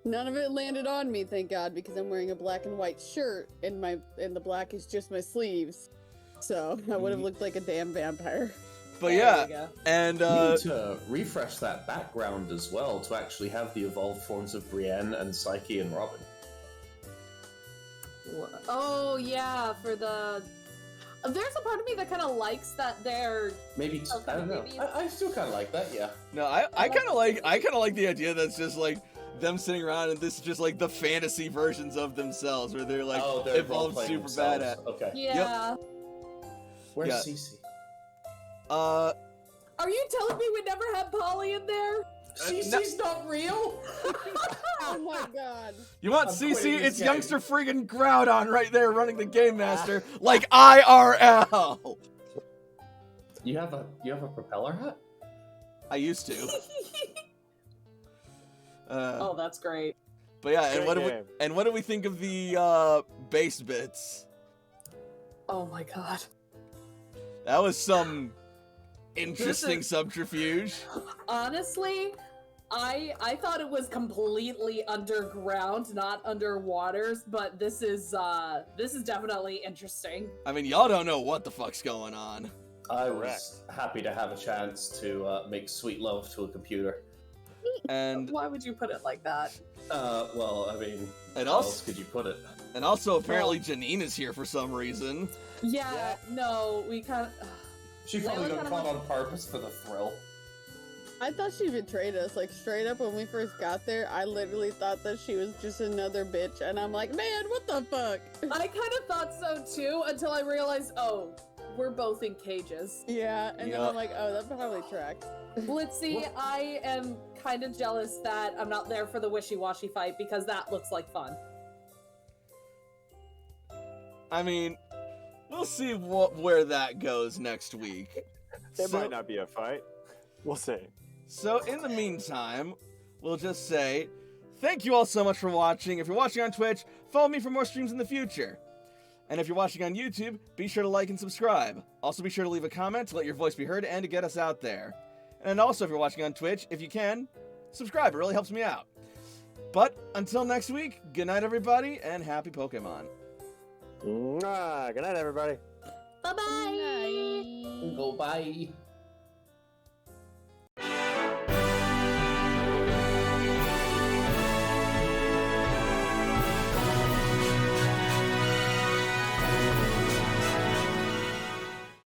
None of it landed on me, thank God, because I'm wearing a black and white shirt, and the black is just my sleeves. So I would have looked like a damn vampire. but There yeah, we go. and You need to refresh that background as well to actually have the evolved forms of Brienne and Psyche and Robin. Oh yeah, for the. There's a part of me that kind of likes that they're. Maybe Okay, I don't know. maybe- I still kind of like that. Yeah. no, I kind of like the idea that's just like them sitting around and this is just like the fantasy versions of themselves where they're like oh, they're evolved role-playing super themselves. bad at. Okay. Yeah. Where's Yeah. Cece? Uh, Are you telling me we never had Polly in there? Cece's not real. Oh my God. you want I'm CC? quitting this It's game. youngster friggin' Groudon right there running the game master like IRL. You have a propeller hat? I used to. Oh, that's great. But yeah, and Great what do we game. think of the base bits? Oh my god. That was some interesting This is- subterfuge. Honestly, I thought it was completely underground, not underwaters, but this is definitely interesting. I mean, y'all don't know what the fuck's going on. I was happy to have a chance to make sweet love to a computer. And Why would you put it like that? Well, I mean, And how also- else could you put it? and also apparently Janine is here for some reason. Yeah, no, we kind of. She Layla probably got kinda caught on purpose for the thrill. I thought she betrayed us. Like, straight up when we first got there, I literally thought that she was just another bitch. And I'm like, man, what the fuck? I kind of thought so too until I realized, oh, we're both in cages. Yeah, and then Yeah. I'm like, oh, that probably tracks. Blitzy, I am kind of jealous that I'm not there for the wishy-washy fight because that looks like fun. I mean, we'll see where that goes next week. It might not be a fight. We'll see. So in the meantime, we'll just say thank you all so much for watching. If you're watching on Twitch, follow me for more streams in the future. And if you're watching on YouTube, be sure to like and subscribe. Also be sure to leave a comment to let your voice be heard and to get us out there. And also if you're watching on Twitch, if you can, subscribe. It really helps me out. But until next week, good night everybody, and happy Pokemon. Mwah. Good night, everybody. Bye bye. Go bye.